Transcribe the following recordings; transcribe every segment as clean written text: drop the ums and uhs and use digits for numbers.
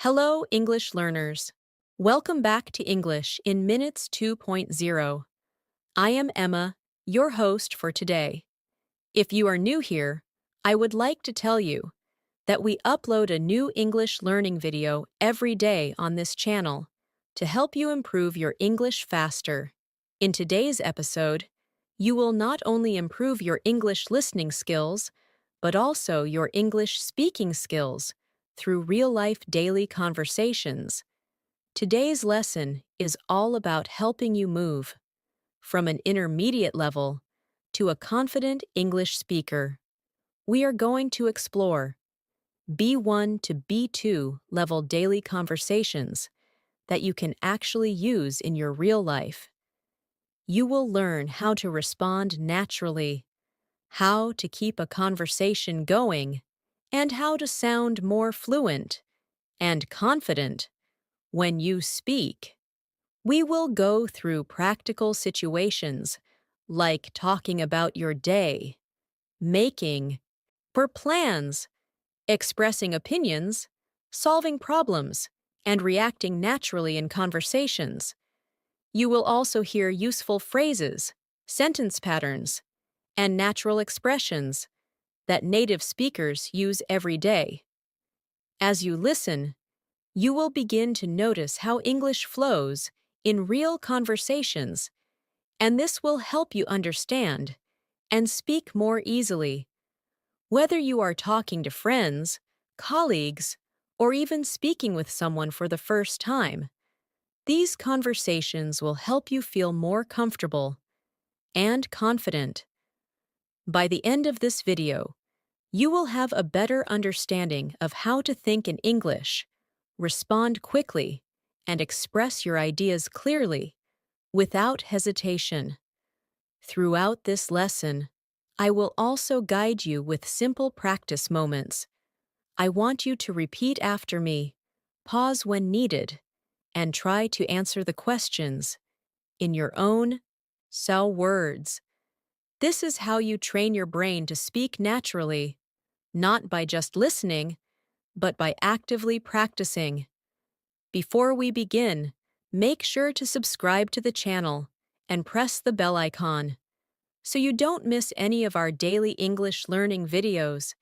Hello, English learners. Welcome back to English in Minutes 2.0. I am Emma, your host for today. If you are new here, I would like to tell you that we upload a new English learning video every day on this channel to help you improve your English faster. In today's episode, you will not only improve your English listening skills, but also your English speaking skills through real-life daily conversations. Today's lesson is all about helping you move from an intermediate level to a confident English speaker. We are going to explore B1 to B2 level daily conversations that you can actually use in your real life. You will learn how to respond naturally, how to keep a conversation going, and how to sound more fluent and confident when you speak. We will go through practical situations like talking about your day, making plans, expressing opinions, solving problems, and reacting naturally in conversations. You will also hear useful phrases, sentence patterns, and natural expressions that native speakers use every day. As you listen, you will begin to notice how English flows in real conversations, and this will help you understand and speak more easily. Whether you are talking to friends, colleagues, or even speaking with someone for the first time, these conversations will help you feel more comfortable and confident. By the end of this video, you will have a better understanding of how to think in English, respond quickly, and express your ideas clearly, without hesitation. Throughout this lesson, I will also guide you with simple practice moments. I want you to repeat after me, pause when needed, and try to answer the questions in your own words. This is how you train your brain to speak naturally, not by just listening, but by actively practicing. Before we begin, make sure to subscribe to the channel and press the bell icon so you don't miss any of our daily English learning videos.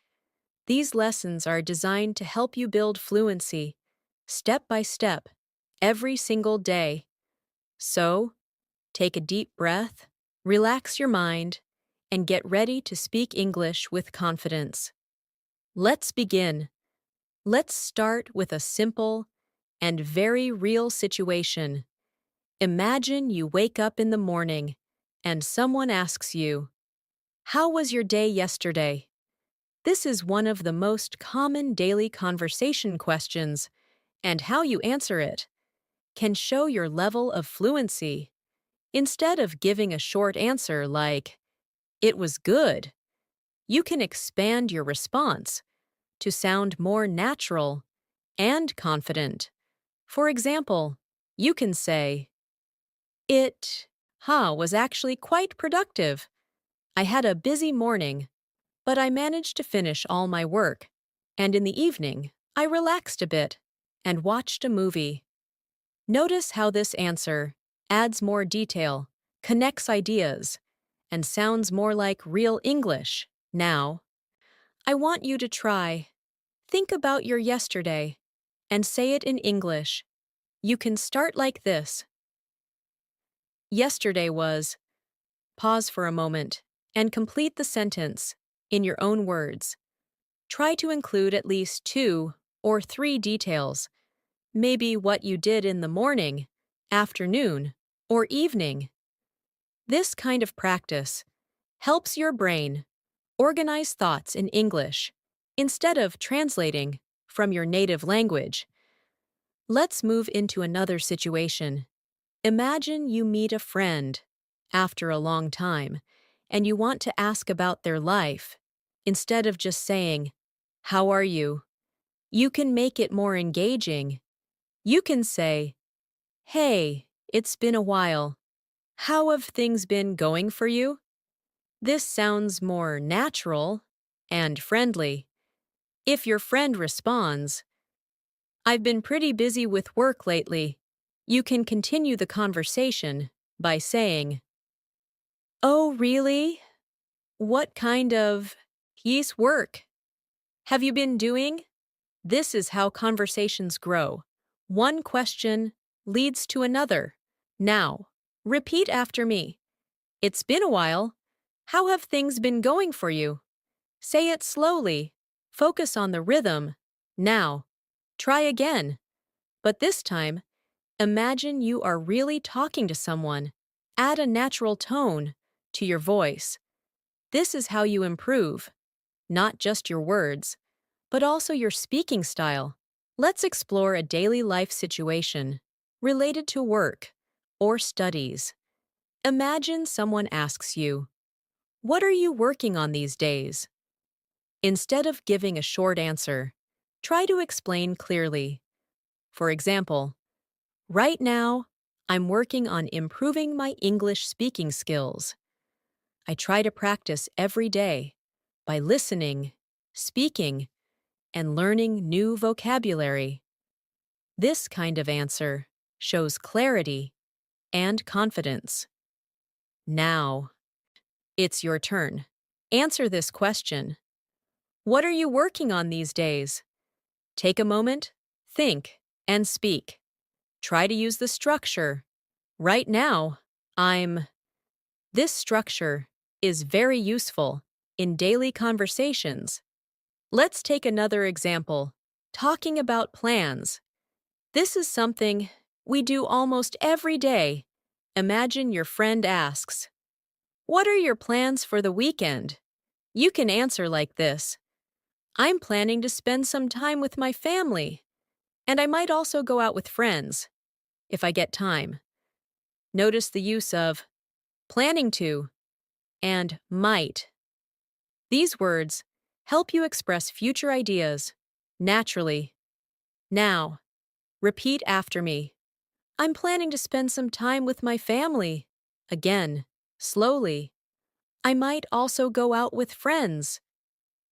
These lessons are designed to help you build fluency, step by step, every single day. So, take a deep breath, relax your mind, and get ready to speak English with confidence. Let's begin. Let's start with a simple and very real situation. Imagine you wake up in the morning and someone asks you, "How was your day yesterday?" This is one of the most common daily conversation questions, and how you answer it can show your level of fluency. Instead of giving a short answer like, "It was good," you can expand your response to sound more natural and confident. For example, you can say, "It was actually quite productive. I had a busy morning, but I managed to finish all my work, and in the evening, I relaxed a bit and watched a movie." Notice how this answer adds more detail, connects ideas, and sounds more like real English. Now, I want you to try. Think about your yesterday and say it in English. You can start like this. Yesterday was. Pause for a moment and complete the sentence in your own words. Try to include at least 2 or 3 details, maybe what you did in the morning, afternoon, or evening. This kind of practice helps your brain organize thoughts in English instead of translating from your native language. Let's move into another situation. Imagine you meet a friend after a long time and you want to ask about their life. Instead of just saying, "How are you?" you can make it more engaging. You can say, "Hey, it's been a while. How have things been going for you?" This sounds more natural and friendly. If your friend responds, I've been pretty busy with work lately. You can continue the conversation by saying, "Oh, really? What kind of piece work have you been doing?" This is how conversations grow. One question leads to another. Now, repeat after me. It's been a while. How have things been going for you? Say it slowly. Focus on the rhythm. Now, try again. But this time, imagine you are really talking to someone. Add a natural tone to your voice. This is how you improve, not just your words, but also your speaking style. Let's explore a daily life situation related to work or studies. Imagine someone asks you, "What are you working on these days?" Instead of giving a short answer, try to explain clearly. For example, "Right now, I'm working on improving my English speaking skills. I try to practice every day by listening, speaking, and learning new vocabulary." This kind of answer shows clarity and confidence. Now, it's your turn. Answer this question. What are you working on these days? Take a moment, think, and speak. Try to use the structure. Right now, I'm. This structure is very useful in daily conversations. Let's take another example. Talking about plans. This is something we do almost every day. Imagine your friend asks, "What are your plans for the weekend?" You can answer like this: "I'm planning to spend some time with my family, and I might also go out with friends if I get time." Notice the use of planning to and might. These words help you express future ideas naturally. Now, repeat after me. I'm planning to spend some time with my family. Again, slowly. I might also go out with friends.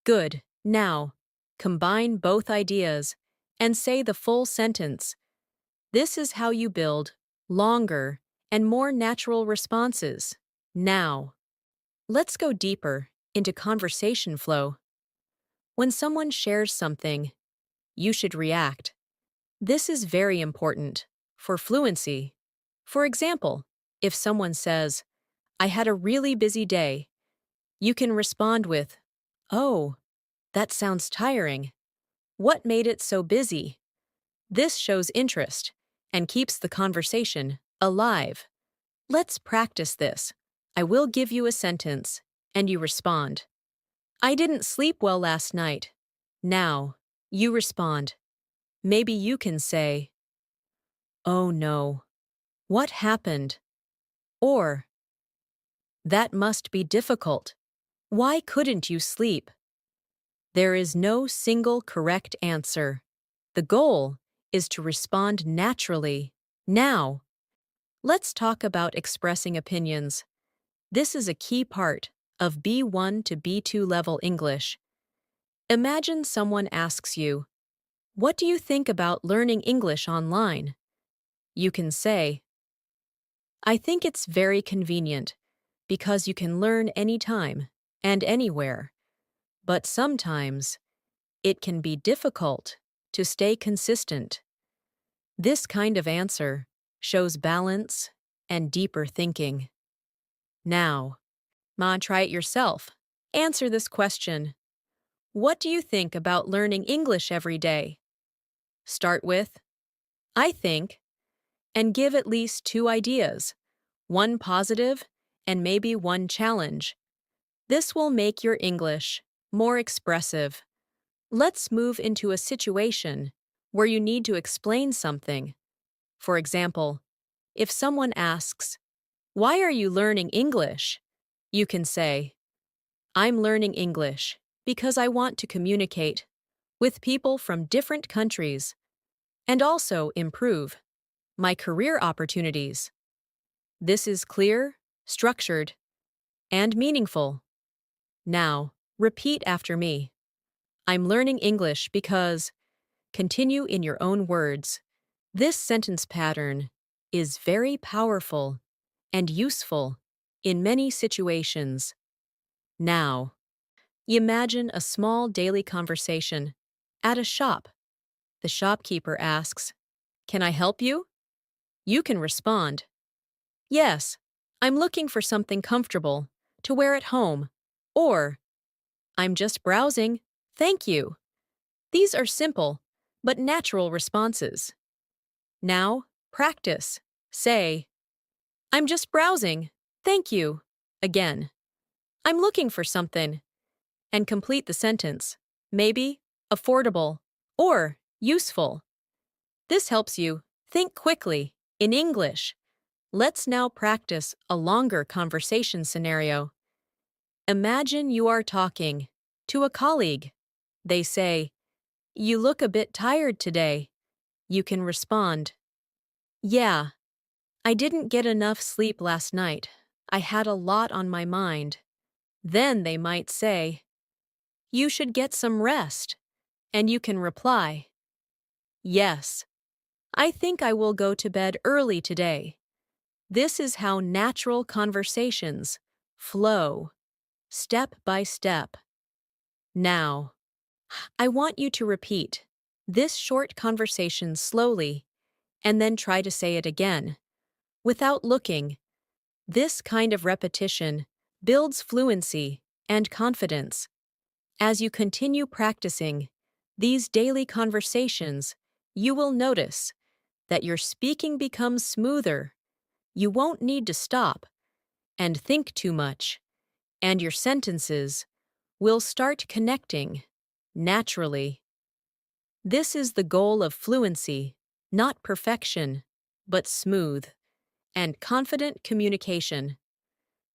Good. Now, combine both ideas and say the full sentence. This is how you build longer and more natural responses. Now, let's go deeper into conversation flow. When someone shares something, you should react. This is very important for fluency. For example, if someone says, "I had a really busy day," you can respond with, "Oh, that sounds tiring. What made it so busy?" This shows interest and keeps the conversation alive. Let's practice this. I will give you a sentence, and you respond. "I didn't sleep well last night." Now, you respond. Maybe you can say, "Oh no, what happened?" Or, "That must be difficult. Why couldn't you sleep?" There is no single correct answer. The goal is to respond naturally. Now, let's talk about expressing opinions. This is a key part of B1 to B2 level English. Imagine someone asks you, "What do you think about learning English online?" You can say, "I think it's very convenient because you can learn anytime and anywhere. But sometimes it can be difficult to stay consistent." This kind of answer shows balance and deeper thinking. Now, try it yourself. Answer this question. What do you think about learning English every day? Start with, "I think," and give at least two ideas, one positive and maybe one challenge. This will make your English more expressive. Let's move into a situation where you need to explain something. For example, if someone asks, "Why are you learning English?" You can say, "I'm learning English because I want to communicate with people from different countries and also improve my career opportunities." This is clear, structured, and meaningful. Now, repeat after me. I'm learning English because Continue in your own words. This sentence pattern is very powerful and useful in many situations. Now, imagine a small daily conversation at a shop. The shopkeeper asks, "Can I help you?" You can respond, "Yes, I'm looking for something comfortable to wear at home," or "I'm just browsing, thank you." These are simple but natural responses. Now, practice. Say, "I'm just browsing, thank you." Again, "I'm looking for something," and complete the sentence. Maybe, affordable, or useful. This helps you think quickly in English. Let's now practice a longer conversation scenario. Imagine you are talking to a colleague. They say, "You look a bit tired today." You can respond, "Yeah, I didn't get enough sleep last night. I had a lot on my mind." Then they might say, "You should get some rest." And you can reply, "Yes, I think I will go to bed early today." This is how natural conversations flow, step by step. Now, I want you to repeat this short conversation slowly and then try to say it again, without looking. This kind of repetition builds fluency and confidence. As you continue practicing these daily conversations, you will notice that your speaking becomes smoother. You won't need to stop and think too much, and your sentences will start connecting naturally. This is the goal of fluency, not perfection, but smooth and confident communication.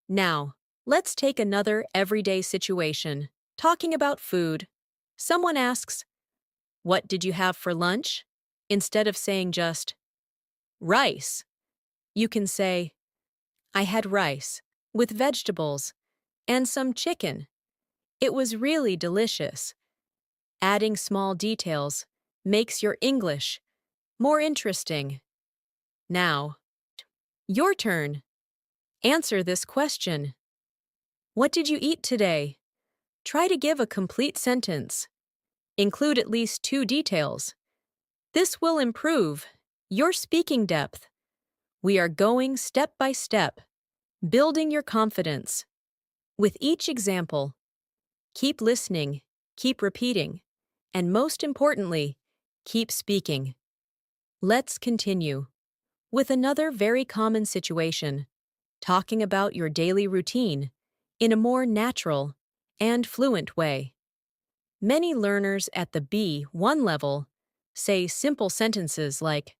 Now, let's take another everyday situation, talking about food. Someone asks, "What did you have for lunch?" Instead of saying just, "Rice," you can say, "I had rice with vegetables and some chicken. It was really delicious." Adding small details makes your English more interesting. Now, your turn. Answer this question. What did you eat today? Try to give a complete sentence. Include at least 2 details. This will improve your speaking depth. We are going step by step, building your confidence. With each example, keep listening, keep repeating, and most importantly, keep speaking. Let's continue with another very common situation, talking about your daily routine in a more natural and fluent way. Many learners at the B1 level say simple sentences like,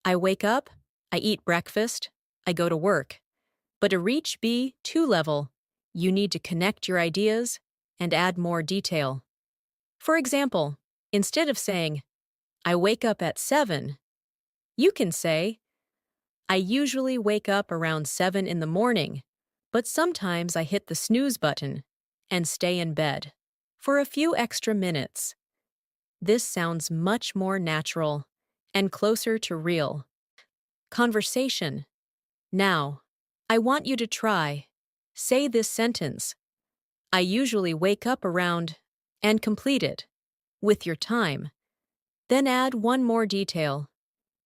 "I wake up, I eat breakfast, I go to work." But to reach B2 level, you need to connect your ideas and add more detail. For example, instead of saying, "I wake up at 7, you can say, "I usually wake up around 7 in the morning, but sometimes I hit the snooze button and stay in bed for a few extra minutes." This sounds much more natural and closer to real conversation. Now, I want you to try. Say this sentence. "I usually wake up around," and complete it with your time. Then add one more detail.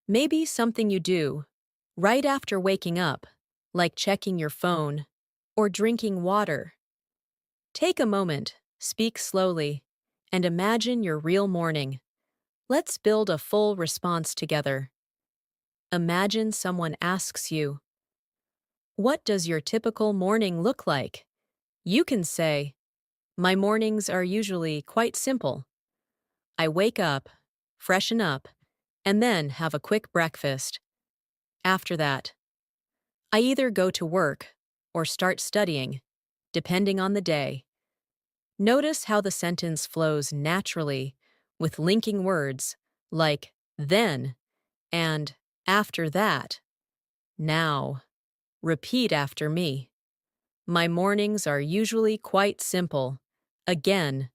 Maybe something you do right after waking up, like checking your phone or drinking water. Take a moment, speak slowly, and imagine your real morning. Let's build a full response together. Imagine someone asks you, "What does your typical morning look like?" You can say, "My mornings are usually quite simple. I wake up, freshen up, and then have a quick breakfast. After that, I either go to work or start studying, depending on the day." Notice how the sentence flows naturally with linking words like "then" and "after that." Now, repeat after me. "My mornings are usually quite simple." Again,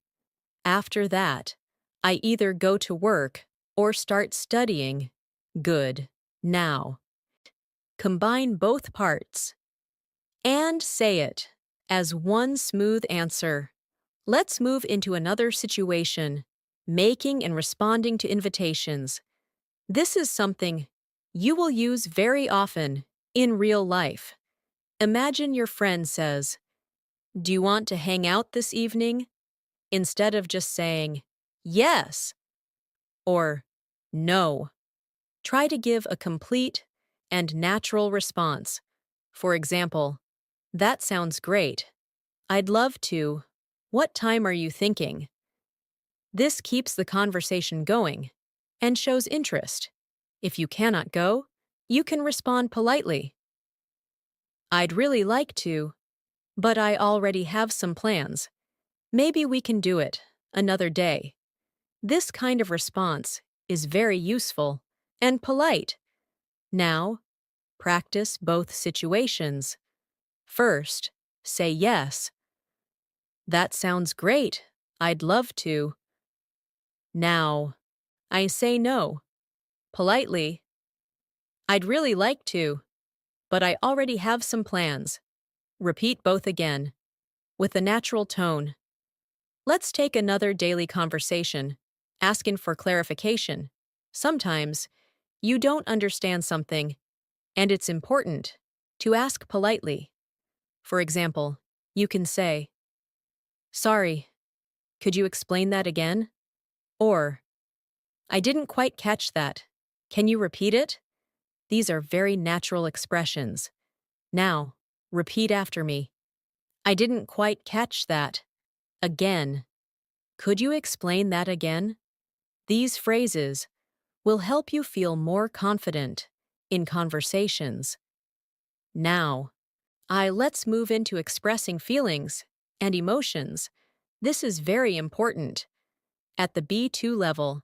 "After that, I either go to work or start studying. Good. Now, combine both parts and say it as one smooth answer. Let's move into another situation, making and responding to invitations. This is something you will use very often in real life. Imagine your friend says, "Do you want to hang out this evening?" Instead of just saying, "Yes," or "No." Try to give a complete and natural response. For example, "That sounds great. I'd love to. What time are you thinking?" This keeps the conversation going and shows interest. If you cannot go, you can respond politely. "I'd really like to, but I already have some plans. Maybe we can do it another day." This kind of response is very useful and polite. Now, practice both situations. First, say yes. "That sounds great. I'd love to." Now, I say no. Politely, "I'd really like to, but I already have some plans." Repeat both again, with a natural tone. Let's take another daily conversation, asking for clarification. Sometimes, you don't understand something, and it's important to ask politely. For example, you can say, "Sorry, could you explain that again?" Or, "I didn't quite catch that. Can you repeat it?" These are very natural expressions. Now, repeat after me. "I didn't quite catch that. Again. Could you explain that again?" These phrases will help you feel more confident in conversations. Now, let's move into expressing feelings and emotions. This is very important. At the B2 level,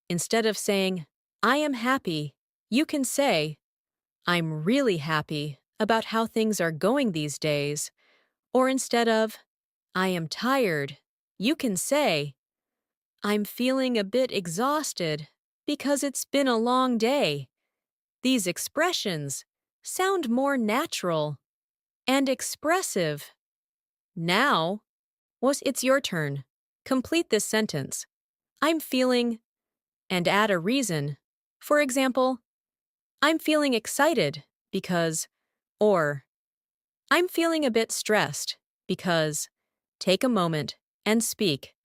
instead of saying, "I am happy," you can say, "I'm really happy about how things are going these days." Or instead of, "I am tired," you can say, "I'm feeling a bit exhausted because it's been a long day." These expressions sound more natural and expressive. Now, it's your turn. Complete this sentence. "I'm feeling," and add a reason. For example, "I'm feeling excited because," or "I'm feeling a bit stressed because." Take a moment and speak.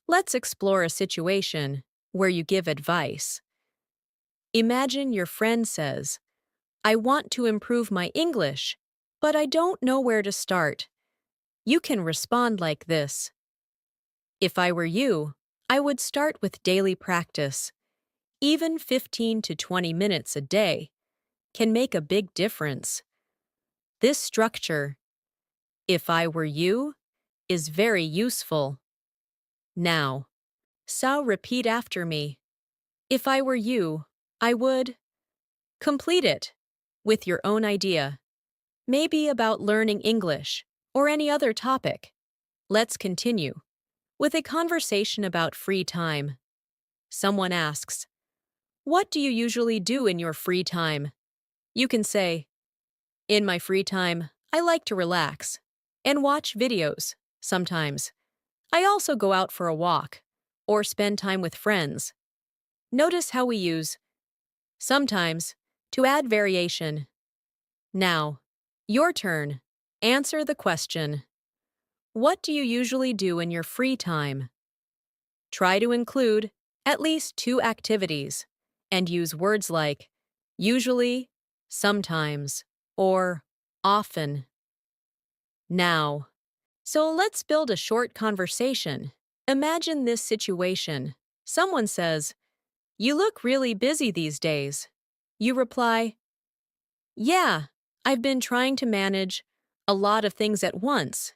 Let's explore a situation where you give advice. Imagine your friend says, "I want to improve my English, but I don't know where to start." You can respond like this: "If I were you, I would start with daily practice. Even 15 to 20 minutes a day can make a big difference." This structure, "if I were you," is very useful. Now, repeat after me. "If I were you, I would." Complete it with your own idea, maybe about learning English or any other topic. Let's continue with a conversation about free time. Someone asks, "What do you usually do in your free time?" You can say, "In my free time, I like to relax and watch videos sometimes. I also go out for a walk or spend time with friends." Notice how we use sometimes to add variation. Now, your turn. Answer the question. What do you usually do in your free time? Try to include at least two activities and use words like usually, sometimes, or often. Now, let's build a short conversation. Imagine this situation. Someone says, "You look really busy these days." You reply, "Yeah, I've been trying to manage a lot of things at once."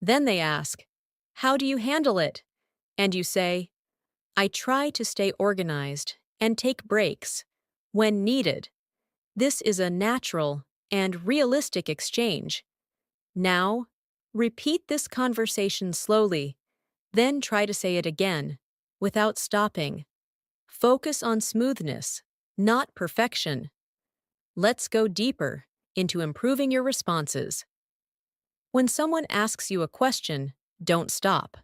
Then they ask, "How do you handle it?" And you say, "I try to stay organized and take breaks when needed." This is a natural and realistic exchange. Now, repeat this conversation slowly, then try to say it again without stopping. Focus on smoothness, not perfection. Let's go deeper into improving your responses. When someone asks you a question, don't stop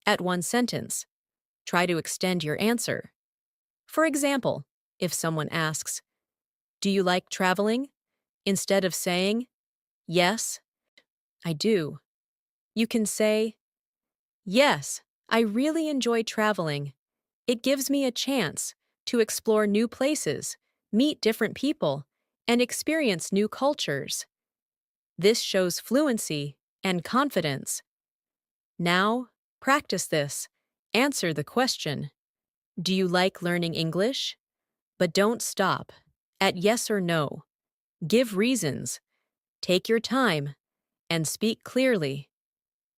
at one sentence. Try to extend your answer. For example, if someone asks, "Do you like traveling?" Instead of saying, "Yes, I do," you can say, "Yes, I really enjoy traveling. It gives me a chance to explore new places, meet different people, and experience new cultures." This shows fluency and confidence. Now, practice this. Answer the question, "Do you like learning English?" But don't stop at yes or no. Give reasons. Take your time and speak clearly.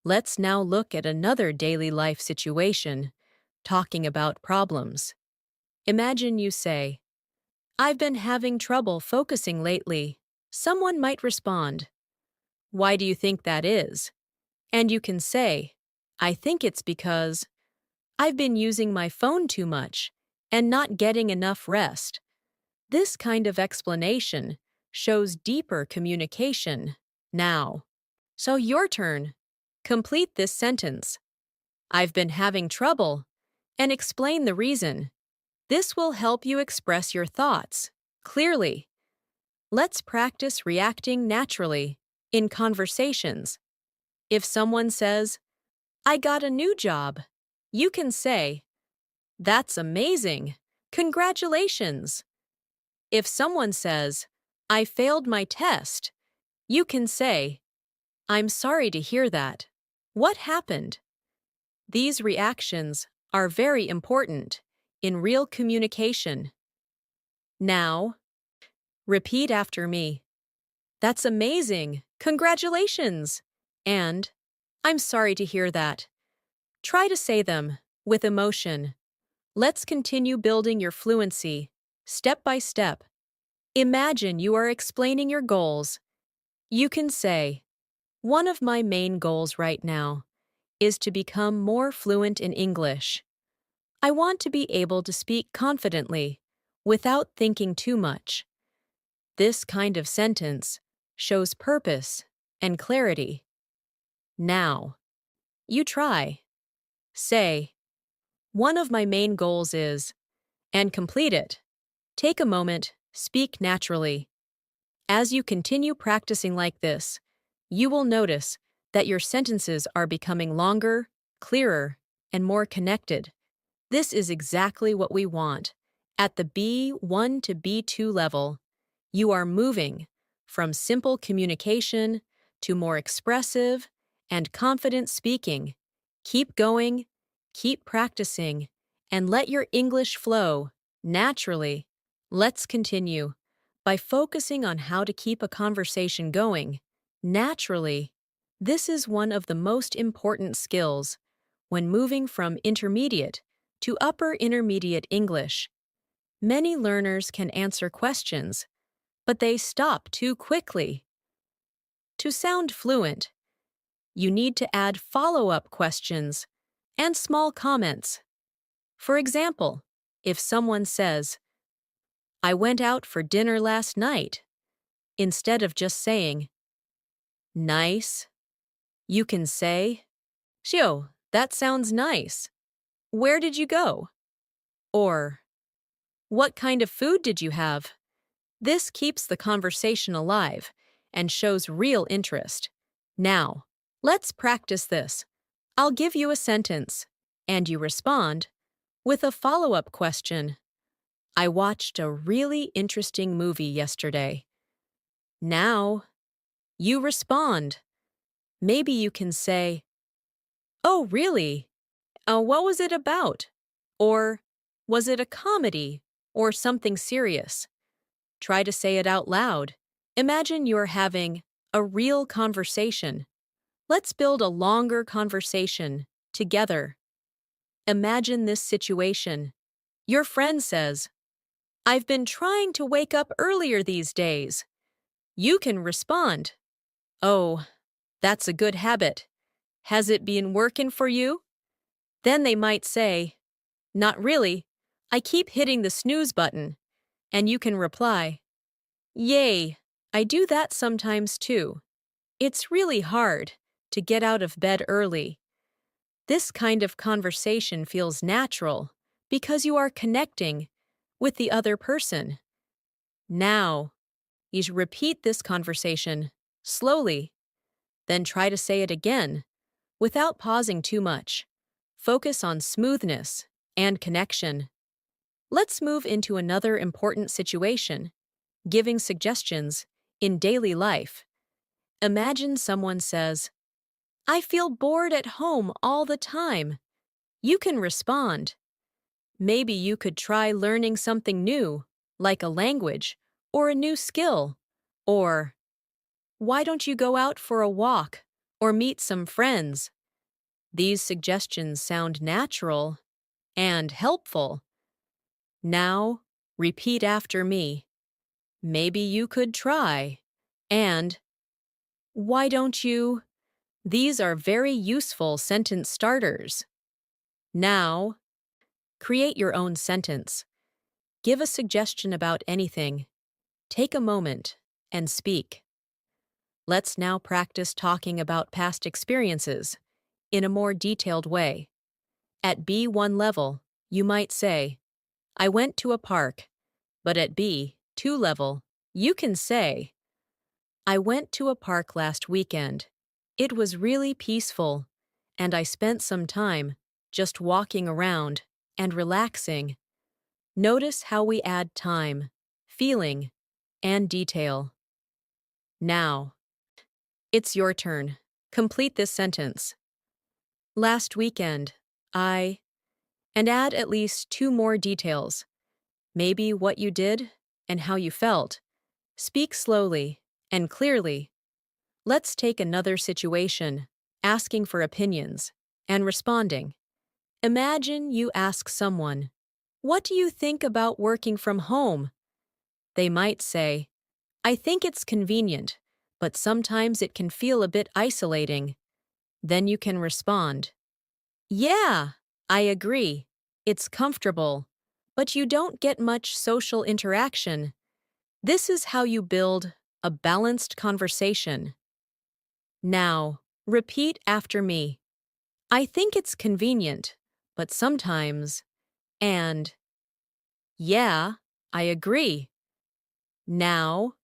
Let's now look at another daily life situation, talking about problems. Imagine you say, "I've been having trouble focusing lately." Someone might respond, "Why do you think that is?" And you can say, "I think it's because I've been using my phone too much and not getting enough rest." This kind of explanation shows deeper communication. Now, so your turn. Complete this sentence. "I've been having trouble," and explain the reason. This will help you express your thoughts clearly. Let's practice reacting naturally in conversations. If someone says, "I got a new job," you can say, "That's amazing. Congratulations." If someone says, "I failed my test," you can say, "I'm sorry to hear that. What happened?" These reactions are very important in real communication. Now, repeat after me. "That's amazing. Congratulations." And, "I'm sorry to hear that." Try to say them with emotion. Let's continue building your fluency, step by step. Imagine you are explaining your goals. You can say, "One of my main goals right now is to become more fluent in English. I want to be able to speak confidently without thinking too much." This kind of sentence shows purpose and clarity. Now, you try. Say, "One of my main goals is," and complete it. Take a moment, speak naturally. As you continue practicing like this, you will notice that your sentences are becoming longer, clearer, and more connected. This is exactly what we want. At the B1 to B2 level, you are moving from simple communication to more expressive and confident speaking. Keep going, keep practicing, and let your English flow naturally. Let's continue by focusing on how to keep a conversation going naturally. This is one of the most important skills when moving from intermediate to upper intermediate English. Many learners can answer questions, but they stop too quickly. To sound fluent, you need to add follow-up questions and small comments. For example, if someone says, "I went out for dinner last night," instead of just saying, "Nice," you can say, "Xiao, that sounds nice. Where did you go?" Or, "What kind of food did you have?" This keeps the conversation alive and shows real interest. Now, let's practice this. I'll give you a sentence, and you respond with a follow-up question. "I watched a really interesting movie yesterday." Now, you respond. Maybe you can say, "Oh, really? What was it about?" Or, "Was it a comedy or something serious?" Try to say it out loud. Imagine you're having a real conversation. Let's build a longer conversation together. Imagine this situation. Your friend says, "I've been trying to wake up earlier these days." You can respond, "Oh, that's a good habit. Has it been working for you?" Then they might say, "Not really. I keep hitting the snooze button, and you can reply, Yay, I do that sometimes too. It's really hard to get out of bed early. This kind of conversation feels natural because you are connecting with the other person. Now, you should repeat this conversation slowly, then try to say it again without pausing too much. Focus on smoothness and connection. Let's move into another important situation, giving suggestions in daily life. Imagine someone says, I feel bored at home all the time. You can respond, maybe you could try learning something new, like a language or a new skill. Or, why don't you go out for a walk or meet some friends? These suggestions sound natural and helpful. Now, repeat after me. Maybe you could try. And, why don't you? These are very useful sentence starters. Now, create your own sentence. Give a suggestion about anything. Take a moment and speak. Let's now practice talking about past experiences in a more detailed way. At B1 level, you might say, I went to a park. But at B2 level, you can say, I went to a park last weekend. It was really peaceful, and I spent some time just walking around and relaxing. Notice how we add time, feeling, and detail. Now, it's your turn. Complete this sentence. Last weekend, and add at least 2 more details. Maybe what you did and how you felt. Speak slowly and clearly. Let's take another situation, asking for opinions and responding. Imagine you ask someone, what do you think about working from home? They might say, I think it's convenient, but sometimes it can feel a bit isolating. Then you can respond, yeah, I agree. It's comfortable, but you don't get much social interaction. This is how you build a balanced conversation. Now, repeat after me. I think it's convenient, but sometimes, and, yeah, I agree. Now,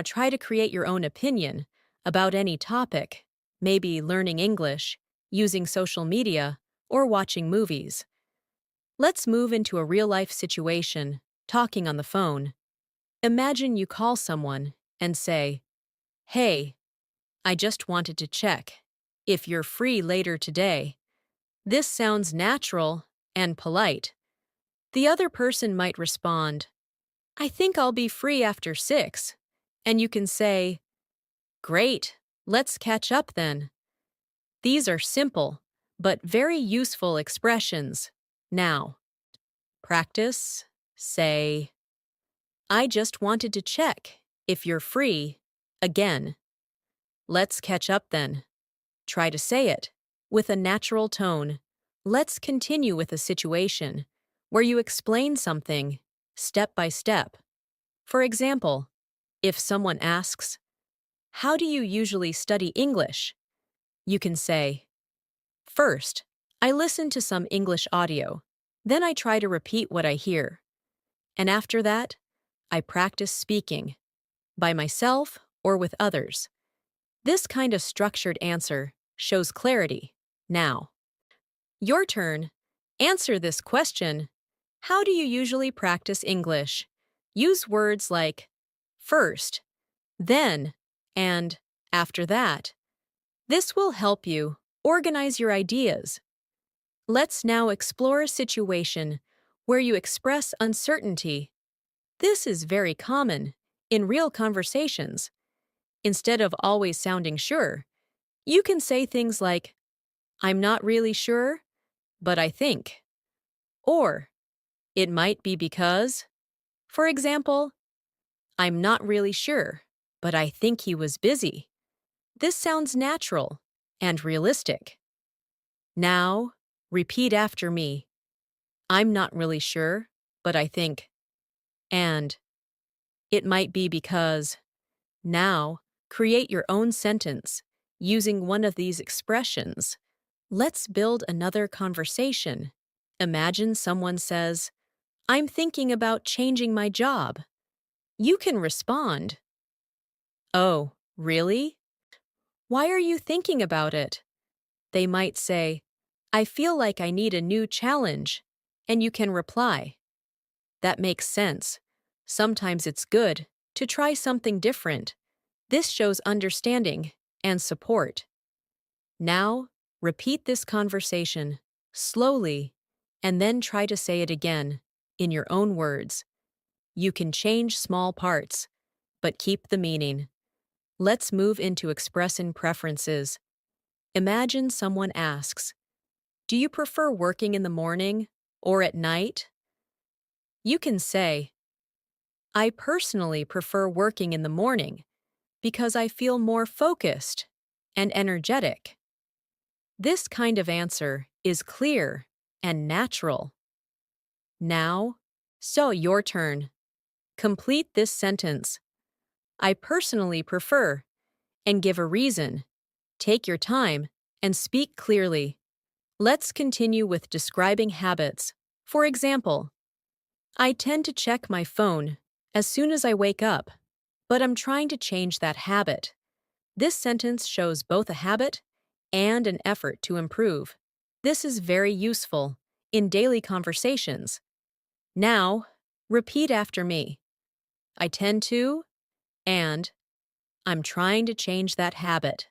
try to create your own opinion about any topic, maybe learning English, using social media, or watching movies. Let's move into a real-life situation, talking on the phone. Imagine you call someone and say, Hey, I just wanted to check if you're free later today. This sounds natural and polite. The other person might respond, I think I'll be free after 6. And you can say, Great, let's catch up then. These are simple, but very useful expressions. Now, practice, say, I just wanted to check if you're free. Again, let's catch up then. Try to say it with a natural tone. Let's continue with a situation where you explain something step by step. For example, if someone asks, How do you usually study English? You can say, First, I listen to some English audio. Then I try to repeat what I hear. And after that, I practice speaking, by myself or with others. This kind of structured answer shows clarity. Now, your turn. Answer this question. How do you usually practice English? Use words like first, then, and after that. This will help you organize your ideas. Let's now explore a situation where you express uncertainty. This is very common in real conversations. Instead of always sounding sure, you can say things like, I'm not really sure, but I think. Or, it might be because, for example, I'm not really sure, but I think he was busy. This sounds natural and realistic. Now, repeat after me. I'm not really sure, but I think, and it might be because. Now, create your own sentence using one of these expressions. Let's build another conversation. Imagine someone says, I'm thinking about changing my job. You can respond, Oh, really? Why are you thinking about it? They might say, I feel like I need a new challenge. And you can reply, That makes sense. Sometimes it's good to try something different. This shows understanding and support. Now, repeat this conversation slowly and then try to say it again in your own words. You can change small parts, but keep the meaning. Let's move into expressing preferences. Imagine someone asks, Do you prefer working in the morning or at night? You can say, I personally prefer working in the morning because I feel more focused and energetic. This kind of answer is clear and natural. Now, your turn. Complete this sentence. I personally prefer, and give a reason. Take your time and speak clearly. Let's continue with describing habits. For example, I tend to check my phone as soon as I wake up, but I'm trying to change that habit. This sentence shows both a habit and an effort to improve. This is very useful in daily conversations. Now, repeat after me. I tend to, and I'm trying to change that habit.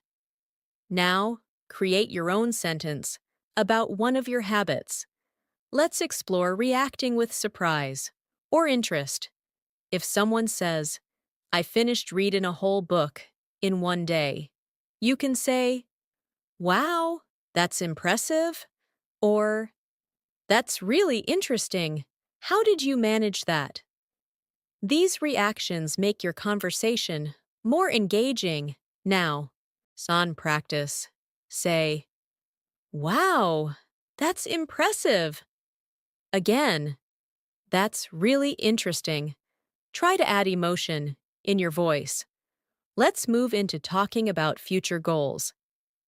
Now, create your own sentence about one of your habits. Let's explore reacting with surprise or interest. If someone says, I finished reading a whole book in one day, you can say, Wow, that's impressive, or That's really interesting. How did you manage that? These reactions make your conversation more engaging. Now, son practice. Say, Wow, that's impressive. Again, that's really interesting. Try to add emotion in your voice. Let's move into talking about future goals.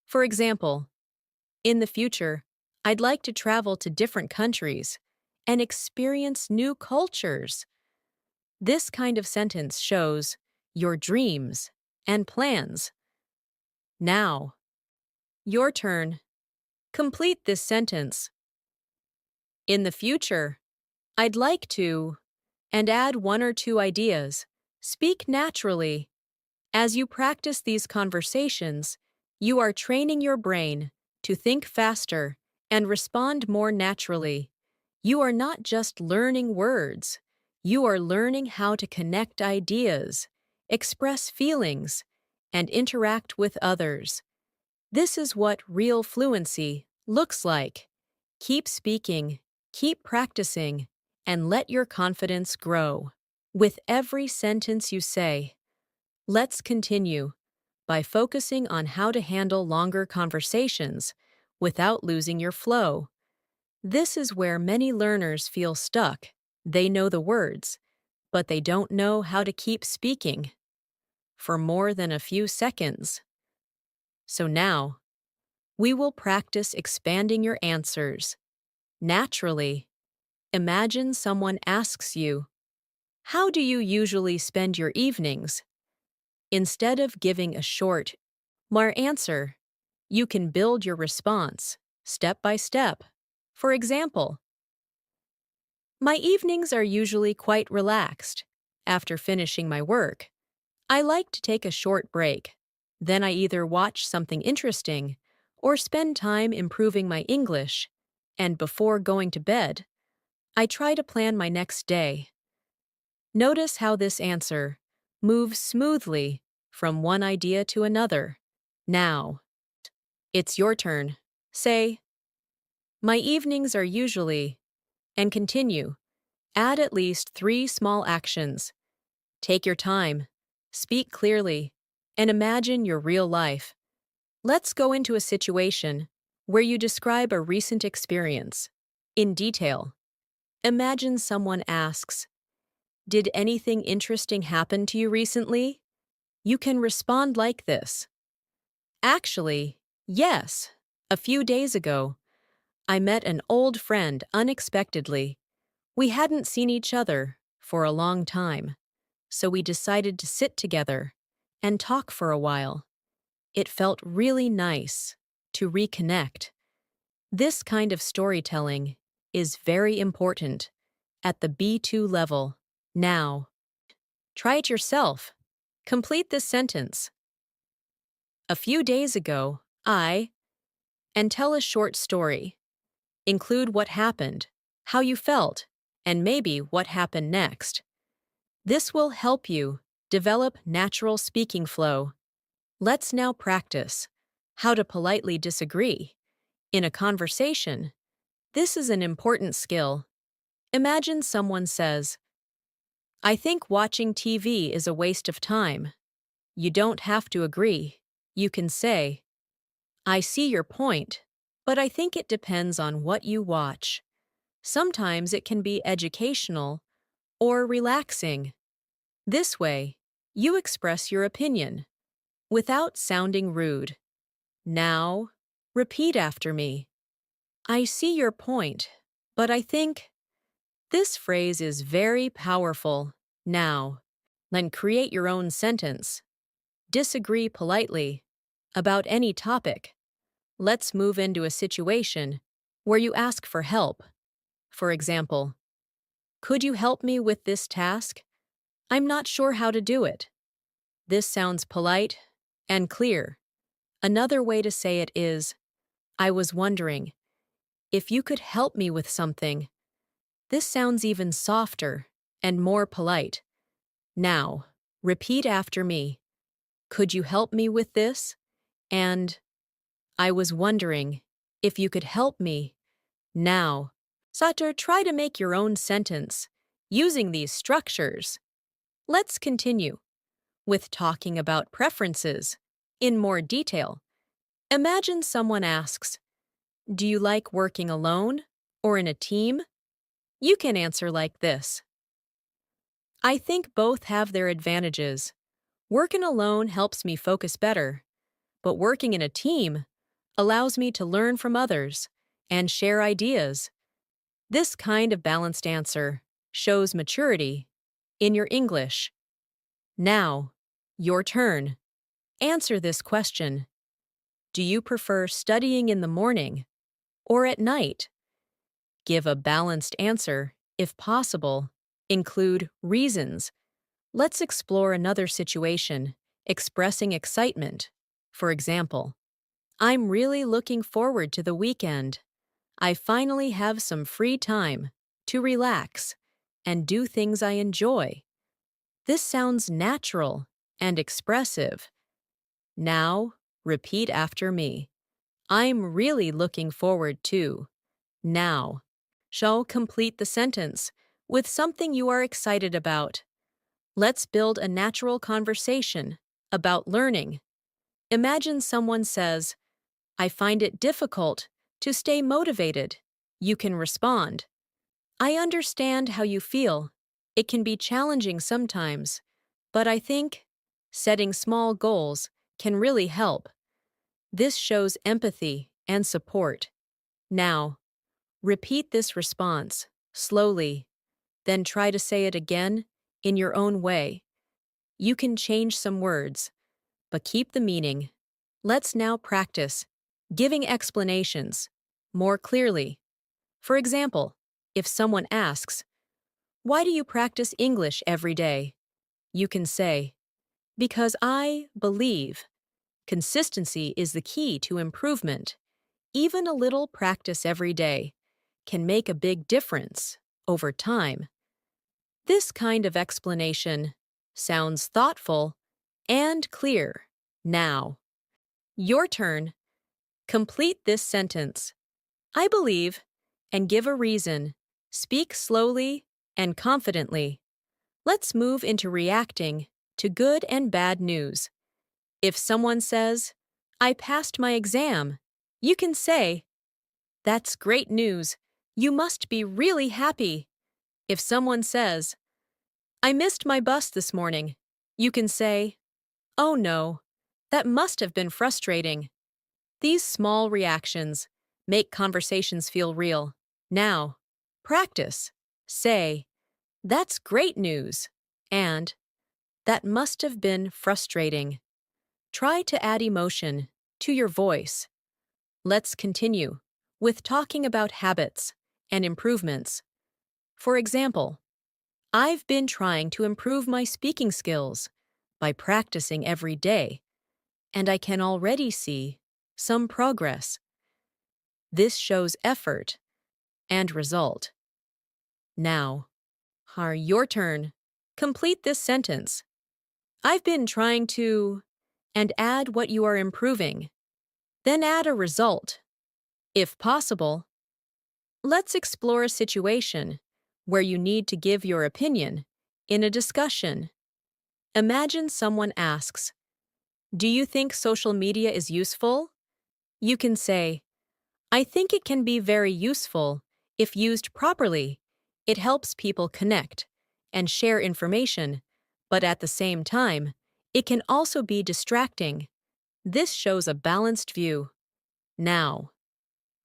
For example, in the future, I'd like to travel to different countries and experience new cultures. This kind of sentence shows your dreams and plans. Now, your turn. Complete this sentence. In the future, I'd like to, and add one or two ideas. Speak naturally. As you practice these conversations, you are training your brain to think faster and respond more naturally. You are not just learning words, you are learning how to connect ideas, express feelings, and interact with others. This is what real fluency looks like. Keep speaking, keep practicing, and let your confidence grow. With every sentence you say, let's continue by focusing on how to handle longer conversations without losing your flow. This is where many learners feel stuck. They know the words, but they don't know how to keep speaking for more than a few seconds. So now, we will practice expanding your answers. Naturally, imagine someone asks you, How do you usually spend your evenings? Instead of giving a short, more answer, you can build your response step by step. For example, my evenings are usually quite relaxed. After finishing my work, I like to take a short break. Then I either watch something interesting or spend time improving my English. And before going to bed, I try to plan my next day. Notice how this answer moves smoothly from one idea to another. Now, it's your turn. Say, My evenings are usually, and continue. Add at least 3 small actions. Take your time, speak clearly, and imagine your real life. Let's go into a situation where you describe a recent experience in detail. Imagine someone asks, "Did anything interesting happen to you recently?" You can respond like this. Actually, yes. A few days ago, I met an old friend unexpectedly. We hadn't seen each other for a long time, so we decided to sit together and talk for a while. It felt really nice to reconnect. This kind of storytelling is very important at the B2 level. Now, try it yourself. Complete this sentence. A few days ago, and tell a short story. Include what happened, how you felt, and maybe what happened next. This will help you develop natural speaking flow. Let's now practice how to politely disagree. In a conversation, this is an important skill. Imagine someone says, "I think watching TV is a waste of time." You don't have to agree. You can say, "I see your point, but I think it depends on what you watch." Sometimes it can be educational or relaxing. This way, you express your opinion without sounding rude. Now, repeat after me. I see your point, but I think this phrase is very powerful. Now, then create your own sentence. Disagree politely about any topic. Let's move into a situation where you ask for help. For example, "Could you help me with this task? I'm not sure how to do it." This sounds polite and clear. Another way to say it is, "I was wondering if you could help me with something." This sounds even softer and more polite. Now, repeat after me. Could you help me with this? And I was wondering if you could help me. Now, Satur, try to make your own sentence using these structures. Let's continue with talking about preferences in more detail. Imagine someone asks, "Do you like working alone or in a team?" You can answer like this. I think both have their advantages. Working alone helps me focus better, but working in a team allows me to learn from others and share ideas. This kind of balanced answer shows maturity in your English. Now, your turn. Answer this question. Do you prefer studying in the morning or at night? Give a balanced answer, if possible. Include reasons. Let's explore another situation, expressing excitement. For example, I'm really looking forward to the weekend. I finally have some free time to relax and do things I enjoy. This sounds natural and expressive. Now, repeat after me. I'm really looking forward to. Now, shall complete the sentence with something you are excited about. Let's build a natural conversation about learning. Imagine someone says, "I find it difficult to stay motivated." You can respond, "I understand how you feel. It can be challenging sometimes, but I think setting small goals can really help." This shows empathy and support. Now, repeat this response slowly, then try to say it again in your own way. You can change some words, but keep the meaning. Let's now practice giving explanations more clearly. For example, if someone asks, "Why do you practice English every day?" You can say, "Because I believe consistency is the key to improvement. Even a little practice every day can make a big difference over time." This kind of explanation sounds thoughtful and clear. Now, your turn. Complete this sentence. I believe, and give a reason. Speak slowly and confidently. Let's move into reacting to good and bad news. If someone says, "I passed my exam," you can say, "That's great news. You must be really happy." If someone says, I missed my bus this morning, you can say, oh no, that must have been frustrating. These small reactions make conversations feel real. Now, practice. Say, that's great news. And, that must have been frustrating. Try to add emotion to your voice. Let's continue with talking about habits and improvements. For example, I've been trying to improve my speaking skills by practicing every day, and I can already see some progress. This shows effort and result. Now, your turn. Complete this sentence. I've been trying to, and add what you are improving. Then add a result. If possible, let's explore a situation where you need to give your opinion in a discussion. Imagine someone asks, do you think social media is useful? You can say, I think it can be very useful if used properly. It helps people connect and share information, but at the same time, it can also be distracting. This shows a balanced view. Now,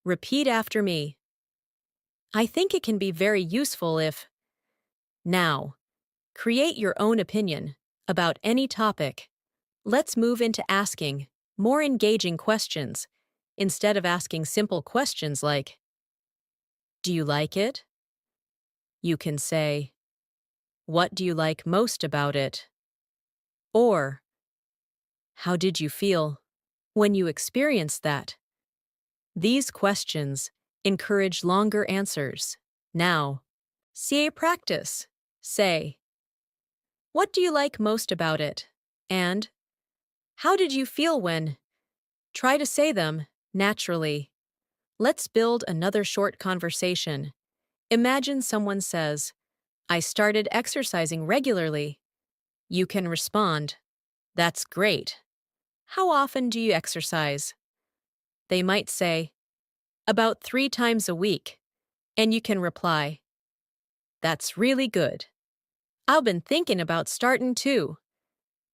repeat after me. I think it can be very useful if. Now, create your own opinion about any topic. Let's move into asking more engaging questions instead of asking simple questions like, do you like it? You can say, what do you like most about it? Or, how did you feel when you experienced that? These questions encourage longer answers. Now, CA practice. Say, what do you like most about it? And, how did you feel when? Try to say them naturally. Let's build another short conversation. Imagine someone says, I started exercising regularly. You can respond, that's great. How often do you exercise? They might say, about 3 times a week. And you can reply, that's really good. I've been thinking about starting too.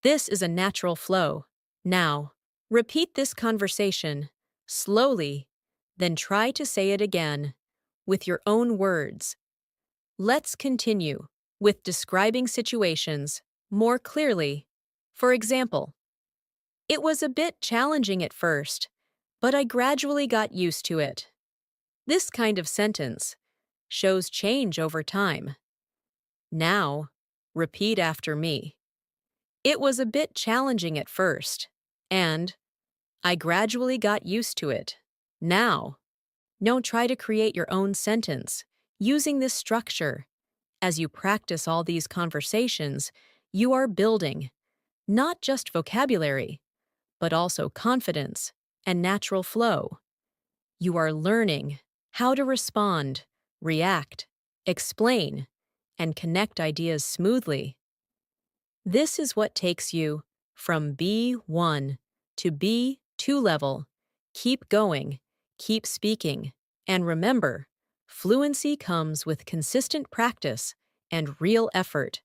This is a natural flow. Now, repeat this conversation slowly, then try to say it again with your own words. Let's continue with describing situations more clearly. For example, it was a bit challenging at first, but I gradually got used to it. This kind of sentence shows change over time. Now, repeat after me. It was a bit challenging at first, and I gradually got used to it. Now, don't try to create your own sentence using this structure. As you practice all these conversations, you are building not just vocabulary, but also confidence and natural flow. You are learning how to respond, react, explain, and connect ideas smoothly. This is what takes you from B1 to B2 level. Keep going, keep speaking, and remember, fluency comes with consistent practice and real effort.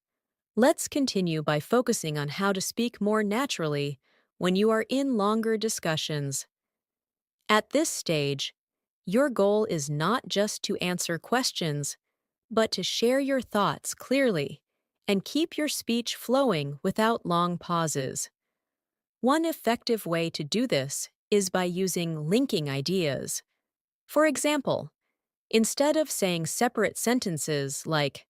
Let's continue by focusing on how to speak more naturally when you are in longer discussions. At this stage, your goal is not just to answer questions, but to share your thoughts clearly and keep your speech flowing without long pauses. One effective way to do this is by using linking ideas. For example, instead of saying separate sentences like,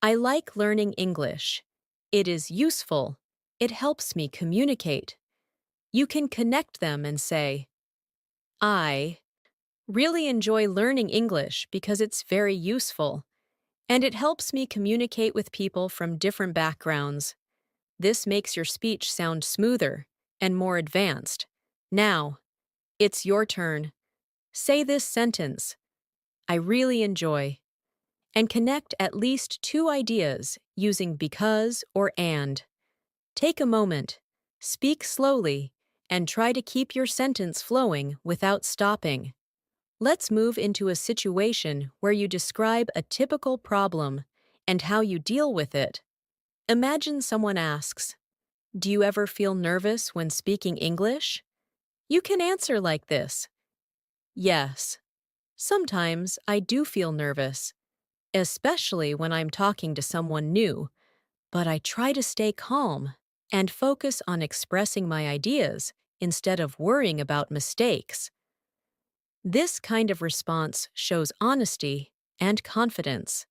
I like learning English, it is useful, it helps me communicate, you can connect them and say, I really enjoy learning English because it's very useful, and it helps me communicate with people from different backgrounds. This makes your speech sound smoother and more advanced. Now, it's your turn. Say this sentence, I really enjoy, and connect at least 2 ideas using because or and. Take a moment, speak slowly, and try to keep your sentence flowing without stopping. Let's move into a situation where you describe a typical problem and how you deal with it. Imagine someone asks, "Do you ever feel nervous when speaking English?" You can answer like this: "Yes, sometimes I do feel nervous, especially when I'm talking to someone new, but I try to stay calm and focus on expressing my ideas instead of worrying about mistakes." This kind of response shows honesty and confidence.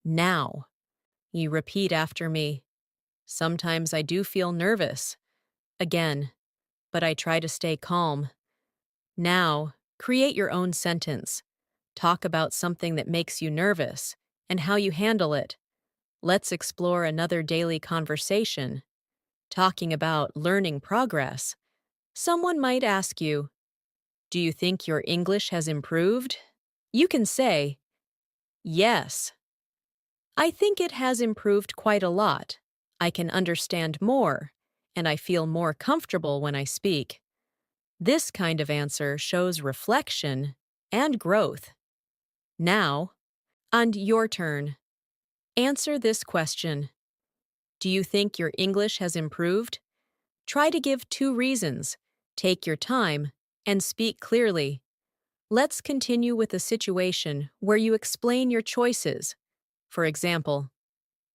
Now, you repeat after me. "Sometimes I do feel nervous." Again, but I try to stay calm. Now, create your own sentence. Talk about something that makes you nervous and how you handle it. Let's explore another daily conversation. Talking about learning progress. Someone might ask you, "Do you think your English has improved?" You can say, "Yes, I think it has improved quite a lot. I can understand more, and I feel more comfortable when I speak." This kind of answer shows reflection and growth. Now, on your turn, answer this question. Do you think your English has improved? Try to give 2 reasons. Take your time and speak clearly. Let's continue with a situation where you explain your choices. For example,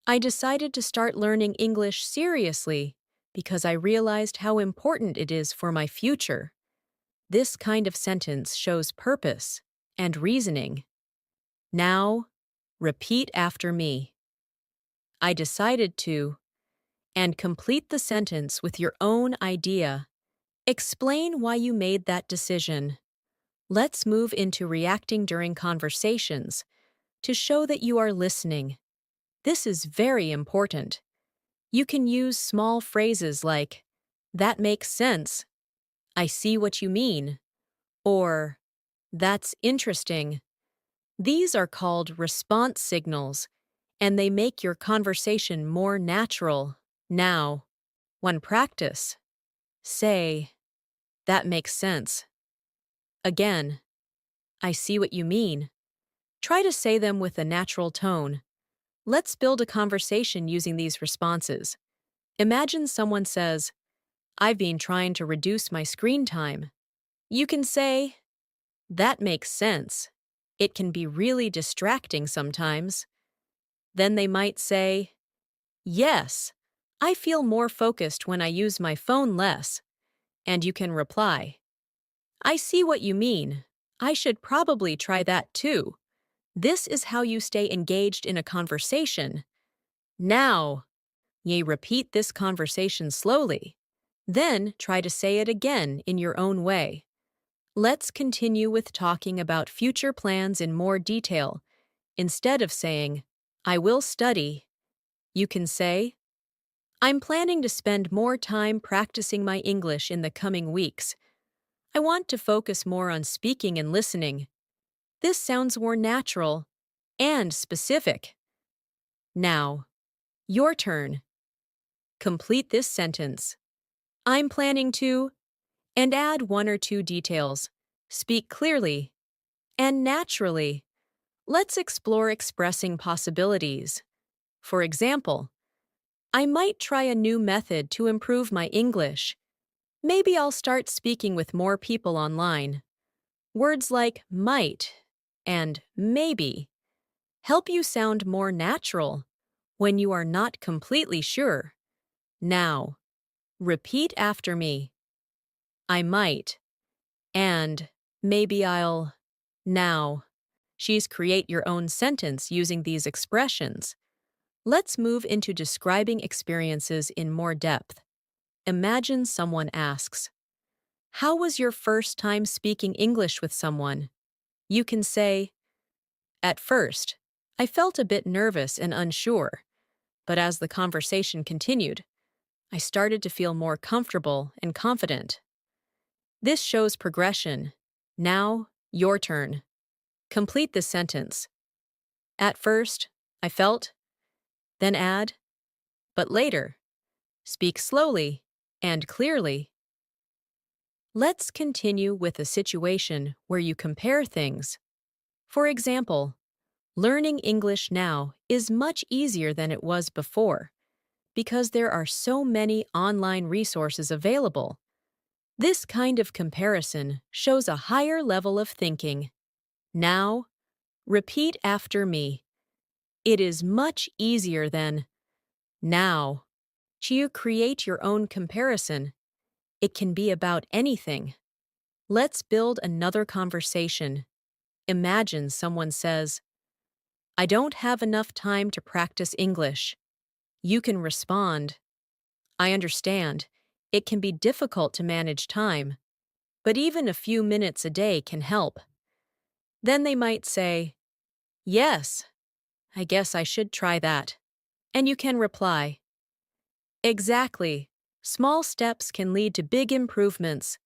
"I decided to start learning English seriously because I realized how important it is for my future." This kind of sentence shows purpose and reasoning. Now, repeat after me. "I decided to," and complete the sentence with your own idea. Explain why you made that decision. Let's move into reacting during conversations to show that you are listening. This is very important. You can use small phrases like, "That makes sense," "I see what you mean," or "That's interesting." These are called response signals, and they make your conversation more natural. Now, when practice, say, "That makes sense." Again, "I see what you mean." Try to say them with a natural tone. Let's build a conversation using these responses. Imagine someone says, "I've been trying to reduce my screen time." You can say, "That makes sense. It can be really distracting sometimes." Then they might say, "Yes, I feel more focused when I use my phone less." And you can reply, "I see what you mean. I should probably try that too." This is how you stay engaged in a conversation. Now, ye repeat this conversation slowly. Then try to say it again in your own way. Let's continue with talking about future plans in more detail. Instead of saying, "I will study," you can say, "I'm planning to spend more time practicing my English in the coming weeks. I want to focus more on speaking and listening." This sounds more natural and specific. Now, your turn. Complete this sentence. "I'm planning to," and add 1 or 2 details. Speak clearly and naturally. Let's explore expressing possibilities. For example, "I might try a new method to improve my English. Maybe I'll start speaking with more people online." Words like might and maybe help you sound more natural when you are not completely sure. Now, repeat after me. "I might," and "maybe I'll." Now, she's create your own sentence using these expressions. Let's move into describing experiences in more depth. Imagine someone asks, "How was your first time speaking English with someone?" You can say, "At first, I felt a bit nervous and unsure, but as the conversation continued, I started to feel more comfortable and confident." This shows progression. Now, your turn. Complete the sentence. "At first, I felt," then add, "but later." Speak slowly and clearly. Let's continue with a situation where you compare things. For example, Learning English now is much easier than it was before because there are so many online resources available. This kind of comparison shows a higher level of thinking. Now, repeat after me. It is much easier than now. To create your own comparison, it can be about anything. Let's build another conversation. Imagine someone says, I don't have enough time to practice English. You can respond, I understand. It can be difficult to manage time, but even a few minutes a day can help. Then they might say, yes, I guess I should try that. And you can reply, exactly. Small steps can lead to big improvements.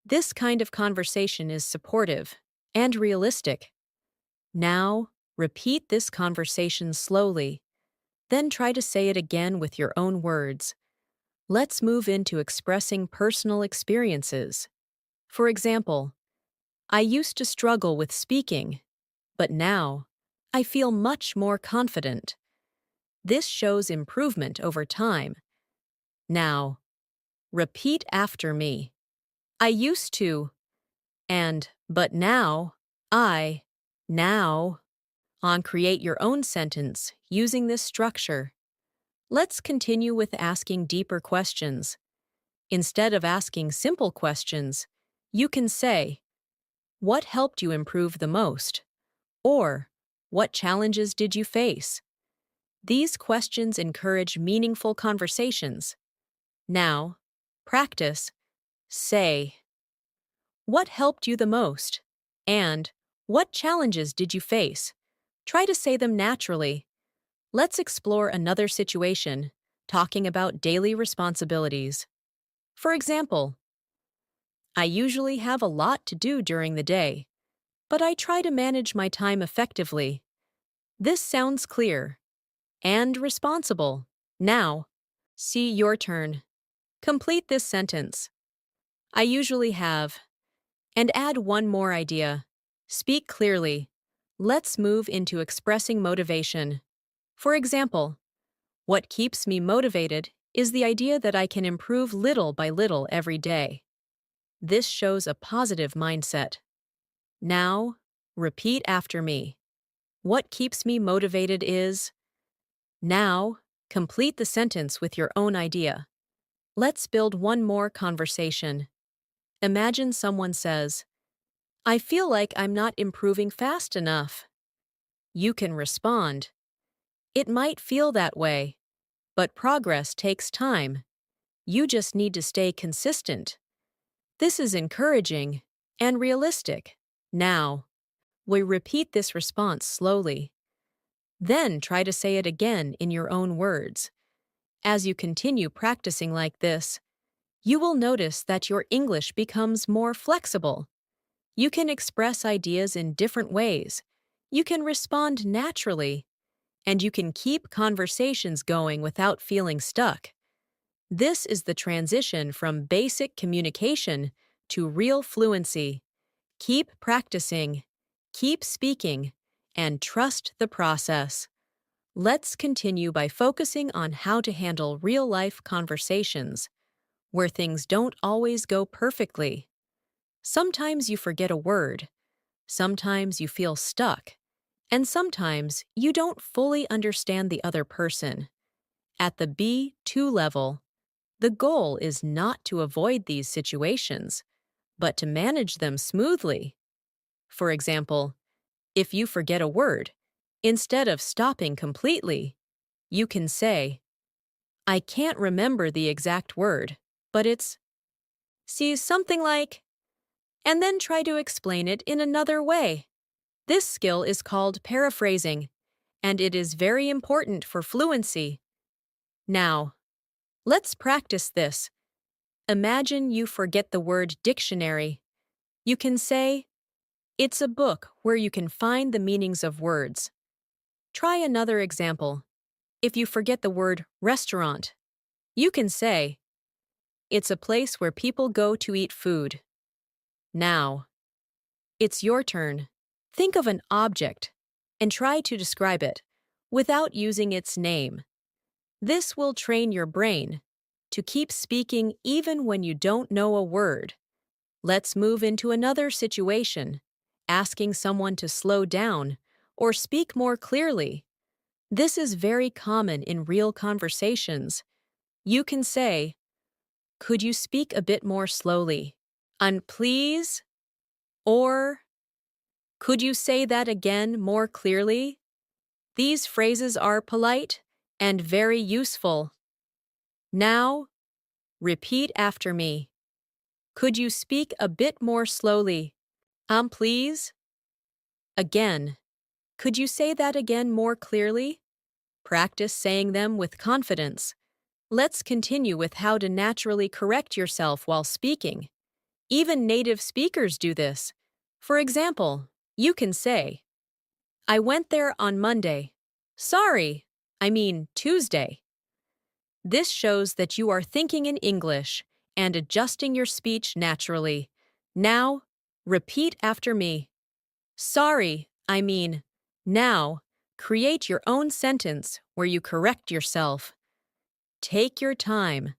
This kind of conversation is supportive and realistic. Now, repeat this conversation slowly. Then try to say it again with your own words. Let's move into expressing personal experiences. For example, I used to struggle with speaking, but now I feel much more confident. This shows improvement over time. Now, repeat after me. I used to, and but now, now. Create your own sentence using this structure. Let's continue with asking deeper questions. Instead of asking simple questions, you can say, what helped you improve the most? Or, what challenges did you face? These questions encourage meaningful conversations. Now, practice. Say, what helped you the most? And, what challenges did you face? Try to say them naturally. Let's explore another situation, talking about daily responsibilities. For example, I usually have a lot to do during the day, but I try to manage my time effectively. This sounds clear and responsible. Now, see your turn. Complete this sentence. I usually have. And add one more idea. Speak clearly. Let's move into expressing motivation. For example, what keeps me motivated is the idea that I can improve little by little every day. This shows a positive mindset. Now, repeat after me. What keeps me motivated is. Now, complete the sentence with your own idea. Let's build one more conversation. Imagine someone says, I feel like I'm not improving fast enough. You can respond, it might feel that way, but progress takes time. You just need to stay consistent. This is encouraging and realistic. Now, we repeat this response slowly. Then try to say it again in your own words. As you continue practicing like this, you will notice that your English becomes more flexible. You can express ideas in different ways. You can respond naturally, and you can keep conversations going without feeling stuck. This is the transition from basic communication to real fluency. Keep practicing, keep speaking, and trust the process. Let's continue by focusing on how to handle real-life conversations, where things don't always go perfectly. Sometimes you forget a word, sometimes you feel stuck, and sometimes you don't fully understand the other person. At the B2 level, the goal is not to avoid these situations, but to manage them smoothly. For example, if you forget a word, instead of stopping completely, you can say, I can't remember the exact word, but it's, see, something like, and then try to explain it in another way. This skill is called paraphrasing, and it is very important for fluency. Now, let's practice this. Imagine you forget the word dictionary. You can say, it's a book where you can find the meanings of words. Try another example. If you forget the word restaurant, you can say, it's a place where people go to eat food. Now, it's your turn. Think of an object. and try to describe it without using its name. This will train your brain to keep speaking even when you don't know a word. Let's move into another situation, asking someone to slow down or speak more clearly. This is very common in real conversations. You can say, "Could you speak a bit more slowly? And please?" Or, "Could you say that again more clearly?" These phrases are polite and very useful. Now, repeat after me. Could you speak a bit more slowly? Please? Again. Could you say that again more clearly? Practice saying them with confidence. Let's continue with how to naturally correct yourself while speaking. Even native speakers do this. For example, you can say, "I went there on Monday." Sorry, I mean Tuesday. This shows that you are thinking in English and adjusting your speech naturally. Now, repeat after me. Sorry, I mean, now, create your own sentence where you correct yourself. Take your time.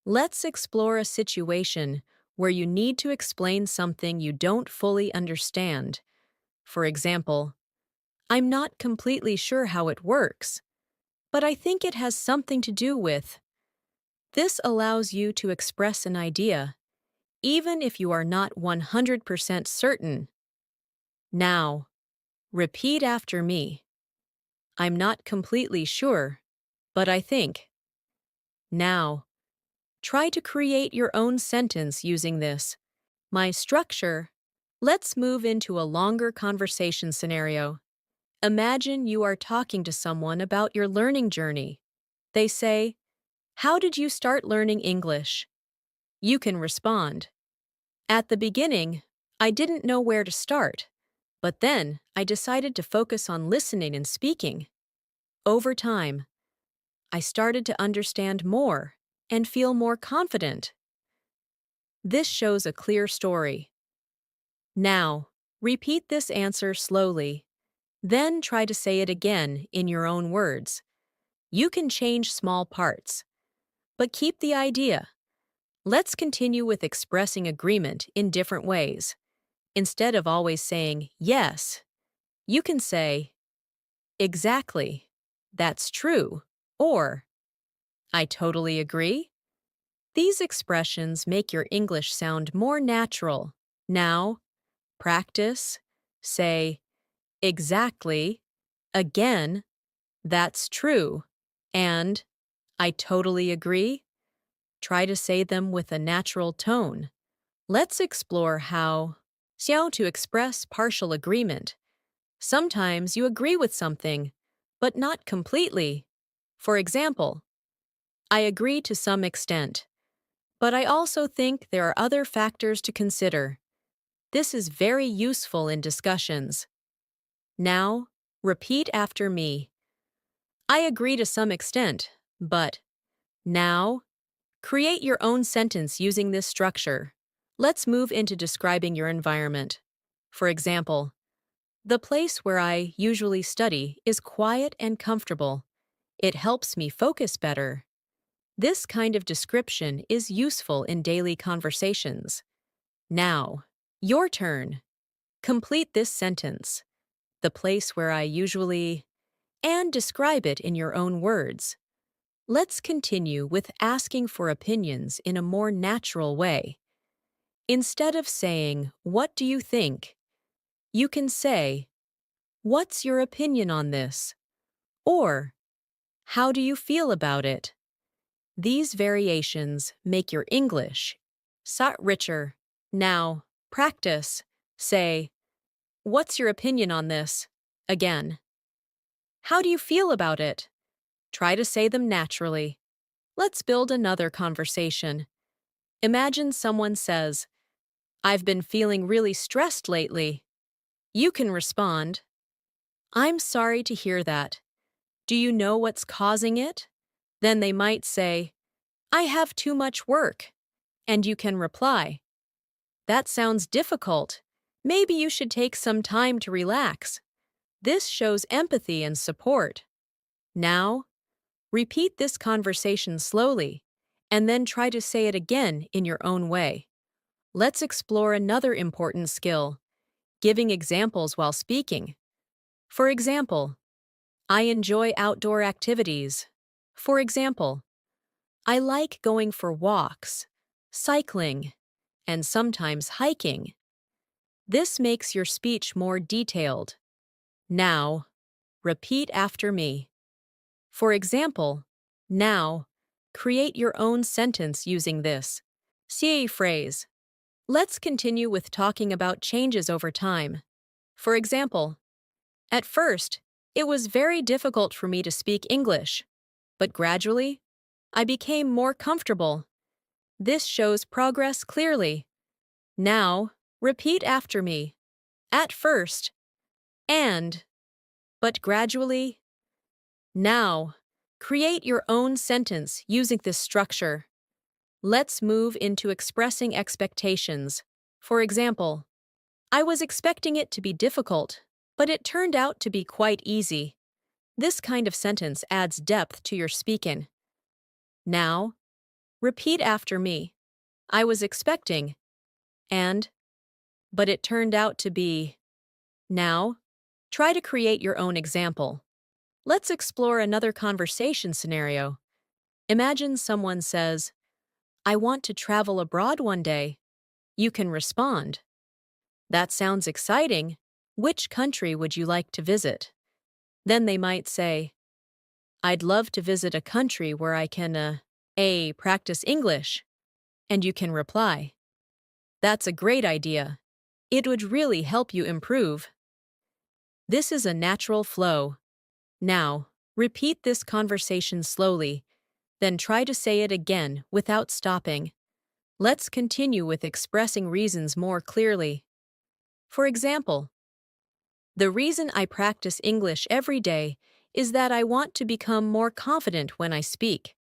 Let's explore a situation where you need to explain something you don't fully understand. For example, "I'm not completely sure how it works, but I think it has something to do with." This allows you to express an idea, even if you are not 100% certain. Now, repeat after me. "I'm not completely sure, but I think." Now, try to create your own sentence using this. My structure. Let's move into a longer conversation scenario. Imagine you are talking to someone about your learning journey. They say, "How did you start learning English?" You can respond, "At the beginning, I didn't know where to start, but then I decided to focus on listening and speaking. Over time, I started to understand more and feel more confident." This shows a clear story. Now, repeat this answer slowly. Then try to say it again in your own words. You can change small parts, but keep the idea. Let's continue with expressing agreement in different ways. Instead of always saying yes, you can say, "Exactly, that's true," or "I totally agree." These expressions make your English sound more natural. Now, practice. Say, "Exactly," again, "That's true," and "I totally agree." Try to say them with a natural tone. Let's explore how to express partial agreement. Sometimes you agree with something, but not completely. For example, "I agree to some extent, but I also think there are other factors to consider." This is very useful in discussions. Now, repeat after me. "I agree to some extent, but..." Now, create your own sentence using this structure. Let's move into describing your environment. For example, "The place where I usually study is quiet and comfortable. It helps me focus better." This kind of description is useful in daily conversations. Now, your turn. Complete this sentence. "The place where I usually..." and describe it in your own words. Let's continue with asking for opinions in a more natural way. Instead of saying, "What do you think?" you can say, "What's your opinion on this?" or "How do you feel about it?" These variations make your English richer. Now, practice. Say, "What's your opinion on this?" again. "How do you feel about it?" Try to say them naturally. Let's build another conversation. Imagine someone says, "I've been feeling really stressed lately." You can respond, "I'm sorry to hear that. Do you know what's causing it?" Then they might say, "I have too much work." And you can reply, "That sounds difficult. Maybe you should take some time to relax." This shows empathy and support. Now, repeat this conversation slowly, and then try to say it again in your own way. Let's explore another important skill, giving examples while speaking. For example, I enjoy outdoor activities. For example, I like going for walks, cycling, and sometimes hiking. This makes your speech more detailed. Now, repeat after me. For example, now, create your own sentence using this CA phrase. Let's continue with talking about changes over time. For example, at first, it was very difficult for me to speak English, but gradually, I became more comfortable. This shows progress clearly. Now, repeat after me. At first, and, but gradually. Now, create your own sentence using this structure. Let's move into expressing expectations. For example, I was expecting it to be difficult, but it turned out to be quite easy. This kind of sentence adds depth to your speaking. Now, repeat after me. I was expecting, and, but it turned out to be. Now, try to create your own example. Let's explore another conversation scenario. Imagine someone says, I want to travel abroad one day. You can respond, that sounds exciting. Which country would you like to visit? Then they might say, I'd love to visit a country where I can, practice English. And you can reply, that's a great idea. It would really help you improve. This is a natural flow. Now, repeat this conversation slowly, then try to say it again without stopping. Let's continue with expressing reasons more clearly. For example, the reason I practice English every day is that I want to become more confident when I speak.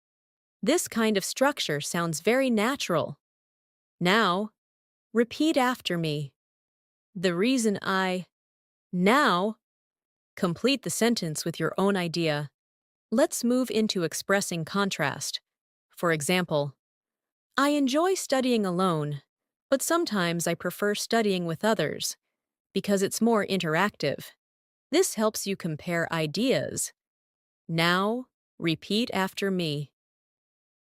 This kind of structure sounds very natural. Now, repeat after me. The reason I. Now, complete the sentence with your own idea. Let's move into expressing contrast. For example, I enjoy studying alone, but sometimes I prefer studying with others because it's more interactive. This helps you compare ideas. Now, repeat after me.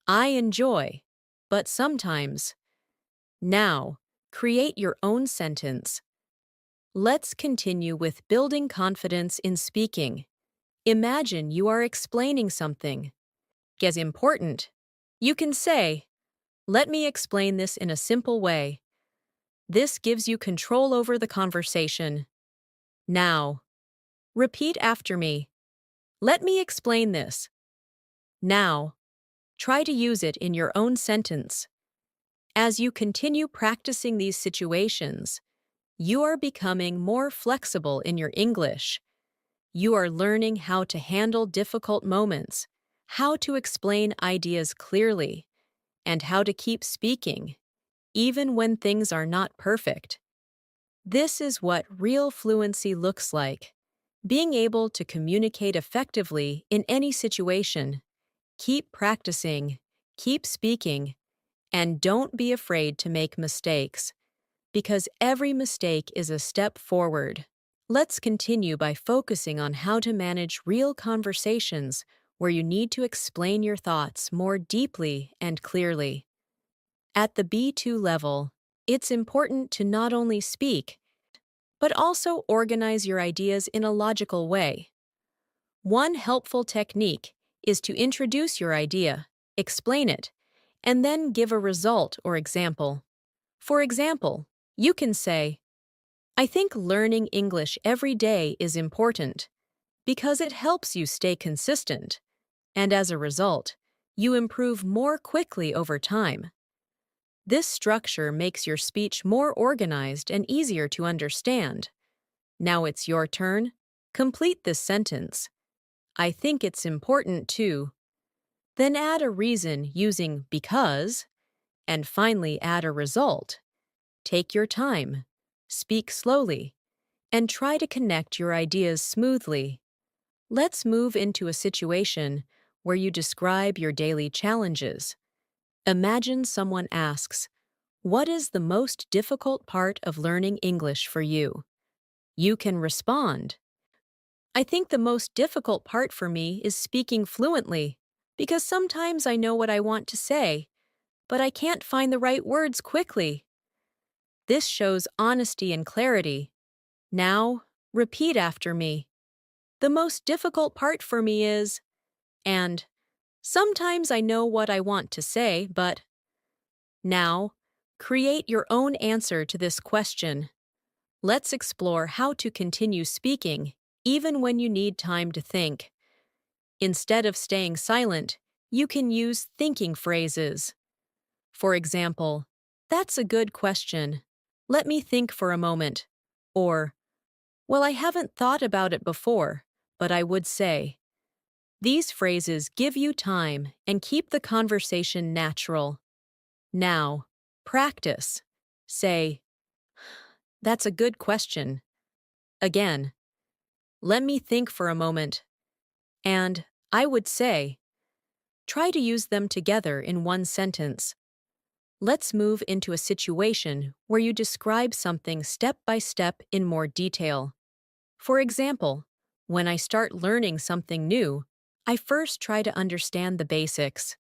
I enjoy, but sometimes. Now, create your own sentence. Let's continue with building confidence in speaking. Imagine you are explaining something. As important. You can say, let me explain this in a simple way. This gives you control over the conversation. Now, repeat after me. Let me explain this. Now, try to use it in your own sentence. As you continue practicing these situations, you are becoming more flexible in your English. You are learning how to handle difficult moments, how to explain ideas clearly, and how to keep speaking, even when things are not perfect. This is what real fluency looks like. Being able to communicate effectively in any situation. Keep practicing, keep speaking, and don't be afraid to make mistakes, because every mistake is a step forward. Let's continue by focusing on how to manage real conversations where you need to explain your thoughts more deeply and clearly. At the B2 level, it's important to not only speak, but also organize your ideas in a logical way. One helpful technique is to introduce your idea, explain it, and then give a result or example. For example, you can say, I think learning English every day is important because it helps you stay consistent, and as a result, you improve more quickly over time. This structure makes your speech more organized and easier to understand. Now it's your turn. Complete this sentence. I think it's important too. Then add a reason using because, and finally add a result. Take your time. Speak slowly. and try to connect your ideas smoothly. Let's move into a situation where you describe your daily challenges. Imagine someone asks, "What is the most difficult part of learning English for you?" You can respond, "I think the most difficult part for me is speaking fluently, because sometimes I know what I want to say, but I can't find the right words quickly." This shows honesty and clarity. Now, repeat after me. "The most difficult part for me is," and "sometimes I know what I want to say, but." Now, create your own answer to this question. Let's explore how to continue speaking, even when you need time to think. Instead of staying silent, you can use thinking phrases. For example, "That's a good question. Let me think for a moment." Or, "Well, I haven't thought about it before, but I would say." These phrases give you time and keep the conversation natural. Now, practice. Say, "That's a good question." Again, "Let me think for a moment." And "I would say." Try to use them together in one sentence. Let's move into a situation where you describe something step by step in more detail. For example, when I start learning something new, I first try to understand the basics.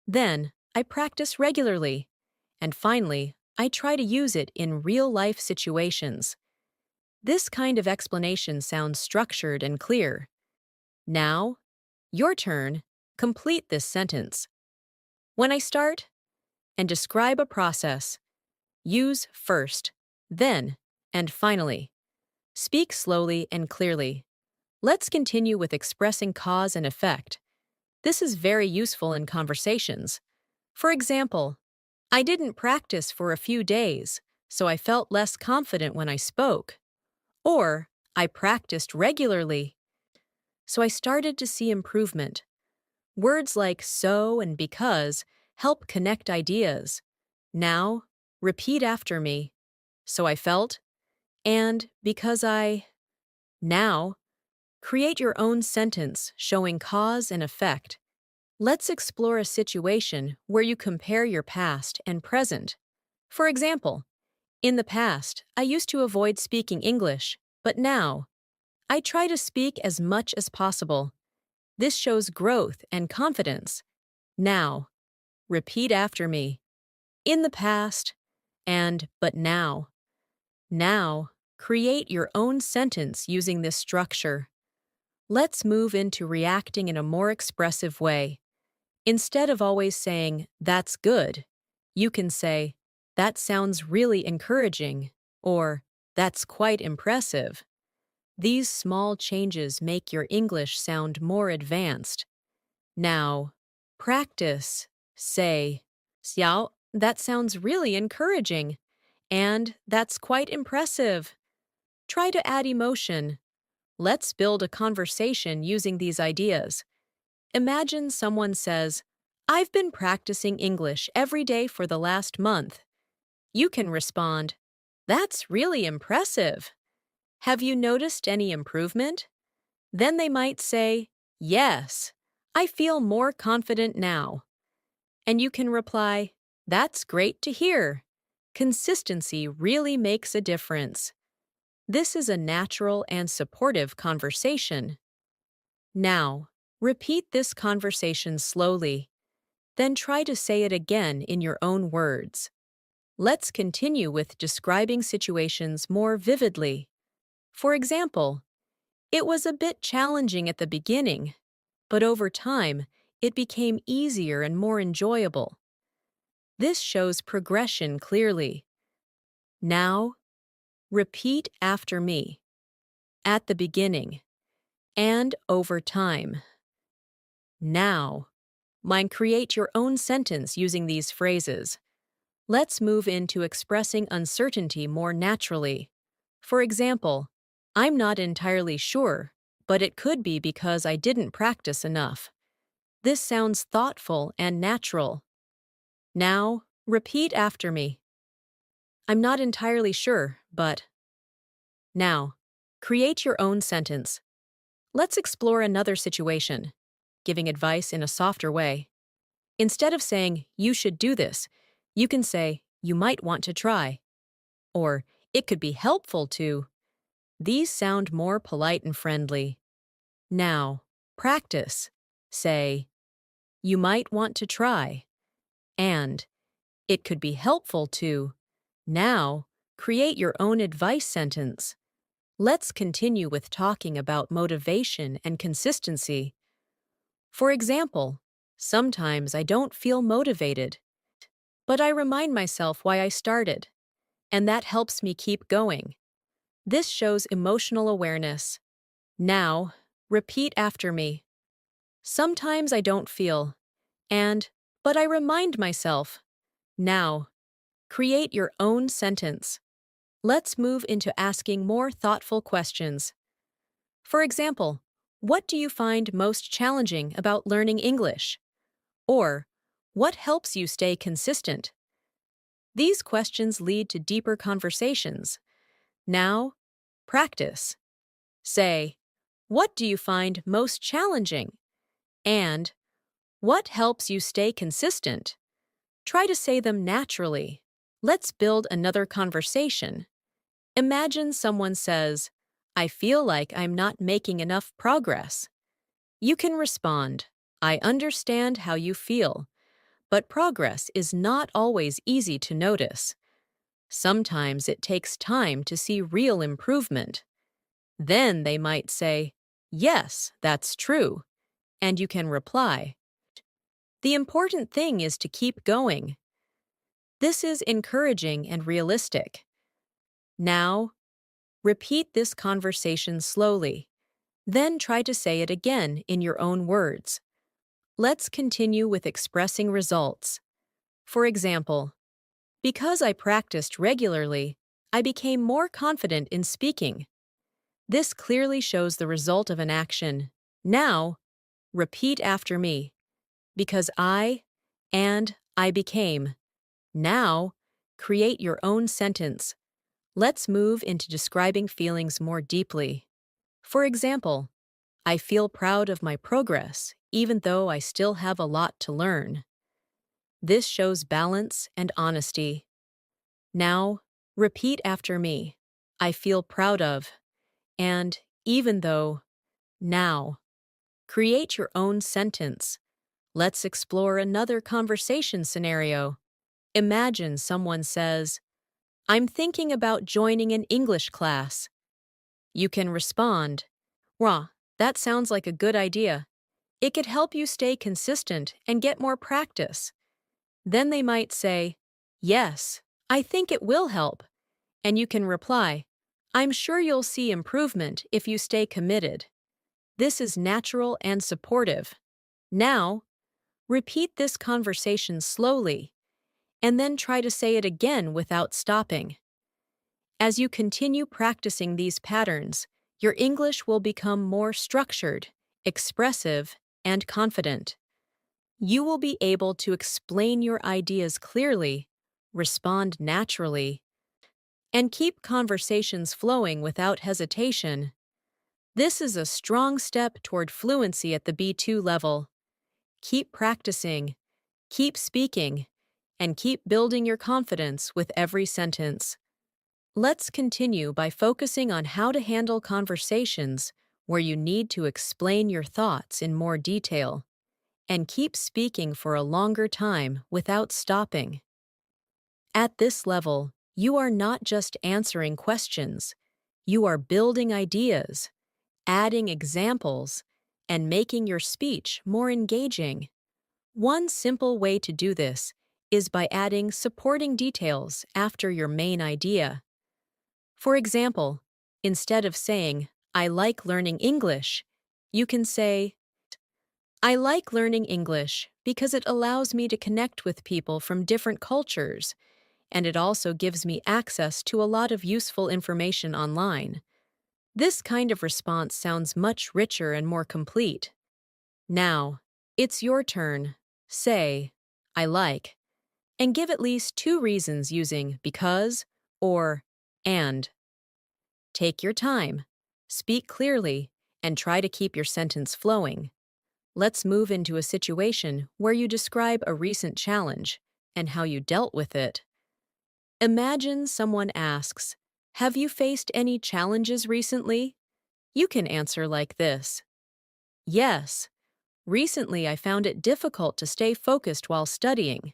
Then, I practice regularly. And finally, I try to use it in real-life situations. This kind of explanation sounds structured and clear. Now, your turn. Complete this sentence. When I start, and describe a process. Use first, then, and finally. Speak slowly and clearly. Let's continue with expressing cause and effect. This is very useful in conversations. For example, "I didn't practice for a few days, so I felt less confident when I spoke." Or, "I practiced regularly, so I started to see improvement." Words like "so" and "because" help connect ideas. Now, repeat after me. "So I felt," and "because I." Now, create your own sentence showing cause and effect. Let's explore a situation where you compare your past and present. For example, "In the past, I used to avoid speaking English, but now, I try to speak as much as possible." This shows growth and confidence. Now, repeat after me. "In the past," and "but now." Now, create your own sentence using this structure. Let's move into reacting in a more expressive way. Instead of always saying, "That's good," you can say, "That sounds really encouraging," or "That's quite impressive." These small changes make your English sound more advanced. Now, practice. Say, "Xiao, that sounds really encouraging," and "That's quite impressive." Try to add emotion. Let's build a conversation using these ideas. Imagine someone says, "I've been practicing English every day for the last month." You can respond, "That's really impressive. Have you noticed any improvement?" Then they might say, "Yes, I feel more confident now." And you can reply, "That's great to hear. Consistency really makes a difference." This is a natural and supportive conversation. Now, repeat this conversation slowly. Then try to say it again in your own words. Let's continue with describing situations more vividly. For example, "It was a bit challenging at the beginning, but over time, it became easier and more enjoyable." This shows progression clearly. Now, repeat after me. "At the beginning," and "over time." Now, create your own sentence using these phrases. Let's move into expressing uncertainty more naturally. For example, "I'm not entirely sure, but it could be because I didn't practice enough." This sounds thoughtful and natural. Now, repeat after me. "I'm not entirely sure, but." Now, create your own sentence. Let's explore another situation, giving advice in a softer way. Instead of saying, you should do this, you can say, you might want to try. Or, it could be helpful to. These sound more polite and friendly. Now, practice. Say, you might want to try. And, it could be helpful to. Now, create your own advice sentence. Let's continue with talking about motivation and consistency. For example, sometimes I don't feel motivated, but I remind myself why I started, and that helps me keep going. This shows emotional awareness. Now, repeat after me. Sometimes I don't feel, but I remind myself. Now, create your own sentence. Let's move into asking more thoughtful questions. For example, what do you find most challenging about learning English? Or, what helps you stay consistent? These questions lead to deeper conversations. Now, practice. Say, what do you find most challenging? And, what helps you stay consistent? Try to say them naturally. Let's build another conversation. Imagine someone says, I feel like I'm not making enough progress. You can respond, I understand how you feel, but progress is not always easy to notice. Sometimes it takes time to see real improvement. Then they might say, yes, that's true, and you can reply, the important thing is to keep going. This is encouraging and realistic. Now, repeat this conversation slowly. Then try to say it again in your own words. Let's continue with expressing results. For example, because I practiced regularly, I became more confident in speaking. This clearly shows the result of an action. Now, repeat after me. Because I became. Now, create your own sentence. Let's move into describing feelings more deeply. For example, I feel proud of my progress, even though I still have a lot to learn. This shows balance and honesty. Now, repeat after me. I feel proud of, and even though. Now, create your own sentence. Let's explore another conversation scenario. Imagine someone says, I'm thinking about joining an English class. You can respond, Rah, that sounds like a good idea. It could help you stay consistent and get more practice. Then they might say, yes, I think it will help. And you can reply, I'm sure you'll see improvement if you stay committed. This is natural and supportive. Now, repeat this conversation slowly, and then try to say it again without stopping. As you continue practicing these patterns, your English will become more structured, expressive, and confident. You will be able to explain your ideas clearly, respond naturally, and keep conversations flowing without hesitation. This is a strong step toward fluency at the B2 level. Keep practicing, keep speaking, and keep building your confidence with every sentence. Let's continue by focusing on how to handle conversations where you need to explain your thoughts in more detail, and keep speaking for a longer time without stopping. At this level, you are not just answering questions, you are building ideas, adding examples, and making your speech more engaging. One simple way to do this is by adding supporting details after your main idea. For example, instead of saying, I like learning English, you can say, I like learning English because it allows me to connect with people from different cultures, and it also gives me access to a lot of useful information online. This kind of response sounds much richer and more complete. Now, it's your turn. Say, I like, and give at least 2 reasons using because or and. Take your time. Speak clearly and try to keep your sentence flowing. Let's move into a situation where you describe a recent challenge and how you dealt with it. Imagine someone asks, "Have you faced any challenges recently?" You can answer like this: "Yes, recently I found it difficult to stay focused while studying,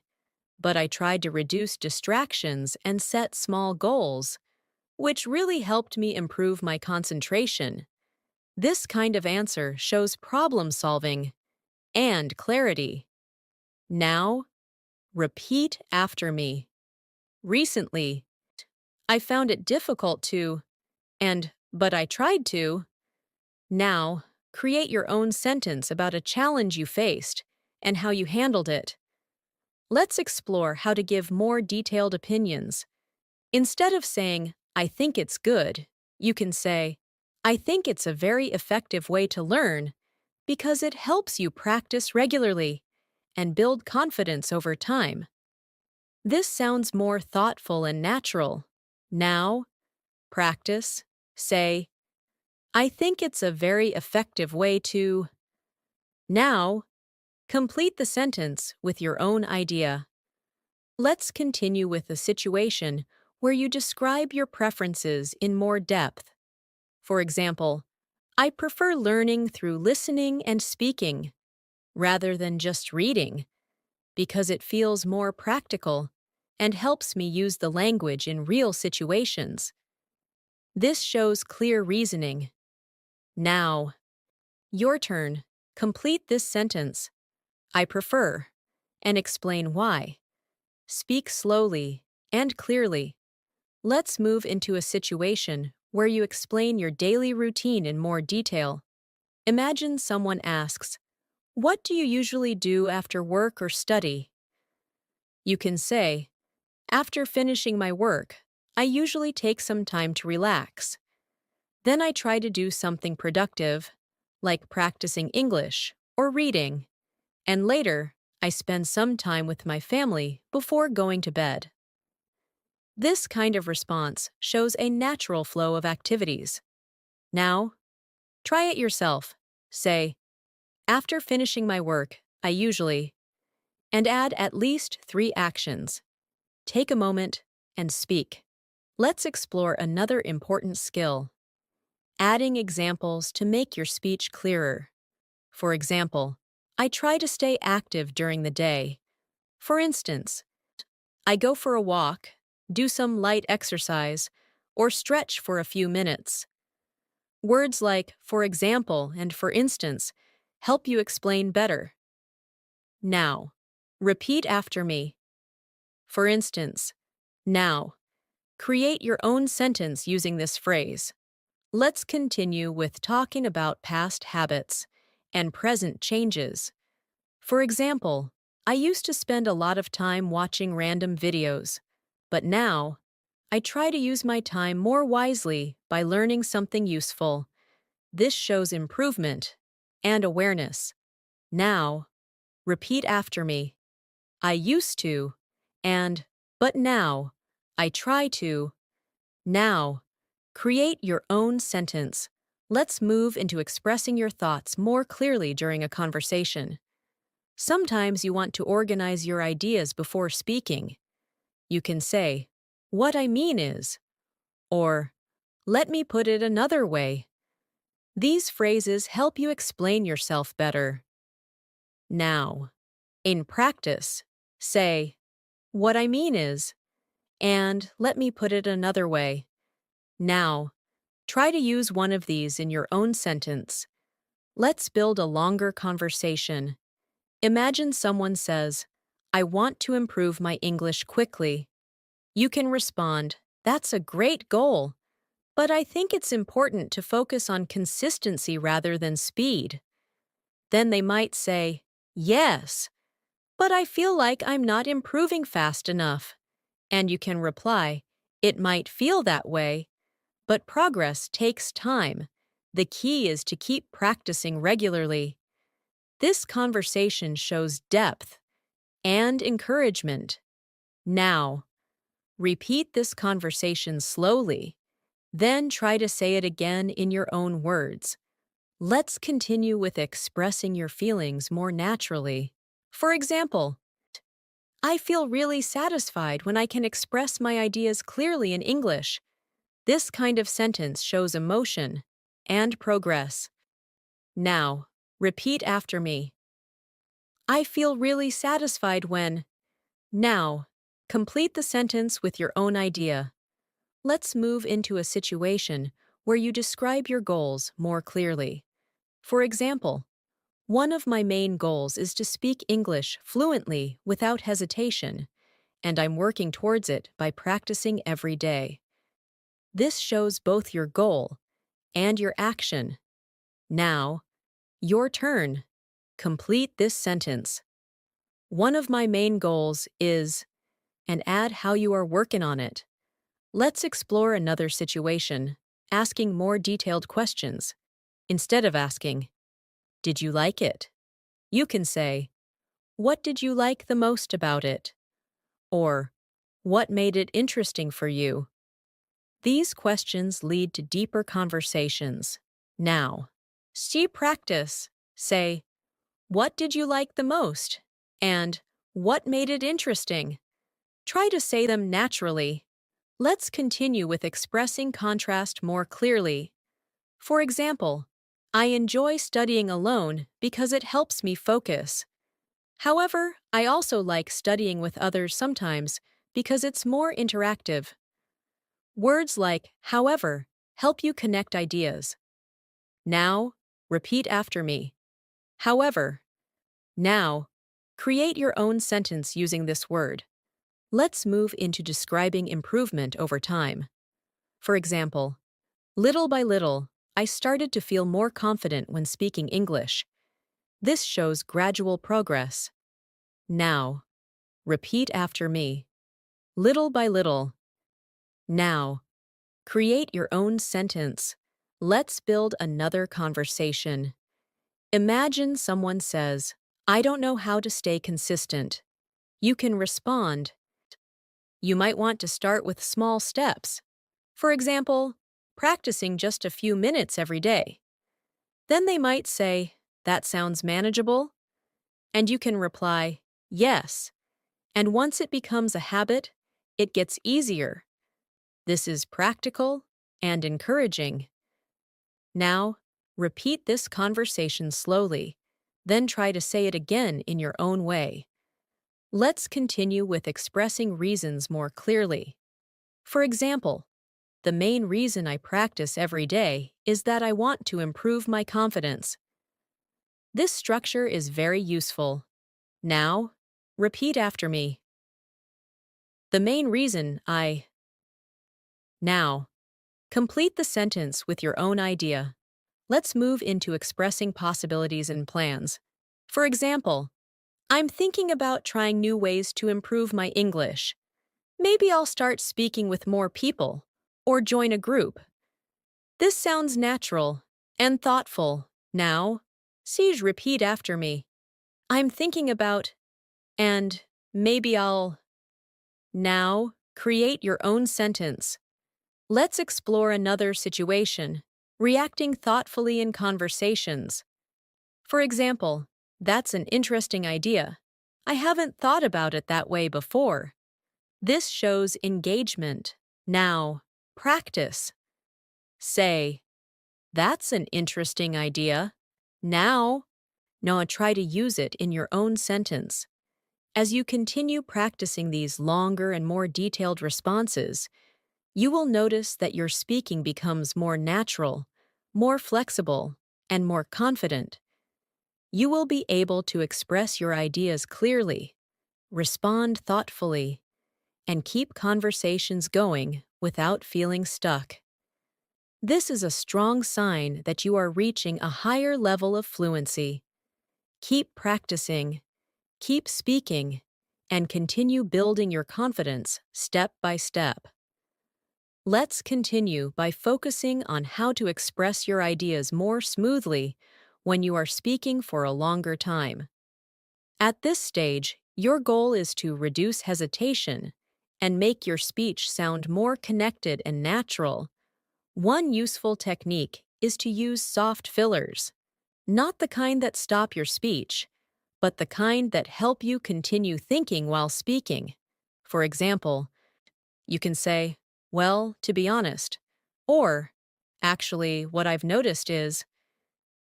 but I tried to reduce distractions and set small goals, which really helped me improve my concentration." This kind of answer shows problem solving and clarity. Now, repeat after me. Recently, I found it difficult to, but I tried to. Now, create your own sentence about a challenge you faced and how you handled it. Let's explore how to give more detailed opinions. Instead of saying, "I think it's good," you can say, "I think it's a very effective way to learn because it helps you practice regularly and build confidence over time." This sounds more thoughtful and natural. Now, practice. Say, "I think it's a very effective way to." Now, complete the sentence with your own idea. Let's continue with a situation where you describe your preferences in more depth. For example, "I prefer learning through listening and speaking rather than just reading because it feels more practical and helps me use the language in real situations." This shows clear reasoning. Now, your turn. Complete this sentence: "I prefer," and explain why. Speak slowly and clearly. Let's move into a situation where you explain your daily routine in more detail. Imagine someone asks, "What do you usually do after work or study?" You can say, "After finishing my work, I usually take some time to relax. Then I try to do something productive, like practicing English or reading, and later, I spend some time with my family before going to bed." This kind of response shows a natural flow of activities. Now, try it yourself. Say, "After finishing my work, I usually," and add at least 3 actions. Take a moment and speak. Let's explore another important skill: adding examples to make your speech clearer. For example, "I try to stay active during the day. For instance, I go for a walk, do some light exercise, or stretch for a few minutes." Words like "for example" and "for instance" help you explain better. Now, repeat after me. For instance, now, create your own sentence using this phrase. Let's continue with talking about past habits and present changes. For example, "I used to spend a lot of time watching random videos, but now, I try to use my time more wisely by learning something useful." This shows improvement and awareness. Now, repeat after me. "I used to," but now, "I try to." Now, create your own sentence. Let's move into expressing your thoughts more clearly during a conversation. Sometimes you want to organize your ideas before speaking. You can say, "What I mean is," or "Let me put it another way." These phrases help you explain yourself better. Now, in practice, say, "What I mean is," and "Let me put it another way." Now, try to use one of these in your own sentence. Let's build a longer conversation. Imagine someone says, "I want to improve my English quickly." You can respond, "That's a great goal, but I think it's important to focus on consistency rather than speed." Then they might say, "Yes, but I feel like I'm not improving fast enough." And you can reply, "It might feel that way, but progress takes time. The key is to keep practicing regularly." This conversation shows depth and encouragement. Now, repeat this conversation slowly Then try to say it again in your own words. Let's continue with expressing your feelings more naturally. For example, I feel really satisfied when I can express my ideas clearly in English. This kind of sentence shows emotion and progress. Now, repeat after me. I feel really satisfied when. Now, complete the sentence with your own idea. Let's move into a situation where you describe your goals more clearly. For example, one of my main goals is to speak English fluently without hesitation, and I'm working towards it by practicing every day. This shows both your goal and your action. Now, your turn. Complete this sentence. One of my main goals is, and add how you are working on it. Let's explore another situation, asking more detailed questions. Instead of asking, did you like it? You can say, what did you like the most about it? Or, what made it interesting for you? These questions lead to deeper conversations. Now, see practice. Say, what did you like the most? And, what made it interesting? Try to say them naturally. Let's continue with expressing contrast more clearly. For example, I enjoy studying alone because it helps me focus. However, I also like studying with others sometimes because it's more interactive. Words like however help you connect ideas. Now, repeat after me. However, now, create your own sentence using this word. Let's move into describing improvement over time. For example, little by little, I started to feel more confident when speaking English. This shows gradual progress. Now, repeat after me. Little by little. Now, create your own sentence. Let's build another conversation. Imagine someone says, I don't know how to stay consistent. You can respond. You might want to start with small steps. For example, practicing just a few minutes every day. Then they might say, that sounds manageable. And you can reply, yes. And once it becomes a habit, it gets easier. This is practical and encouraging. Now, repeat this conversation slowly, then try to say it again in your own way. Let's continue with expressing reasons more clearly. For example, the main reason I practice every day is that I want to improve my confidence. This structure is very useful. Now, repeat after me. The main reason I. Now, complete the sentence with your own idea. Let's move into expressing possibilities and plans. For example, I'm thinking about trying new ways to improve my English. Maybe I'll start speaking with more people or join a group. This sounds natural and thoughtful. Now, Siege, repeat after me. I'm thinking about, and maybe I'll. Now, create your own sentence. Let's explore another situation, reacting thoughtfully in conversations. For example, that's an interesting idea. I haven't thought about it that way before. This shows engagement. Now, practice. Say, that's an interesting idea. Now, try to use it in your own sentence. As you continue practicing these longer and more detailed responses, you will notice that your speaking becomes more natural, more flexible, and more confident. You will be able to express your ideas clearly, respond thoughtfully, and keep conversations going without feeling stuck. This is a strong sign that you are reaching a higher level of fluency. Keep practicing, keep speaking, and continue building your confidence step by step. Let's continue by focusing on how to express your ideas more smoothly when you are speaking for a longer time. At this stage, your goal is to reduce hesitation and make your speech sound more connected and natural. One useful technique is to use soft fillers, not the kind that stop your speech, but the kind that help you continue thinking while speaking. For example, you can say, well, to be honest, or actually, what I've noticed is,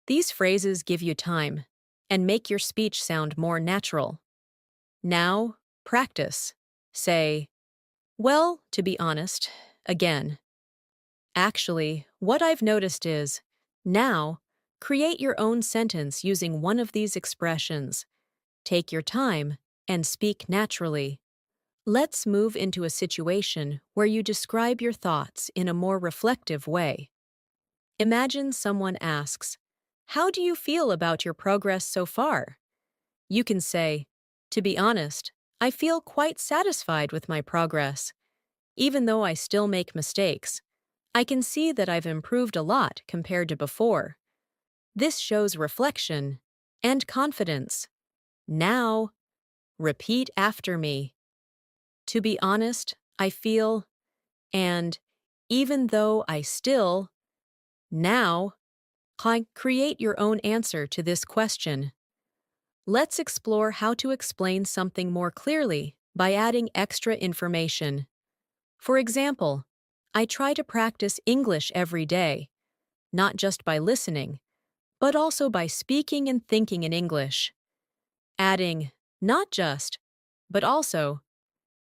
these phrases give you time and make your speech sound more natural. Now, practice. Say, well, to be honest, again. Actually, what I've noticed is, now, create your own sentence using one of these expressions. Take your time and speak naturally. Let's move into a situation where you describe your thoughts in a more reflective way. Imagine someone asks, how do you feel about your progress so far? You can say, to be honest, I feel quite satisfied with my progress. Even though I still make mistakes, I can see that I've improved a lot compared to before. This shows reflection and confidence. Now, repeat after me. To be honest, I feel, and even though I still, now, create your own answer to this question. Let's explore how to explain something more clearly by adding extra information. For example, I try to practice English every day, not just by listening, but also by speaking and thinking in English. Adding not just, but also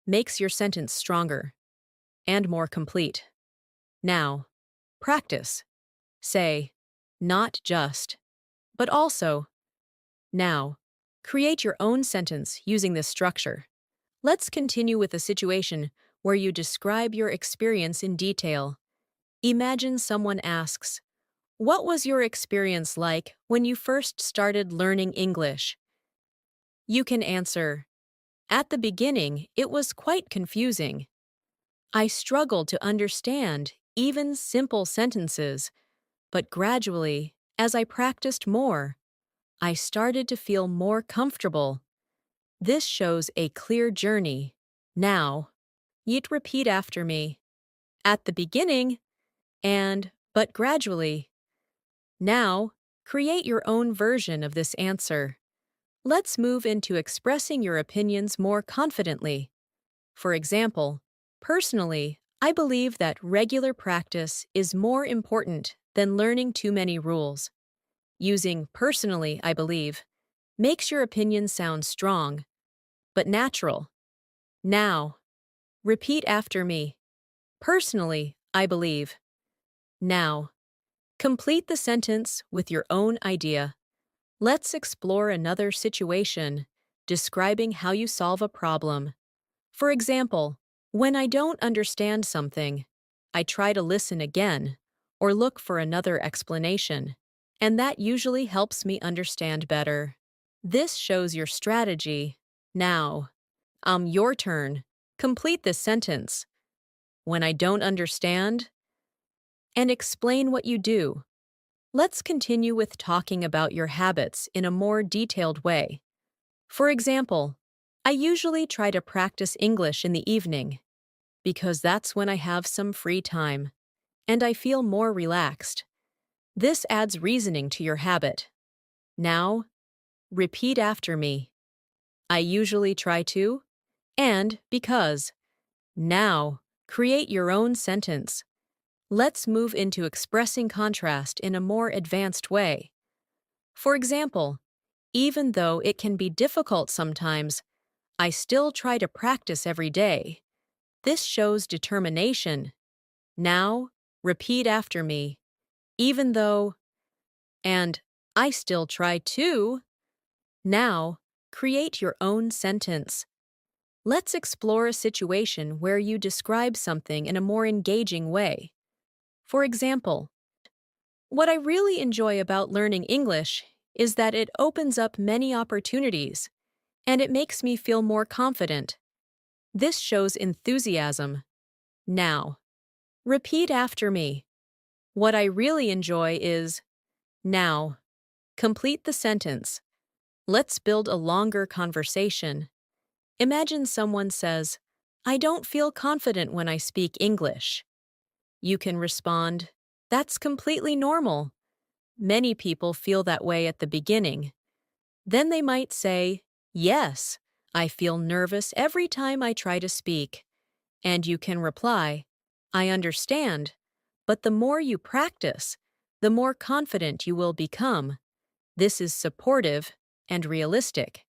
makes your sentence stronger and more complete. Now, practice. Say, not just, but also. Now, create your own sentence using this structure. Let's continue with a situation where you describe your experience in detail. Imagine someone asks, what was your experience like when you first started learning English? You can answer, at the beginning, it was quite confusing. I struggled to understand even simple sentences, but gradually, as I practiced more, I started to feel more comfortable. This shows a clear journey. Now, you'd repeat after me. At the beginning, but gradually. Now, create your own version of this answer. Let's move into expressing your opinions more confidently. For example, personally, I believe that regular practice is more important than learning too many rules. Using personally, I believe, makes your opinion sound strong, but natural. Now, repeat after me. Personally, I believe. Now, complete the sentence with your own idea. Let's explore another situation, describing how you solve a problem. For example, when I don't understand something, I try to listen again or look for another explanation, and that usually helps me understand better. This shows your strategy. Now, your turn. Complete this sentence. When I don't understand, and explain what you do. Let's continue with talking about your habits in a more detailed way. For example, I usually try to practice English in the evening because that's when I have some free time and I feel more relaxed. This adds reasoning to your habit. Now, repeat after me. I usually try to, and because. Now, create your own sentence. Let's move into expressing contrast in a more advanced way. For example, even though it can be difficult sometimes, I still try to practice every day. This shows determination. Now, repeat after me. Even though, and I still try to. Now, create your own sentence. Let's explore a situation where you describe something in a more engaging way. For example, what I really enjoy about learning English is that it opens up many opportunities, and it makes me feel more confident. This shows enthusiasm. Now, repeat after me. What I really enjoy is. Now, complete the sentence. Let's build a longer conversation. Imagine someone says, I don't feel confident when I speak English. You can respond, "That's completely normal." Many people feel that way at the beginning. Then they might say, "Yes, I feel nervous every time I try to speak." And you can reply, "I understand, but the more you practice, the more confident you will become." This is supportive and realistic.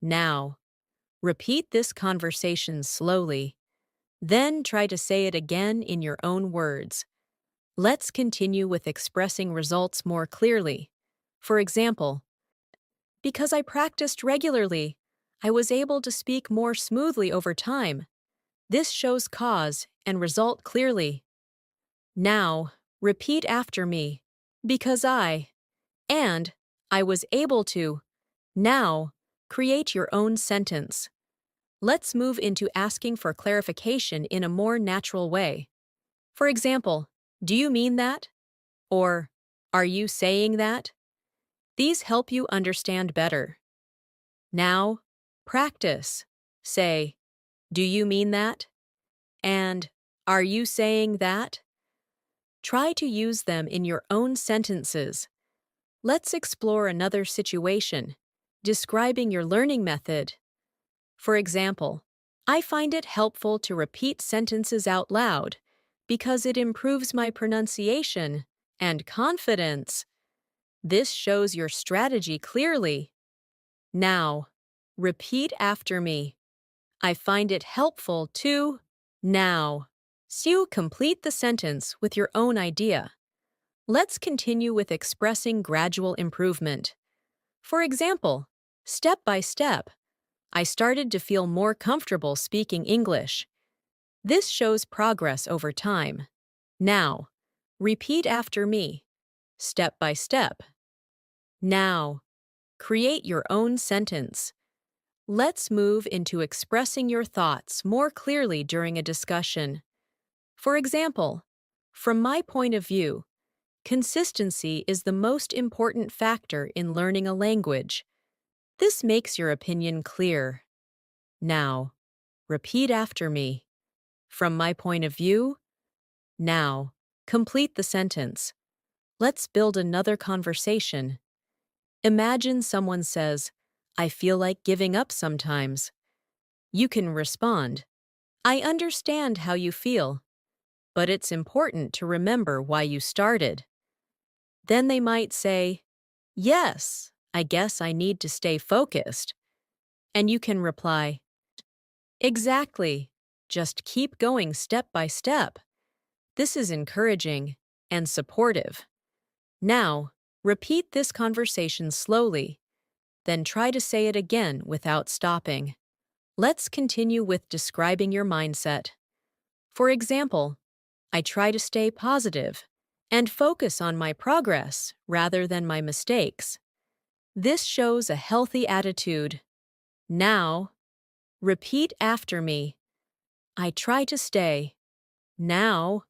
Now, repeat this conversation slowly. Then try to say it again in your own words. Let's continue with expressing results more clearly. For example, because I practiced regularly, I was able to speak more smoothly over time. This shows cause and result clearly. Now, repeat after me. Because and I was able to. Now, create your own sentence. Let's move into asking for clarification in a more natural way. For example, do you mean that? Or, are you saying that? These help you understand better. Now, practice. Say, do you mean that? And, are you saying that? Try to use them in your own sentences. Let's explore another situation, describing your learning method. For example, I find it helpful to repeat sentences out loud because it improves my pronunciation and confidence. This shows your strategy clearly. Now, repeat after me. I find it helpful to. Now, so you complete the sentence with your own idea. Let's continue with expressing gradual improvement. For example, step by step, I started to feel more comfortable speaking English. This shows progress over time. Now, repeat after me, step by step. Now, create your own sentence. Let's move into expressing your thoughts more clearly during a discussion. For example, from my point of view, consistency is the most important factor in learning a language. This makes your opinion clear. Now, repeat after me. From my point of view. Now, complete the sentence. Let's build another conversation. Imagine someone says, "I feel like giving up sometimes." You can respond, "I understand how you feel, but it's important to remember why you started." Then they might say, "Yes, I guess I need to stay focused." And you can reply, "Exactly. Just keep going step by step." This is encouraging and supportive. Now, repeat this conversation slowly, then try to say it again without stopping. Let's continue with describing your mindset. For example, I try to stay positive and focus on my progress rather than my mistakes. This shows a healthy attitude. Now, repeat after me. I try to stay. Now,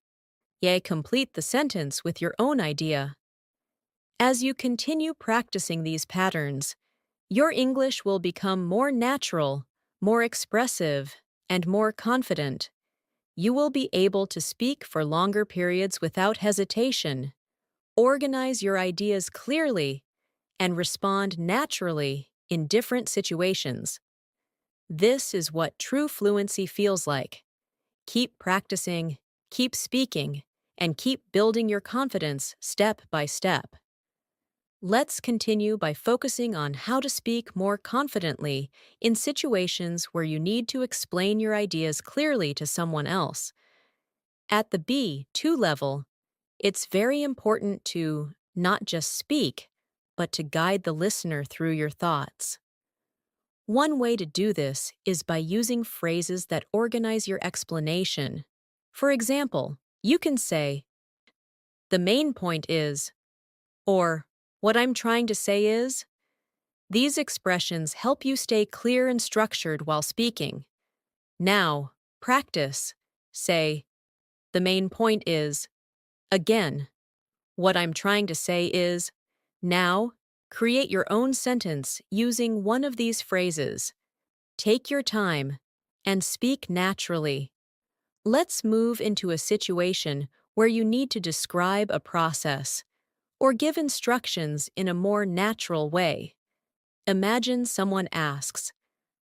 complete the sentence with your own idea. As you continue practicing these patterns, your English will become more natural, more expressive, and more confident. You will be able to speak for longer periods without hesitation, organize your ideas clearly, and respond naturally in different situations. This is what true fluency feels like. Keep practicing, keep speaking, and keep building your confidence step by step. Let's continue by focusing on how to speak more confidently in situations where you need to explain your ideas clearly to someone else. At the B2 level, it's very important to not just speak, but to guide the listener through your thoughts. One way to do this is by using phrases that organize your explanation. For example, you can say, "The main point is," or "What I'm trying to say is." These expressions help you stay clear and structured while speaking. Now, practice. Say, "The main point is," again. "What I'm trying to say is." Now, create your own sentence using one of these phrases. Take your time and speak naturally. Let's move into a situation where you need to describe a process or give instructions in a more natural way. Imagine someone asks,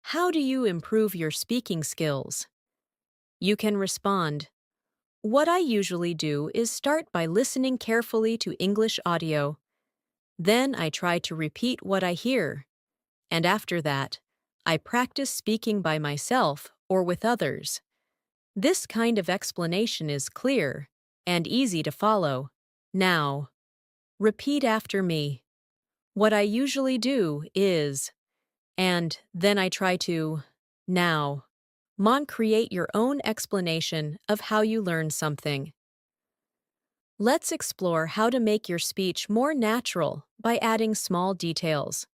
"How do you improve your speaking skills?" You can respond, "What I usually do is start by listening carefully to English audio. Then I try to repeat what I hear. And after that, I practice speaking by myself or with others." This kind of explanation is clear and easy to follow. Now, repeat after me. What I usually do is, and then I try to, now. Create your own explanation of how you learn something. Let's explore how to make your speech more natural by adding small details.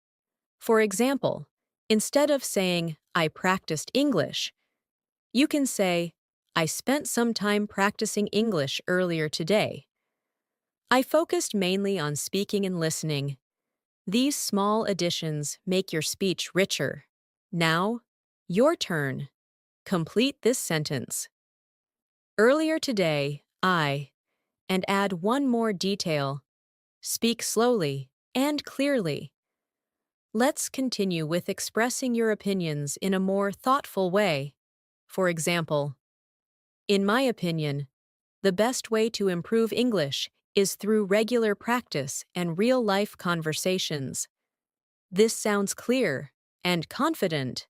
For example, instead of saying, "I practiced English," you can say, "I spent some time practicing English earlier today. I focused mainly on speaking and listening." These small additions make your speech richer. Now, your turn. Complete this sentence. Earlier today, and add one more detail. Speak slowly and clearly. Let's continue with expressing your opinions in a more thoughtful way. For example, in my opinion, the best way to improve English is through regular practice and real-life conversations. This sounds clear and confident.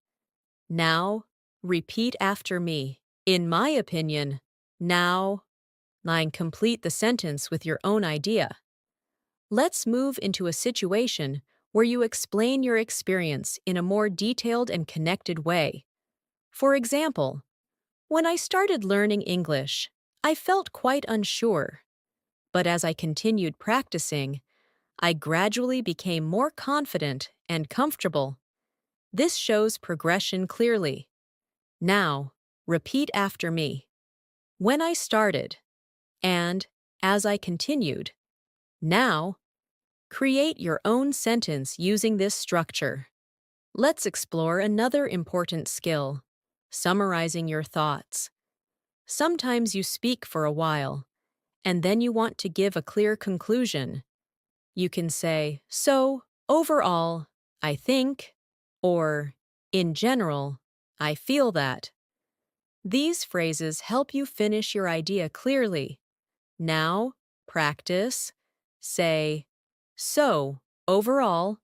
Now, repeat after me. In my opinion, now. Complete the sentence with your own idea. Let's move into a situation where you explain your experience in a more detailed and connected way. For example, when I started learning English, I felt quite unsure. But as I continued practicing, I gradually became more confident and comfortable. This shows progression clearly. Now, repeat after me. When I started, and as I continued. Now, create your own sentence using this structure. Let's explore another important skill, summarizing your thoughts. Sometimes you speak for a while, and then you want to give a clear conclusion. You can say, "So, overall, I think," or, "In general, I feel that." These phrases help you finish your idea clearly. Now, practice. Say, "So, overall,"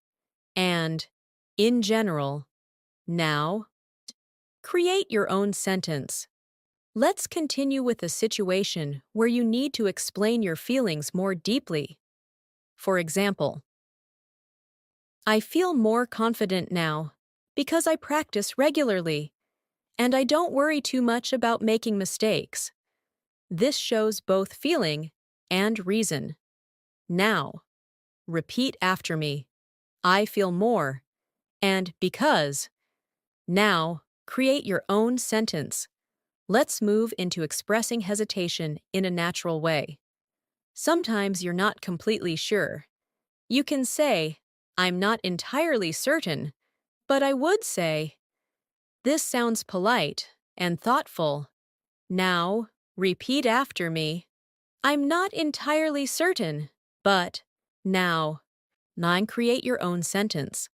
and "in general." Now, create your own sentence. Let's continue with a situation where you need to explain your feelings more deeply. For example, I feel more confident now because I practice regularly, and I don't worry too much about making mistakes. This shows both feeling and reason. Now, repeat after me. I feel more, and because. Now, create your own sentence. Let's move into expressing hesitation in a natural way. Sometimes you're not completely sure. You can say, "I'm not entirely certain," but I would say, "This sounds polite and thoughtful." Now, repeat after me. I'm not entirely certain, but. Now, create your own sentence.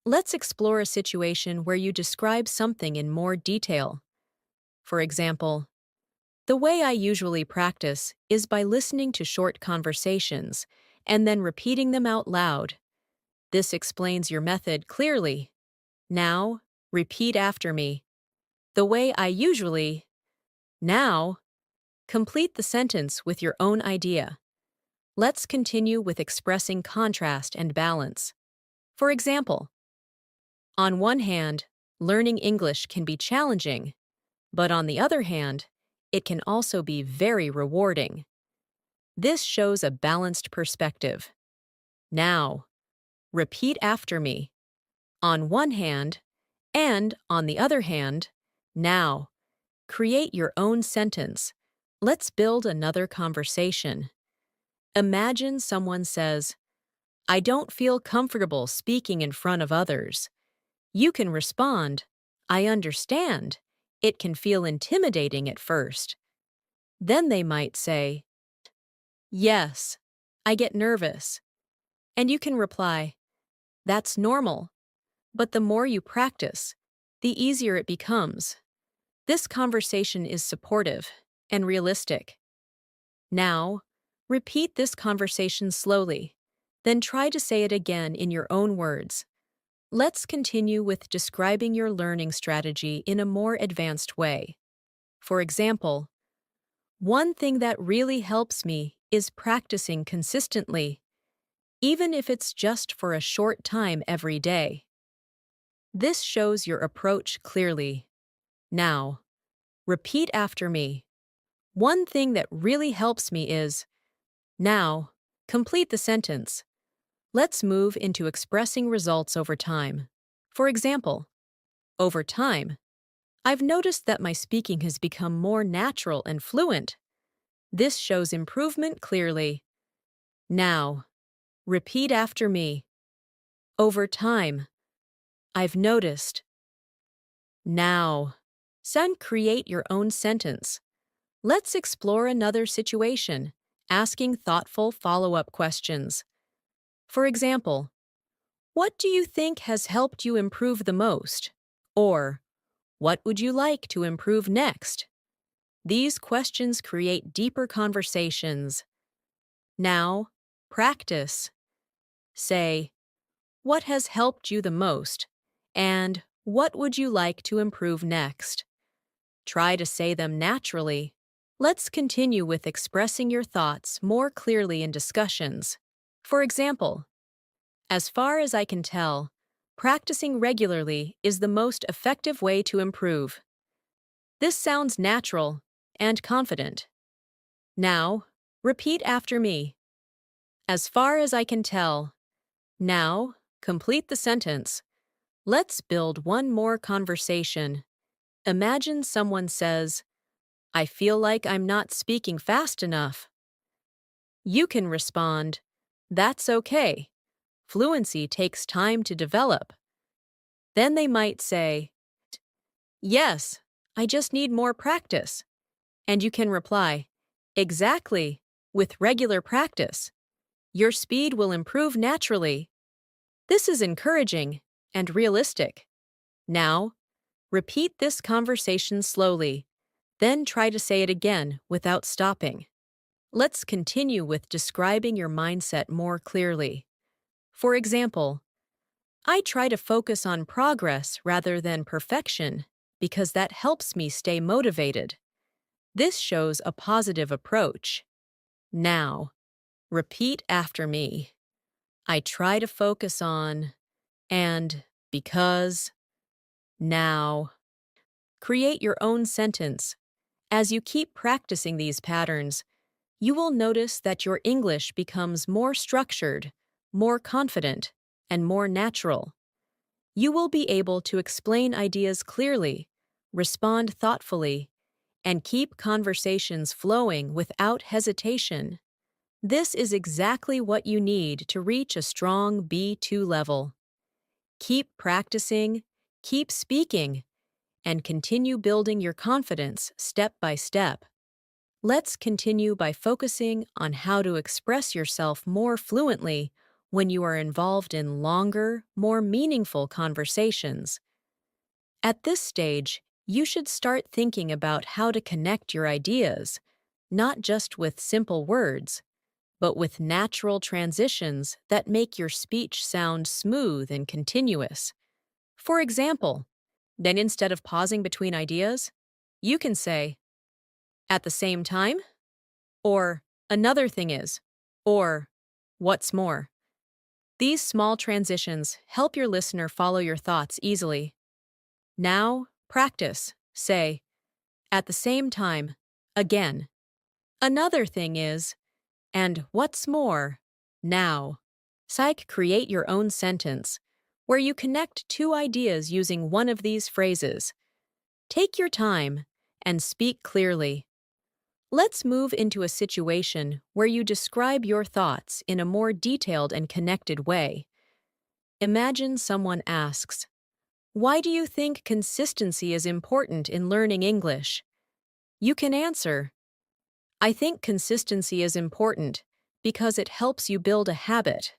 Let's explore a situation where you describe something in more detail. For example, the way I usually practice is by listening to short conversations and then repeating them out loud. This explains your method clearly. Now, repeat after me. The way I usually. Now, complete the sentence with your own idea. Let's continue with expressing contrast and balance. For example, on one hand, learning English can be challenging, but on the other hand, it can also be very rewarding. This shows a balanced perspective. Now, repeat after me. On one hand, and on the other hand, now. Create your own sentence. Let's build another conversation. Imagine someone says, "I don't feel comfortable speaking in front of others." You can respond, "I understand. It can feel intimidating at first." Then they might say, yes, I get nervous. And you can reply, that's normal. But the more you practice, the easier it becomes. This conversation is supportive and realistic. Now, repeat this conversation slowly. Then try to say it again in your own words. Let's continue with describing your learning strategy in a more advanced way. For example, one thing that really helps me is practicing consistently, even if it's just for a short time every day. This shows your approach clearly. Now, repeat after me. One thing that really helps me is, now, complete the sentence. Let's move into expressing results over time. For example, over time, I've noticed that my speaking has become more natural and fluent. This shows improvement clearly. Now, repeat after me. Over time, I've noticed. Now, son, create your own sentence. Let's explore another situation, asking thoughtful follow-up questions. For example, what do you think has helped you improve the most? Or, what would you like to improve next? These questions create deeper conversations. Now, practice. Say, what has helped you the most? And what would you like to improve next? Try to say them naturally. Let's continue with expressing your thoughts more clearly in discussions. For example, as far as I can tell, practicing regularly is the most effective way to improve. This sounds natural and confident. Now, repeat after me. As far as I can tell. Now, complete the sentence. Let's build one more conversation. Imagine someone says, I feel like I'm not speaking fast enough. You can respond, that's okay. Fluency takes time to develop. Then they might say, yes, I just need more practice. And you can reply, exactly, with regular practice. Your speed will improve naturally. This is encouraging and realistic. Now, repeat this conversation slowly, then try to say it again without stopping. Let's continue with describing your mindset more clearly. For example, I try to focus on progress rather than perfection because that helps me stay motivated. This shows a positive approach. Now, repeat after me. I try to focus on, and because, now. Create your own sentence. As you keep practicing these patterns, you will notice that your English becomes more structured, more confident, and more natural. You will be able to explain ideas clearly, respond thoughtfully, and keep conversations flowing without hesitation. This is exactly what you need to reach a strong B2 level. Keep practicing, keep speaking, and continue building your confidence step by step. Let's continue by focusing on how to express yourself more fluently when you are involved in longer, more meaningful conversations. At this stage, you should start thinking about how to connect your ideas, not just with simple words, but with natural transitions that make your speech sound smooth and continuous. For example, then instead of pausing between ideas, you can say, at the same time, or another thing is, or what's more. These small transitions help your listener follow your thoughts easily. Now, practice. Say, at the same time, again. Another thing is, and what's more, now. Psych, create your own sentence, where you connect two ideas using one of these phrases. Take your time and speak clearly. Let's move into a situation where you describe your thoughts in a more detailed and connected way. Imagine someone asks, why do you think consistency is important in learning English? You can answer, I think consistency is important because it helps you build a habit,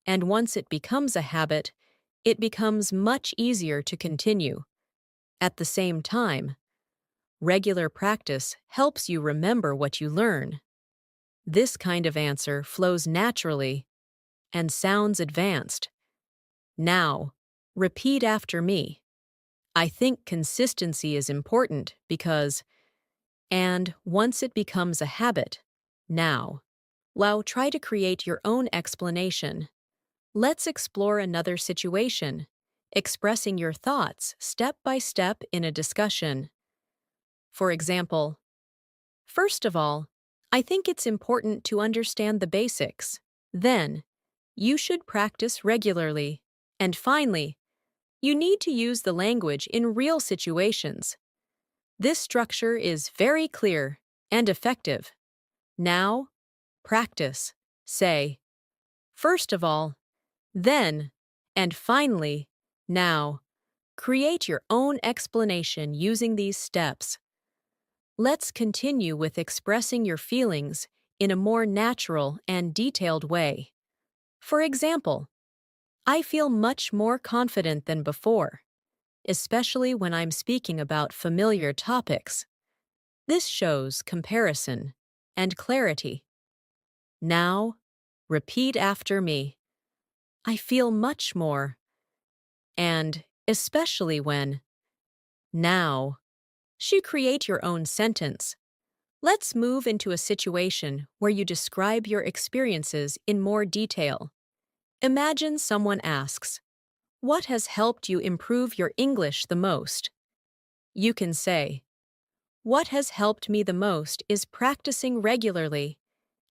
and once it becomes a habit, it becomes much easier to continue. At the same time, regular practice helps you remember what you learn. This kind of answer flows naturally and sounds advanced. Now, repeat after me. I think consistency is important because, and once it becomes a habit, now. Now try to create your own explanation. Let's explore another situation, expressing your thoughts step by step in a discussion. For example, first of all, I think it's important to understand the basics. Then, you should practice regularly. And finally, you need to use the language in real situations. This structure is very clear and effective. Now, practice. Say, first of all, then, and finally, now. Create your own explanation using these steps. Let's continue with expressing your feelings in a more natural and detailed way. For example, I feel much more confident than before, especially when I'm speaking about familiar topics. This shows comparison and clarity. Now, repeat after me. I feel much more, and especially when. Now, you create your own sentence. Let's move into a situation where you describe your experiences in more detail. Imagine someone asks, "What has helped you improve your English the most?" You can say, "What has helped me the most is practicing regularly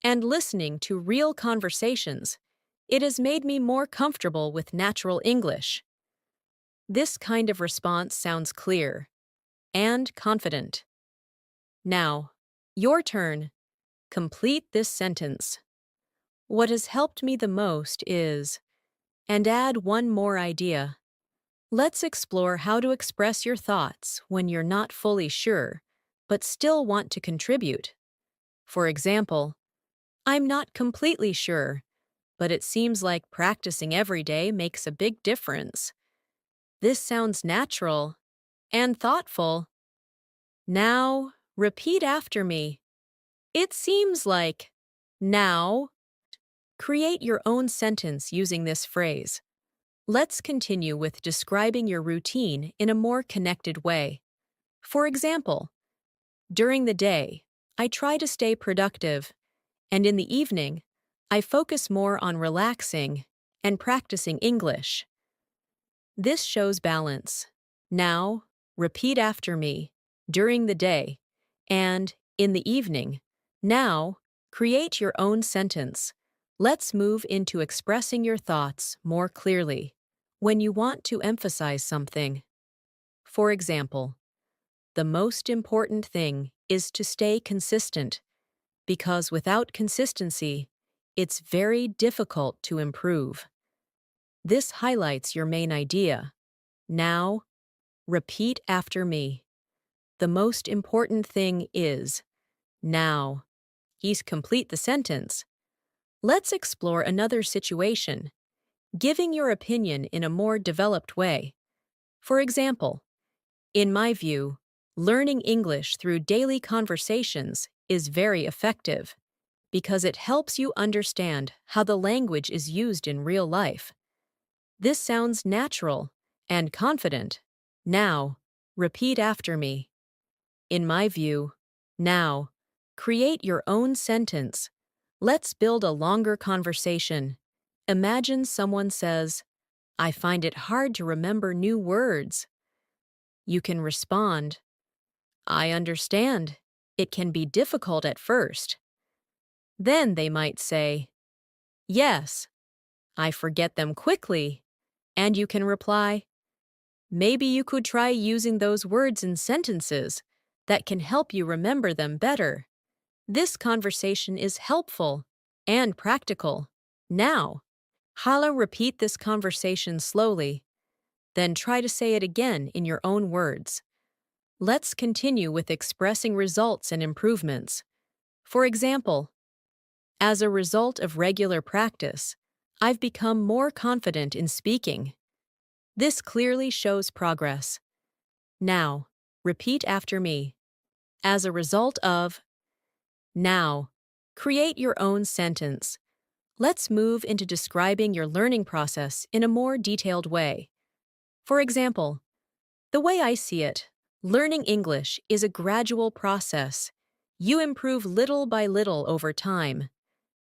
and listening to real conversations. It has made me more comfortable with natural English." This kind of response sounds clear and confident. Now, your turn. Complete this sentence. What has helped me the most is, and add one more idea. Let's explore how to express your thoughts when you're not fully sure, but still want to contribute. For example, I'm not completely sure, but it seems like practicing every day makes a big difference. This sounds natural and thoughtful. Now, repeat after me. It seems like. Now. Create your own sentence using this phrase. Let's continue with describing your routine in a more connected way. For example, during the day, I try to stay productive, and in the evening, I focus more on relaxing and practicing English. This shows balance. Now, repeat after me. During the day, and in the evening. Now, create your own sentence. Let's move into expressing your thoughts more clearly. When you want to emphasize something. For example, the most important thing is to stay consistent, because without consistency, it's very difficult to improve. This highlights your main idea. Now, repeat after me. The most important thing is. Now. Complete the sentence. Let's explore another situation, giving your opinion in a more developed way. For example, in my view, learning English through daily conversations is very effective because it helps you understand how the language is used in real life. This sounds natural and confident. Now, repeat after me. In my view, now, create your own sentence. Let's build a longer conversation. Imagine someone says, "I find it hard to remember new words." You can respond, "I understand. It can be difficult at first." Then they might say, "Yes, I forget them quickly." And you can reply, "Maybe you could try using those words in sentences that can help you remember them better." This conversation is helpful and practical. Now, Hala, repeat this conversation slowly, then try to say it again in your own words. Let's continue with expressing results and improvements. For example, as a result of regular practice, I've become more confident in speaking. This clearly shows progress. Now, repeat after me. As a result of. Now, create your own sentence. Let's move into describing your learning process in a more detailed way. For example, the way I see it, learning English is a gradual process. You improve little by little over time.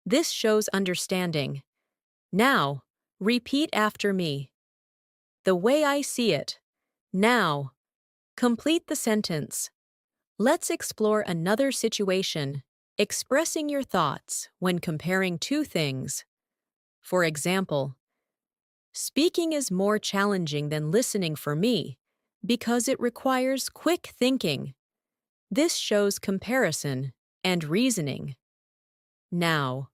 This shows understanding. Now, repeat after me. The way I see it. Now, complete the sentence. Let's explore another situation, expressing your thoughts when comparing two things. For example, speaking is more challenging than listening for me because it requires quick thinking. This shows comparison and reasoning. Now,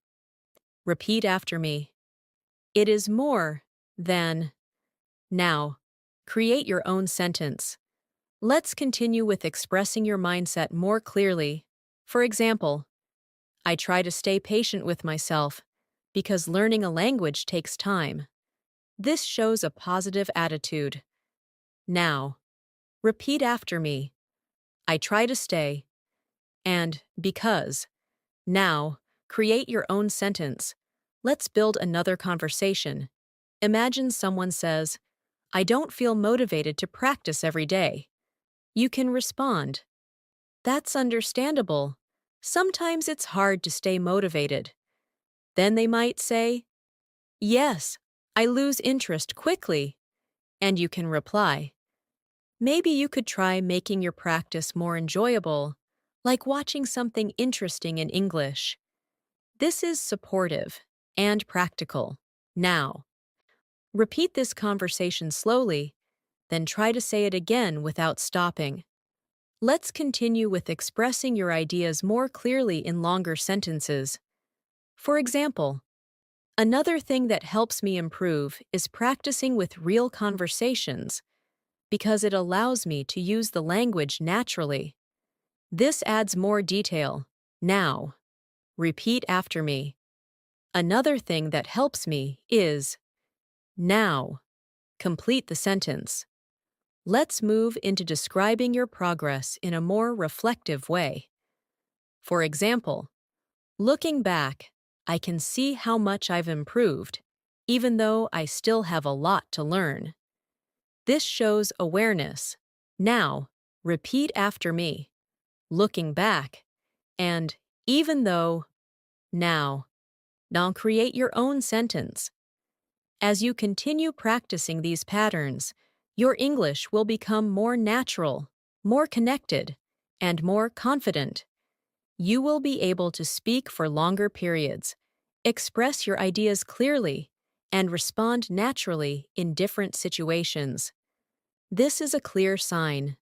repeat after me. It is more than. Now, create your own sentence. Let's continue with expressing your mindset more clearly. For example, I try to stay patient with myself because learning a language takes time. This shows a positive attitude. Now, repeat after me. I try to stay. And because. Now, create your own sentence. Let's build another conversation. Imagine someone says, I don't feel motivated to practice every day. You can respond, that's understandable. Sometimes it's hard to stay motivated. Then they might say, yes, I lose interest quickly. And you can reply, maybe you could try making your practice more enjoyable, like watching something interesting in English. This is supportive and practical. Now, repeat this conversation slowly, then try to say it again without stopping. Let's continue with expressing your ideas more clearly in longer sentences. For example, another thing that helps me improve is practicing with real conversations because it allows me to use the language naturally. This adds more detail. Now, repeat after me. Another thing that helps me is. Now, complete the sentence. Let's move into describing your progress in a more reflective way. For example, looking back, I can see how much I've improved, even though I still have a lot to learn. This shows awareness. Now, repeat after me. Looking back, and even though. Now. Now create your own sentence. As you continue practicing these patterns, your English will become more natural, more connected, and more confident. You will be able to speak for longer periods, express your ideas clearly, and respond naturally in different situations. This is a clear sign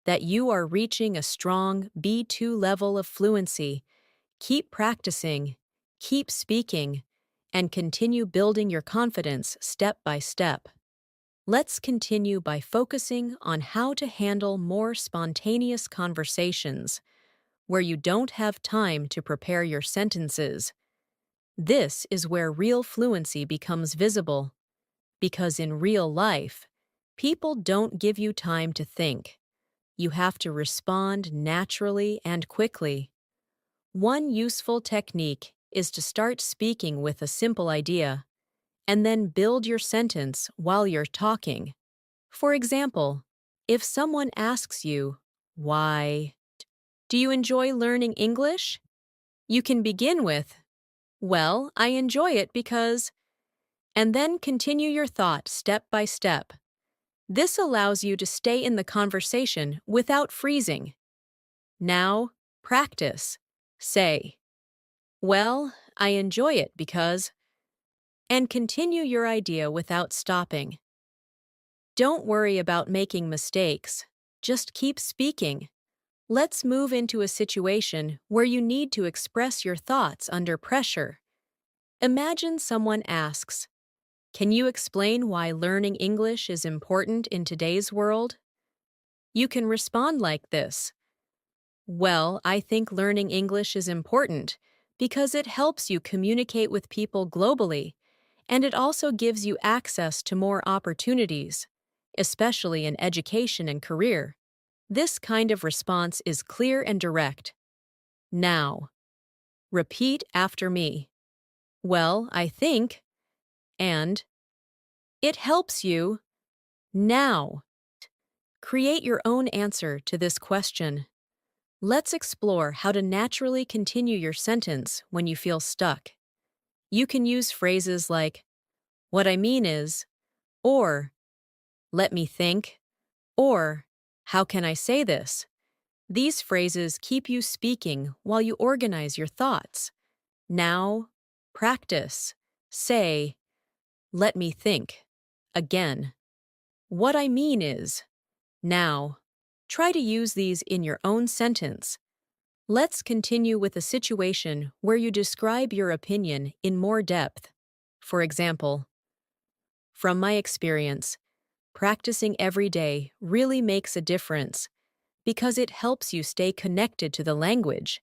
that you are reaching a strong B2 level of fluency. Keep practicing, keep speaking, and continue building your confidence step by step. Let's continue by focusing on how to handle more spontaneous conversations where you don't have time to prepare your sentences. This is where real fluency becomes visible, because in real life, people don't give you time to think. You have to respond naturally and quickly. One useful technique is to start speaking with a simple idea, and then build your sentence while you're talking. For example, if someone asks you, why do you enjoy learning English? You can begin with, well, I enjoy it because, and then continue your thought step by step. This allows you to stay in the conversation without freezing. Now, practice. Say, well, I enjoy it because, and continue your idea without stopping. Don't worry about making mistakes. Just keep speaking. Let's move into a situation where you need to express your thoughts under pressure. Imagine someone asks, can you explain why learning English is important in today's world? You can respond like this. Well, I think learning English is important because it helps you communicate with people globally, and it also gives you access to more opportunities, especially in education and career. This kind of response is clear and direct. Now, repeat after me. Well, I think, and it helps you now. Create your own answer to this question. Let's explore how to naturally continue your sentence when you feel stuck. You can use phrases like, what I mean is, or let me think, or how can I say this? These phrases keep you speaking while you organize your thoughts. Now, practice. Say, let me think. Again. What I mean is, now. Try to use these in your own sentence. Let's continue with a situation where you describe your opinion in more depth. For example, from my experience, practicing every day really makes a difference because it helps you stay connected to the language.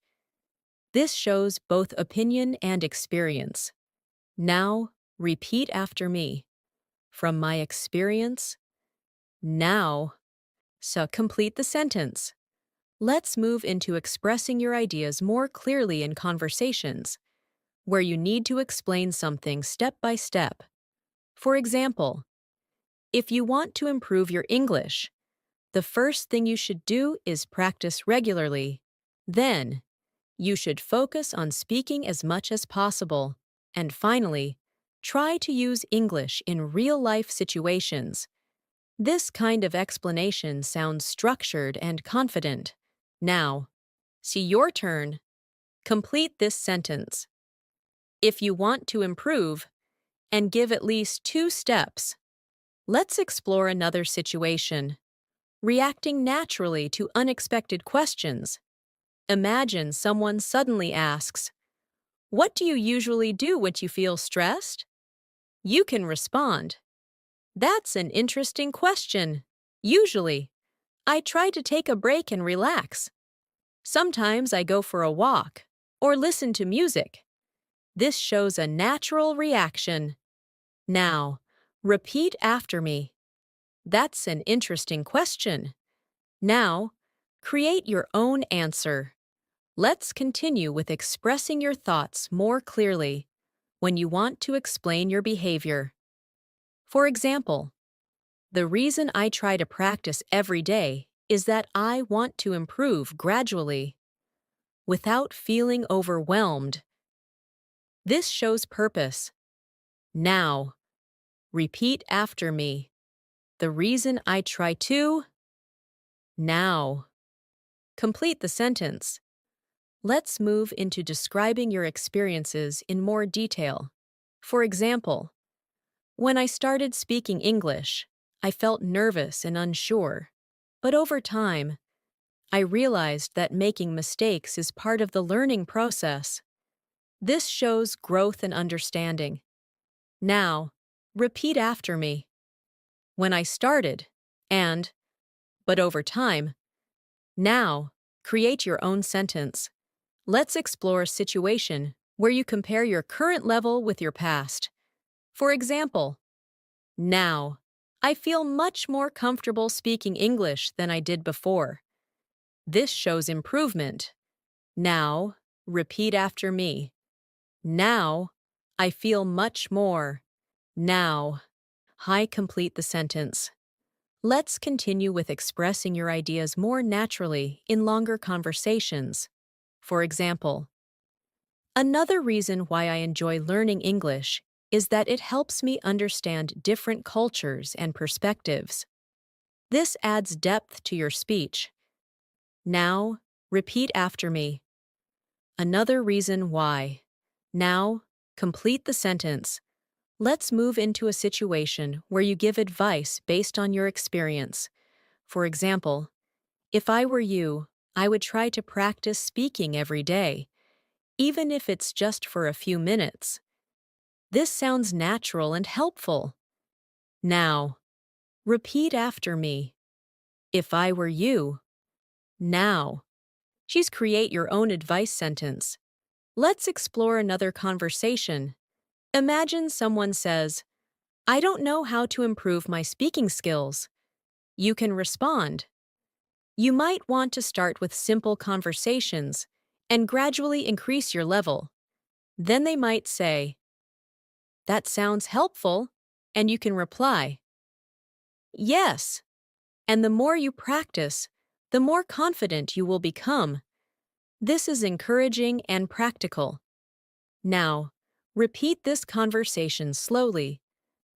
This shows both opinion and experience. Now, repeat after me. From my experience, now. So complete the sentence. Let's move into expressing your ideas more clearly in conversations, where you need to explain something step by step. For example, if you want to improve your English, the first thing you should do is practice regularly. Then, you should focus on speaking as much as possible. And finally, try to use English in real-life situations. This kind of explanation sounds structured and confident. Now, see your turn. Complete this sentence. If you want to improve, and give at least 2 steps. Let's explore another situation. Reacting naturally to unexpected questions. Imagine someone suddenly asks, what do you usually do when you feel stressed? You can respond, that's an interesting question. Usually, I try to take a break and relax. Sometimes I go for a walk or listen to music. This shows a natural reaction. Now, repeat after me. That's an interesting question. Now, create your own answer. Let's continue with expressing your thoughts more clearly when you want to explain your behavior. For example, the reason I try to practice every day is that I want to improve gradually, without feeling overwhelmed. This shows purpose. Now, repeat after me. The reason I try to. Now. Complete the sentence. Let's move into describing your experiences in more detail. For example, when I started speaking English, I felt nervous and unsure. But over time, I realized that making mistakes is part of the learning process. This shows growth and understanding. Now, repeat after me. When I started, and, but over time. Now, create your own sentence. Let's explore a situation where you compare your current level with your past. For example, now, I feel much more comfortable speaking English than I did before. This shows improvement. Now, repeat after me. Now, I feel much more. Now, complete the sentence. Let's continue with expressing your ideas more naturally in longer conversations. For example, another reason why I enjoy learning English is that it helps me understand different cultures and perspectives. This adds depth to your speech. Now, repeat after me. Another reason why. Now, complete the sentence. Let's move into a situation where you give advice based on your experience. For example, if I were you, I would try to practice speaking every day, even if it's just for a few minutes. This sounds natural and helpful. Now, repeat after me. If I were you. Now. Choose create your own advice sentence. Let's explore another conversation. Imagine someone says, I don't know how to improve my speaking skills. You can respond. You might want to start with simple conversations and gradually increase your level. Then they might say, that sounds helpful, and you can reply, yes. And the more you practice, the more confident you will become. This is encouraging and practical. Now, repeat this conversation slowly,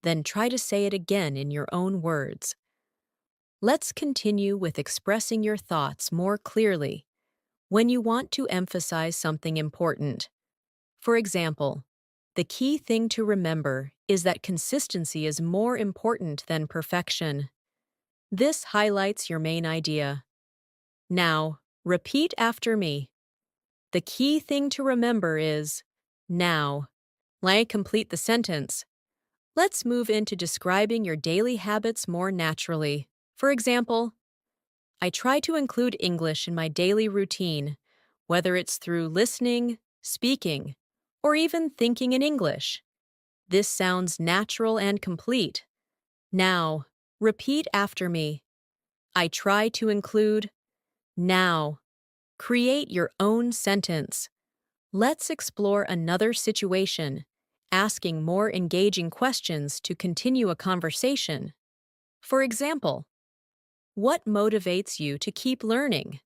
then try to say it again in your own words. Let's continue with expressing your thoughts more clearly when you want to emphasize something important. For example, the key thing to remember is that consistency is more important than perfection. This highlights your main idea. Now, repeat after me. The key thing to remember is now. Let me complete the sentence. Let's move into describing your daily habits more naturally. For example, I try to include English in my daily routine, whether it's through listening, speaking, or even thinking in English. This sounds natural and complete. Now, repeat after me. I try to include now. Create your own sentence. Let's explore another situation, asking more engaging questions to continue a conversation. For example, what motivates you to keep learning?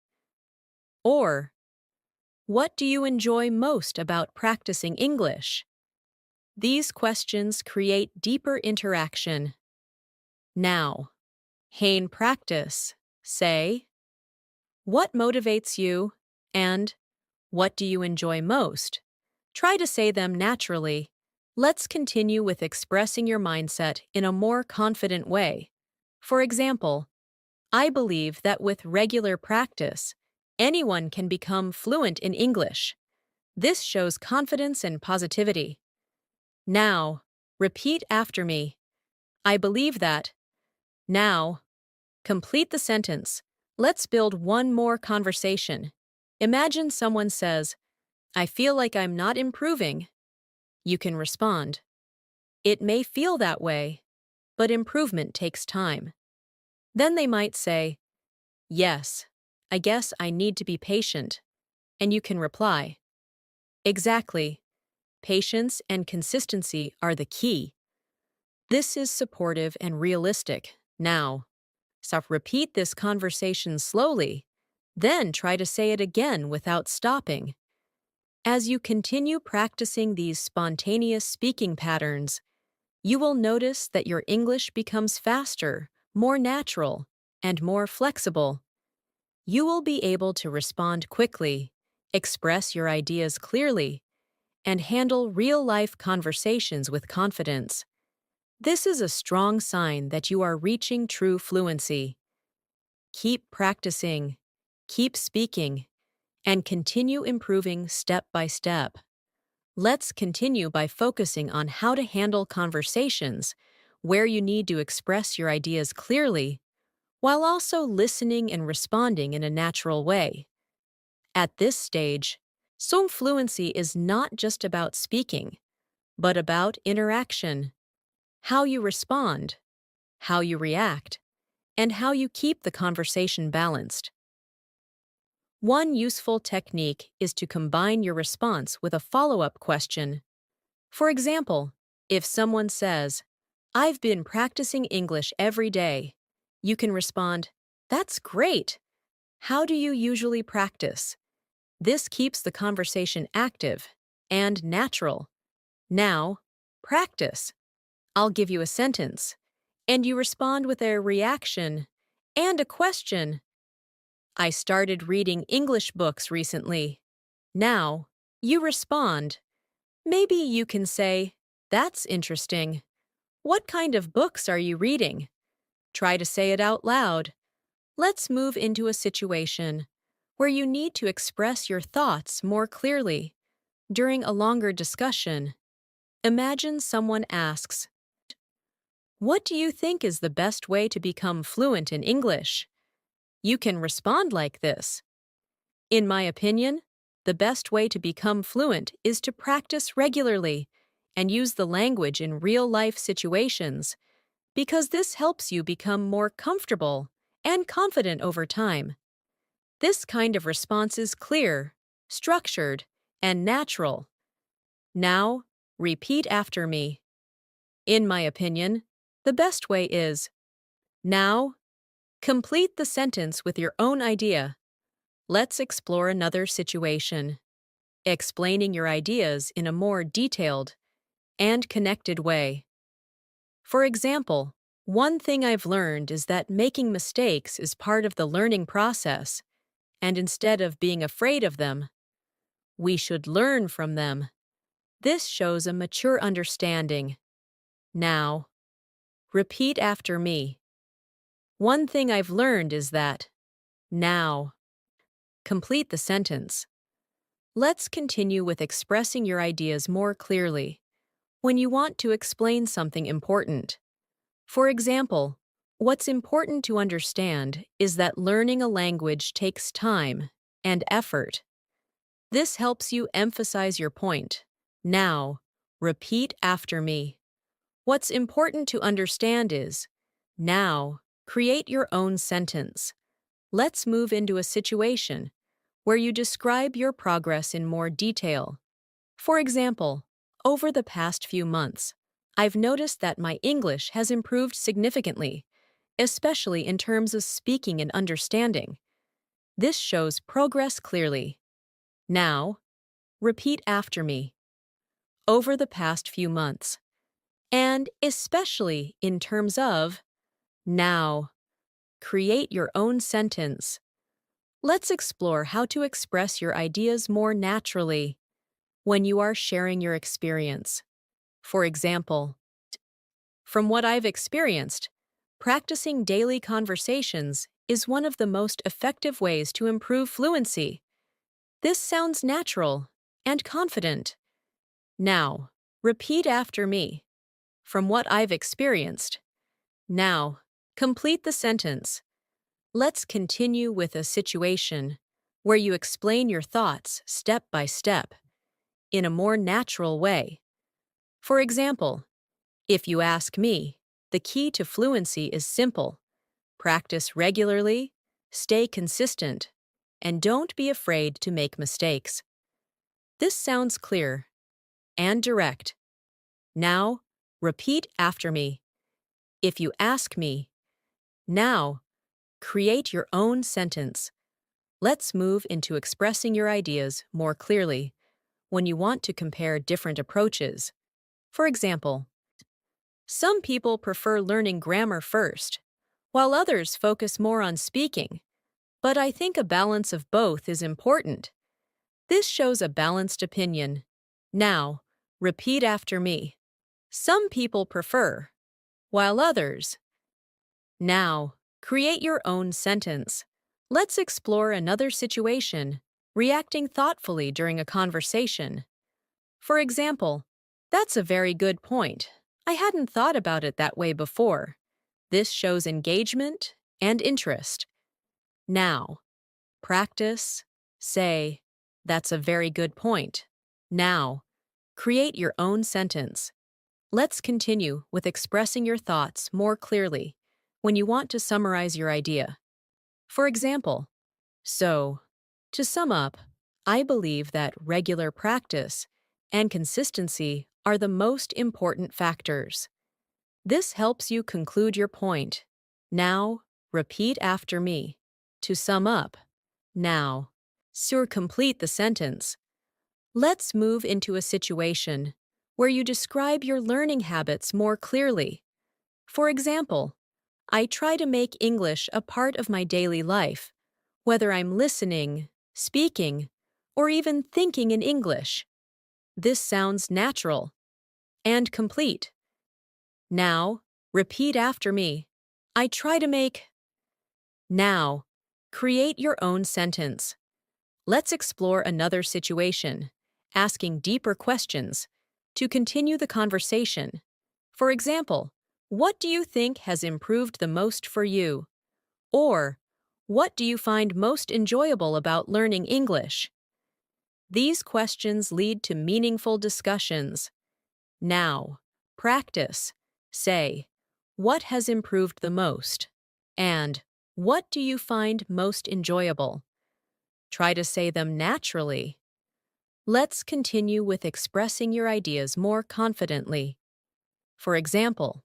Or, what do you enjoy most about practicing English? These questions create deeper interaction. Now, in practice, say, what motivates you and what do you enjoy most? Try to say them naturally. Let's continue with expressing your mindset in a more confident way. For example, I believe that with regular practice, anyone can become fluent in English. This shows confidence and positivity. Now, repeat after me. I believe that. Now, complete the sentence. Let's build one more conversation. Imagine someone says, I feel like I'm not improving. You can respond, it may feel that way, but improvement takes time. Then they might say, yes, I guess I need to be patient. And you can reply, exactly. Patience and consistency are the key. This is supportive and realistic. Now, so repeat this conversation slowly, then try to say it again without stopping. As you continue practicing these spontaneous speaking patterns, you will notice that your English becomes faster, more natural, and more flexible. You will be able to respond quickly, express your ideas clearly, and handle real-life conversations with confidence. This is a strong sign that you are reaching true fluency. Keep practicing, keep speaking, and continue improving step by step. Let's continue by focusing on how to handle conversations where you need to express your ideas clearly while also listening and responding in a natural way. At this stage, Song fluency is not just about speaking, but about interaction, how you respond, how you react, and how you keep the conversation balanced. One useful technique is to combine your response with a follow-up question. For example, if someone says, I've been practicing English every day, you can respond, that's great. How do you usually practice? This keeps the conversation active and natural. Now, practice. I'll give you a sentence, and you respond with a reaction and a question. I started reading English books recently. Now, you respond. Maybe you can say, that's interesting. What kind of books are you reading? Try to say it out loud. Let's move into a situation where you need to express your thoughts more clearly. During a longer discussion, imagine someone asks, what do you think is the best way to become fluent in English? You can respond like this. In my opinion, the best way to become fluent is to practice regularly and use the language in real-life situations because this helps you become more comfortable and confident over time. This kind of response is clear, structured, and natural. Now, repeat after me. In my opinion, the best way is now, complete the sentence with your own idea. Let's explore another situation. Explaining your ideas in a more detailed and connected way. For example, one thing I've learned is that making mistakes is part of the learning process, and instead of being afraid of them, we should learn from them. This shows a mature understanding. Now, repeat after me. One thing I've learned is that. Now, complete the sentence. Let's continue with expressing your ideas more clearly when you want to explain something important. For example, what's important to understand is that learning a language takes time and effort. This helps you emphasize your point. Now, repeat after me. What's important to understand is, now, create your own sentence. Let's move into a situation where you describe your progress in more detail. For example, over the past few months, I've noticed that my English has improved significantly, especially in terms of speaking and understanding. This shows progress clearly. Now, repeat after me. Over the past few months, and especially in terms of, now, create your own sentence. Let's explore how to express your ideas more naturally when you are sharing your experience. For example, from what I've experienced, practicing daily conversations is one of the most effective ways to improve fluency. This sounds natural and confident. Now, repeat after me. From what I've experienced. Now, complete the sentence. Let's continue with a situation where you explain your thoughts step by step in a more natural way. For example, if you ask me, the key to fluency is simple. Practice regularly, stay consistent, and don't be afraid to make mistakes. This sounds clear and direct. Now, repeat after me. If you ask me, now, create your own sentence. Let's move into expressing your ideas more clearly when you want to compare different approaches. For example, some people prefer learning grammar first, while others focus more on speaking. But I think a balance of both is important. This shows a balanced opinion. Now, repeat after me. Some people prefer, while others. Now, create your own sentence. Let's explore another situation, reacting thoughtfully during a conversation. For example, that's a very good point. I hadn't thought about it that way before. This shows engagement and interest. Now, practice, say, that's a very good point. Now, create your own sentence. Let's continue with expressing your thoughts more clearly when you want to summarize your idea. For example, so, to sum up, I believe that regular practice and consistency are the most important factors. This helps you conclude your point. Now, repeat after me. To sum up, now, complete the sentence. Let's move into a situation where you describe your learning habits more clearly. For example, I try to make English a part of my daily life, whether I'm listening, speaking, or even thinking in English. This sounds natural and complete. Now, repeat after me. I try to make. Now, create your own sentence. Let's explore another situation, asking deeper questions to continue the conversation. For example, what do you think has improved the most for you? Or, What do you find most enjoyable about learning English? These questions lead to meaningful discussions. Now, practice. Say, what has improved the most? And, what do you find most enjoyable? Try to say them naturally. Let's continue with expressing your ideas more confidently. For example,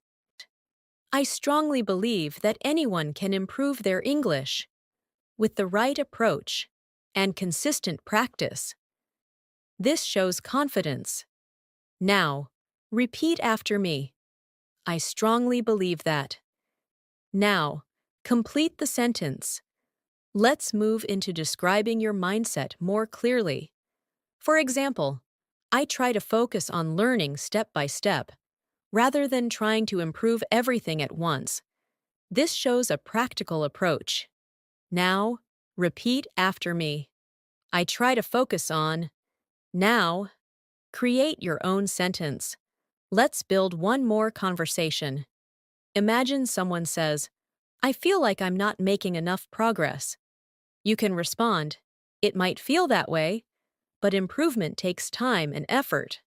I strongly believe that anyone can improve their English with the right approach and consistent practice. This shows confidence. Now, repeat after me. I strongly believe that. Now, complete the sentence. Let's move into describing your mindset more clearly. For example, I try to focus on learning step by step, rather than trying to improve everything at once. This shows a practical approach. Now, repeat after me. I try to focus on. Now, create your own sentence. Let's build one more conversation. Imagine someone says, I feel like I'm not making enough progress. You can respond, it might feel that way, but improvement takes time and effort.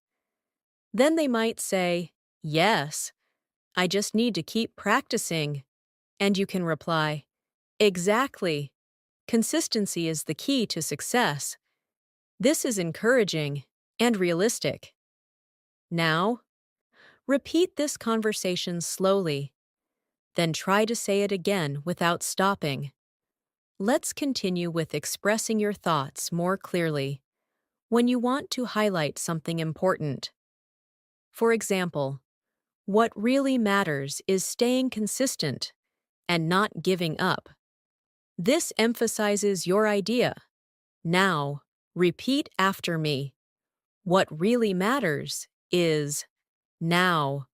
Then they might say, yes, I just need to keep practicing. And you can reply, exactly. Consistency is the key to success. This is encouraging and realistic. Now, repeat this conversation slowly. Then try to say it again without stopping. Let's continue with expressing your thoughts more clearly when you want to highlight something important. For example, what really matters is staying consistent and not giving up. This emphasizes your idea. Now, repeat after me. What really matters is. Now,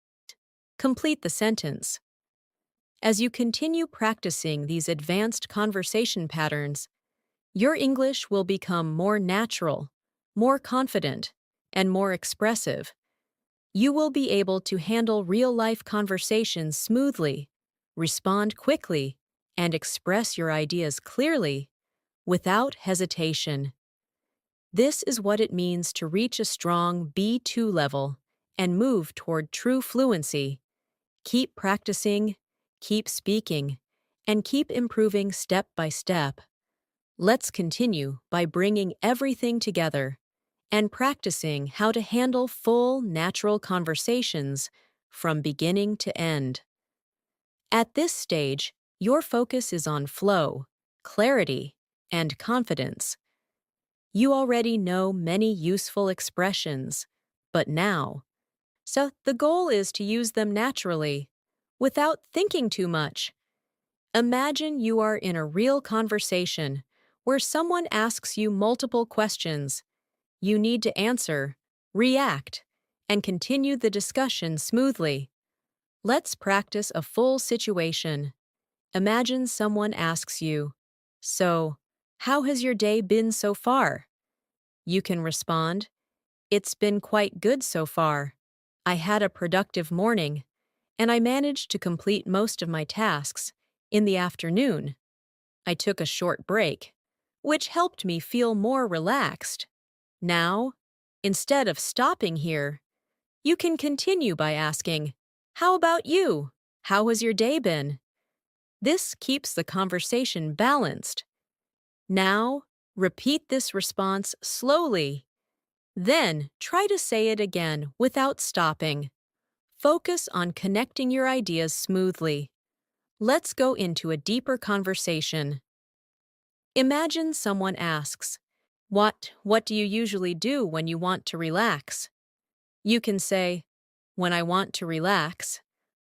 complete the sentence. As you continue practicing these advanced conversation patterns, your English will become more natural, more confident, and more expressive. You will be able to handle real-life conversations smoothly, respond quickly, and express your ideas clearly, without hesitation. This is what it means to reach a strong B2 level and move toward true fluency. Keep practicing, keep speaking, and keep improving step by step. Let's continue by bringing everything together and practicing how to handle full, natural conversations from beginning to end. At this stage, your focus is on flow, clarity, and confidence. You already know many useful expressions, but now, so the goal is to use them naturally, without thinking too much. Imagine you are in a real conversation where someone asks you multiple questions. You need to answer, react, and continue the discussion smoothly. Let's practice a full situation. Imagine someone asks you, so, how has your day been so far? You can respond, it's been quite good so far. I had a productive morning, and I managed to complete most of my tasks. In the afternoon, I took a short break, which helped me feel more relaxed. Now, instead of stopping here, you can continue by asking, how about you? How has your day been? This keeps the conversation balanced. Now, repeat this response slowly. Then, try to say it again without stopping. Focus on connecting your ideas smoothly. Let's go into a deeper conversation. Imagine someone asks, What do you usually do when you want to relax? You can say, when I want to relax,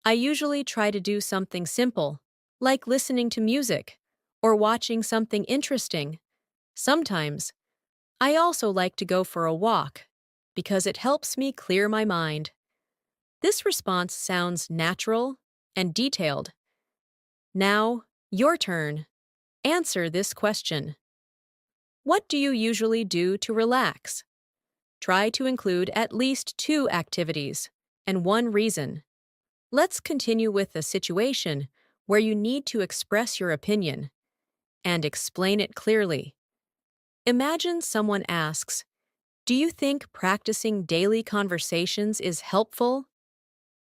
I usually try to do something simple, like listening to music or watching something interesting. Sometimes, I also like to go for a walk because it helps me clear my mind. This response sounds natural and detailed. Now, your turn. Answer this question. What do you usually do to relax? Try to include at least 2 activities and 1 reason. Let's continue with a situation where you need to express your opinion. and explain it clearly. Imagine someone asks, "Do you think practicing daily conversations is helpful?"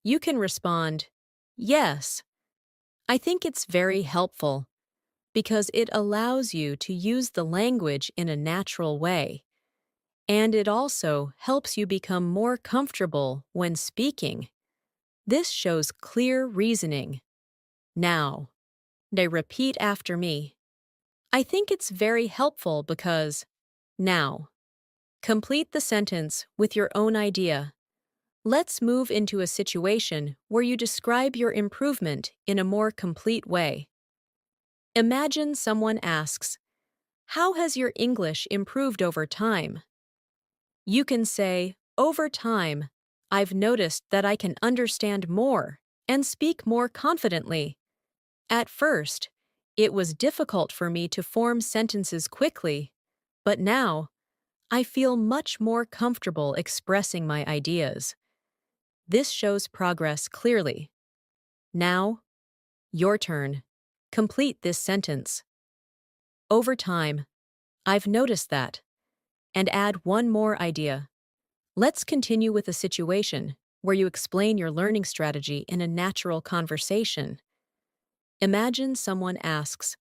You can respond, "Yes, I think it's very helpful because it allows you to use the language in a natural way, and it also helps you become more comfortable when speaking." This shows clear reasoning. Now, they repeat after me. I think it's very helpful because. Now, complete the sentence with your own idea. Let's move into a situation where you describe your improvement in a more complete way. Imagine someone asks, "How has your English improved over time?" You can say, "Over time, I've noticed that I can understand more and speak more confidently. At first, it was difficult for me to form sentences quickly, but now, I feel much more comfortable expressing my ideas." This shows progress clearly. Now, your turn. Complete this sentence. Over time, I've noticed that. And add one more idea. Let's continue with a situation where you explain your learning strategy in a natural conversation. Imagine someone asks,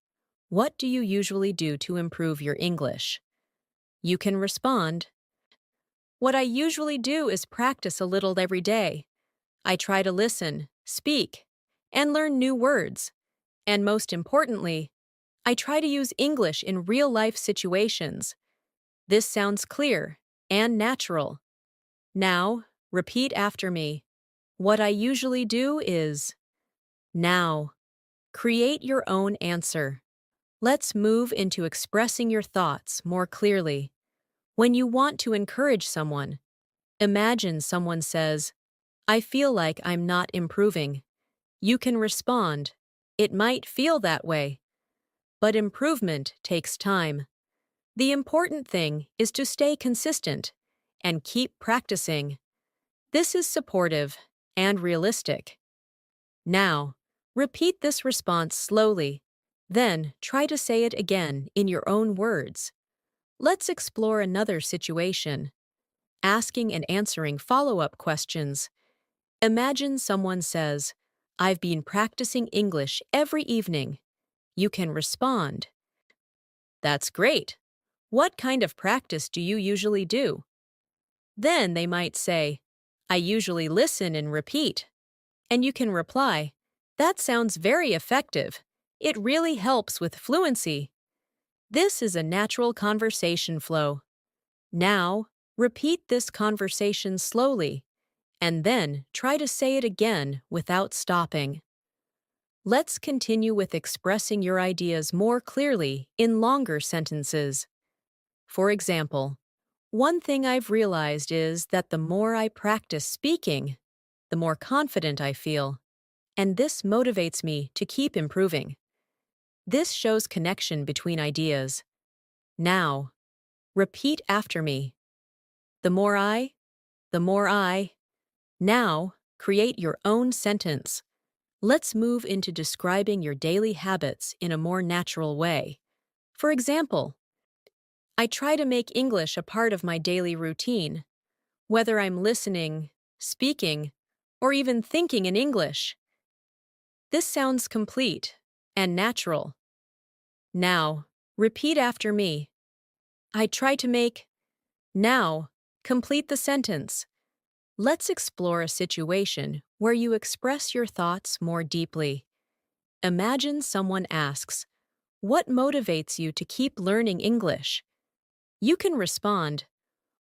"What do you usually do to improve your English?" You can respond, "What I usually do is practice a little every day. I try to listen, speak, and learn new words. And most importantly, I try to use English in real-life situations." This sounds clear and natural. Now, repeat after me. What I usually do is. Now, create your own answer. Let's move into expressing your thoughts more clearly. When you want to encourage someone, imagine someone says, "I feel like I'm not improving." You can respond, "It might feel that way, but improvement takes time. The important thing is to stay consistent and keep practicing." This is supportive and realistic. Now, repeat this response slowly, then try to say it again in your own words. Let's explore another situation. Asking and answering follow-up questions. Imagine someone says, "I've been practicing English every evening." You can respond, "That's great. What kind of practice do you usually do?" Then they might say, "I usually listen and repeat." And you can reply, "That sounds very effective. It really helps with fluency." This is a natural conversation flow. Now, repeat this conversation slowly, and then try to say it again without stopping. Let's continue with expressing your ideas more clearly in longer sentences. For example, one thing I've realized is that the more I practice speaking, the more confident I feel, and this motivates me to keep improving. This shows connection between ideas. Now, repeat after me. The more I, the more I. Now, create your own sentence. Let's move into describing your daily habits in a more natural way. For example, I try to make English a part of my daily routine, whether I'm listening, speaking, or even thinking in English. This sounds complete and natural. Now, repeat after me. I try to make. Now, complete the sentence. Let's explore a situation where you express your thoughts more deeply. Imagine someone asks, "What motivates you to keep learning English?" You can respond,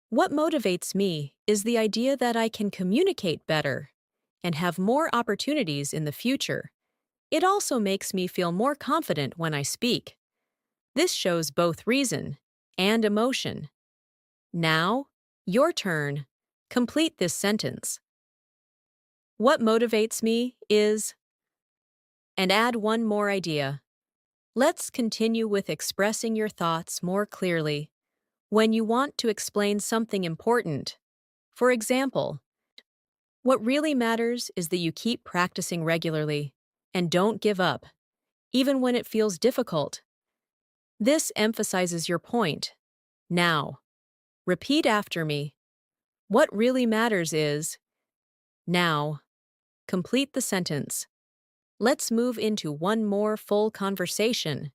"What motivates me is the idea that I can communicate better and have more opportunities in the future. It also makes me feel more confident when I speak." This shows both reason and emotion. Now, your turn. Complete this sentence. What motivates me is. And add one more idea. Let's continue with expressing your thoughts more clearly. When you want to explain something important, for example, what really matters is that you keep practicing regularly and don't give up, even when it feels difficult. This emphasizes your point. Now, repeat after me. What really matters is, now, complete the sentence. Let's move into one more full conversation.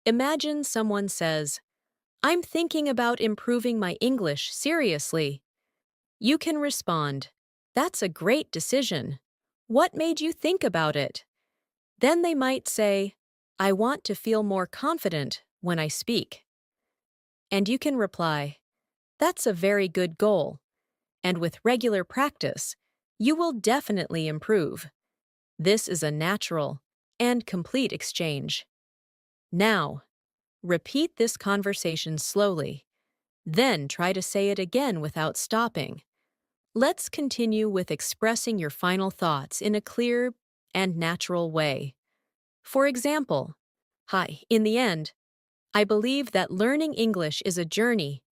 Imagine someone says, I'm thinking about improving my English seriously. You can respond, That's a great decision. What made you think about it? Then they might say, I want to feel more confident when I speak. And you can reply, That's a very good goal. And with regular practice, you will definitely improve. This is a natural and complete exchange. Now, repeat this conversation slowly. Then try to say it again without stopping. Let's continue with expressing your final thoughts in a clear and natural way. For example, Hi, in the end, I believe that learning English is a journey,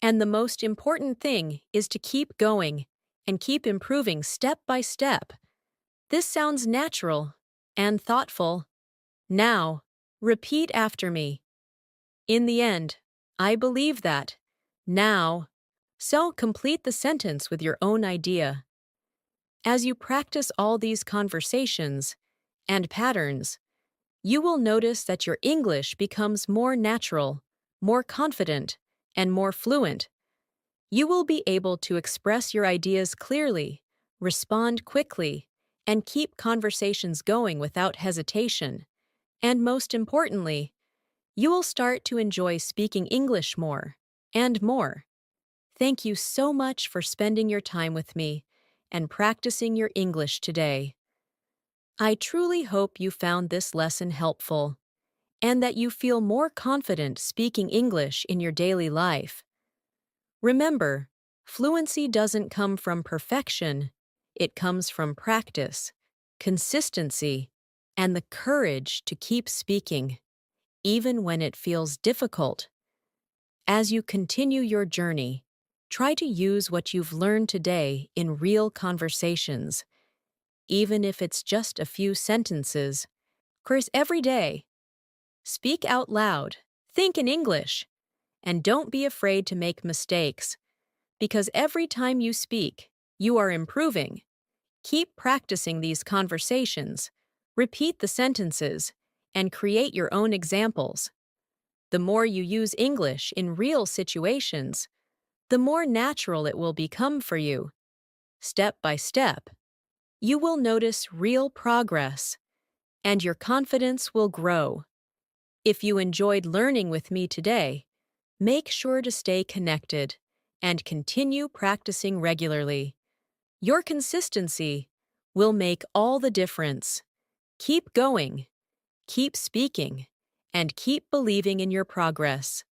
and the most important thing is to keep going and keep improving step by step. This sounds natural and thoughtful. Now, repeat after me. In the end, I believe that. Now, so complete the sentence with your own idea. As you practice all these conversations and patterns, you will notice that your English becomes more natural, more confident, and more fluent. You will be able to express your ideas clearly, respond quickly, and keep conversations going without hesitation. And most importantly, you will start to enjoy speaking English more and more. Thank you so much for spending your time with me and practicing your English today. I truly hope you found this lesson helpful and that you feel more confident speaking English in your daily life. Remember, fluency doesn't come from perfection, it comes from practice, consistency, and the courage to keep speaking, even when it feels difficult. As you continue your journey, try to use what you've learned today in real conversations, even if it's just a few sentences. Course every day. Speak out loud, think in English, and don't be afraid to make mistakes, because every time you speak, you are improving. Keep practicing these conversations, repeat the sentences, and create your own examples. The more you use English in real situations, the more natural it will become for you. Step by step, you will notice real progress, and your confidence will grow. If you enjoyed learning with me today, make sure to stay connected and continue practicing regularly. Your consistency will make all the difference. Keep going, keep speaking, and keep believing in your progress.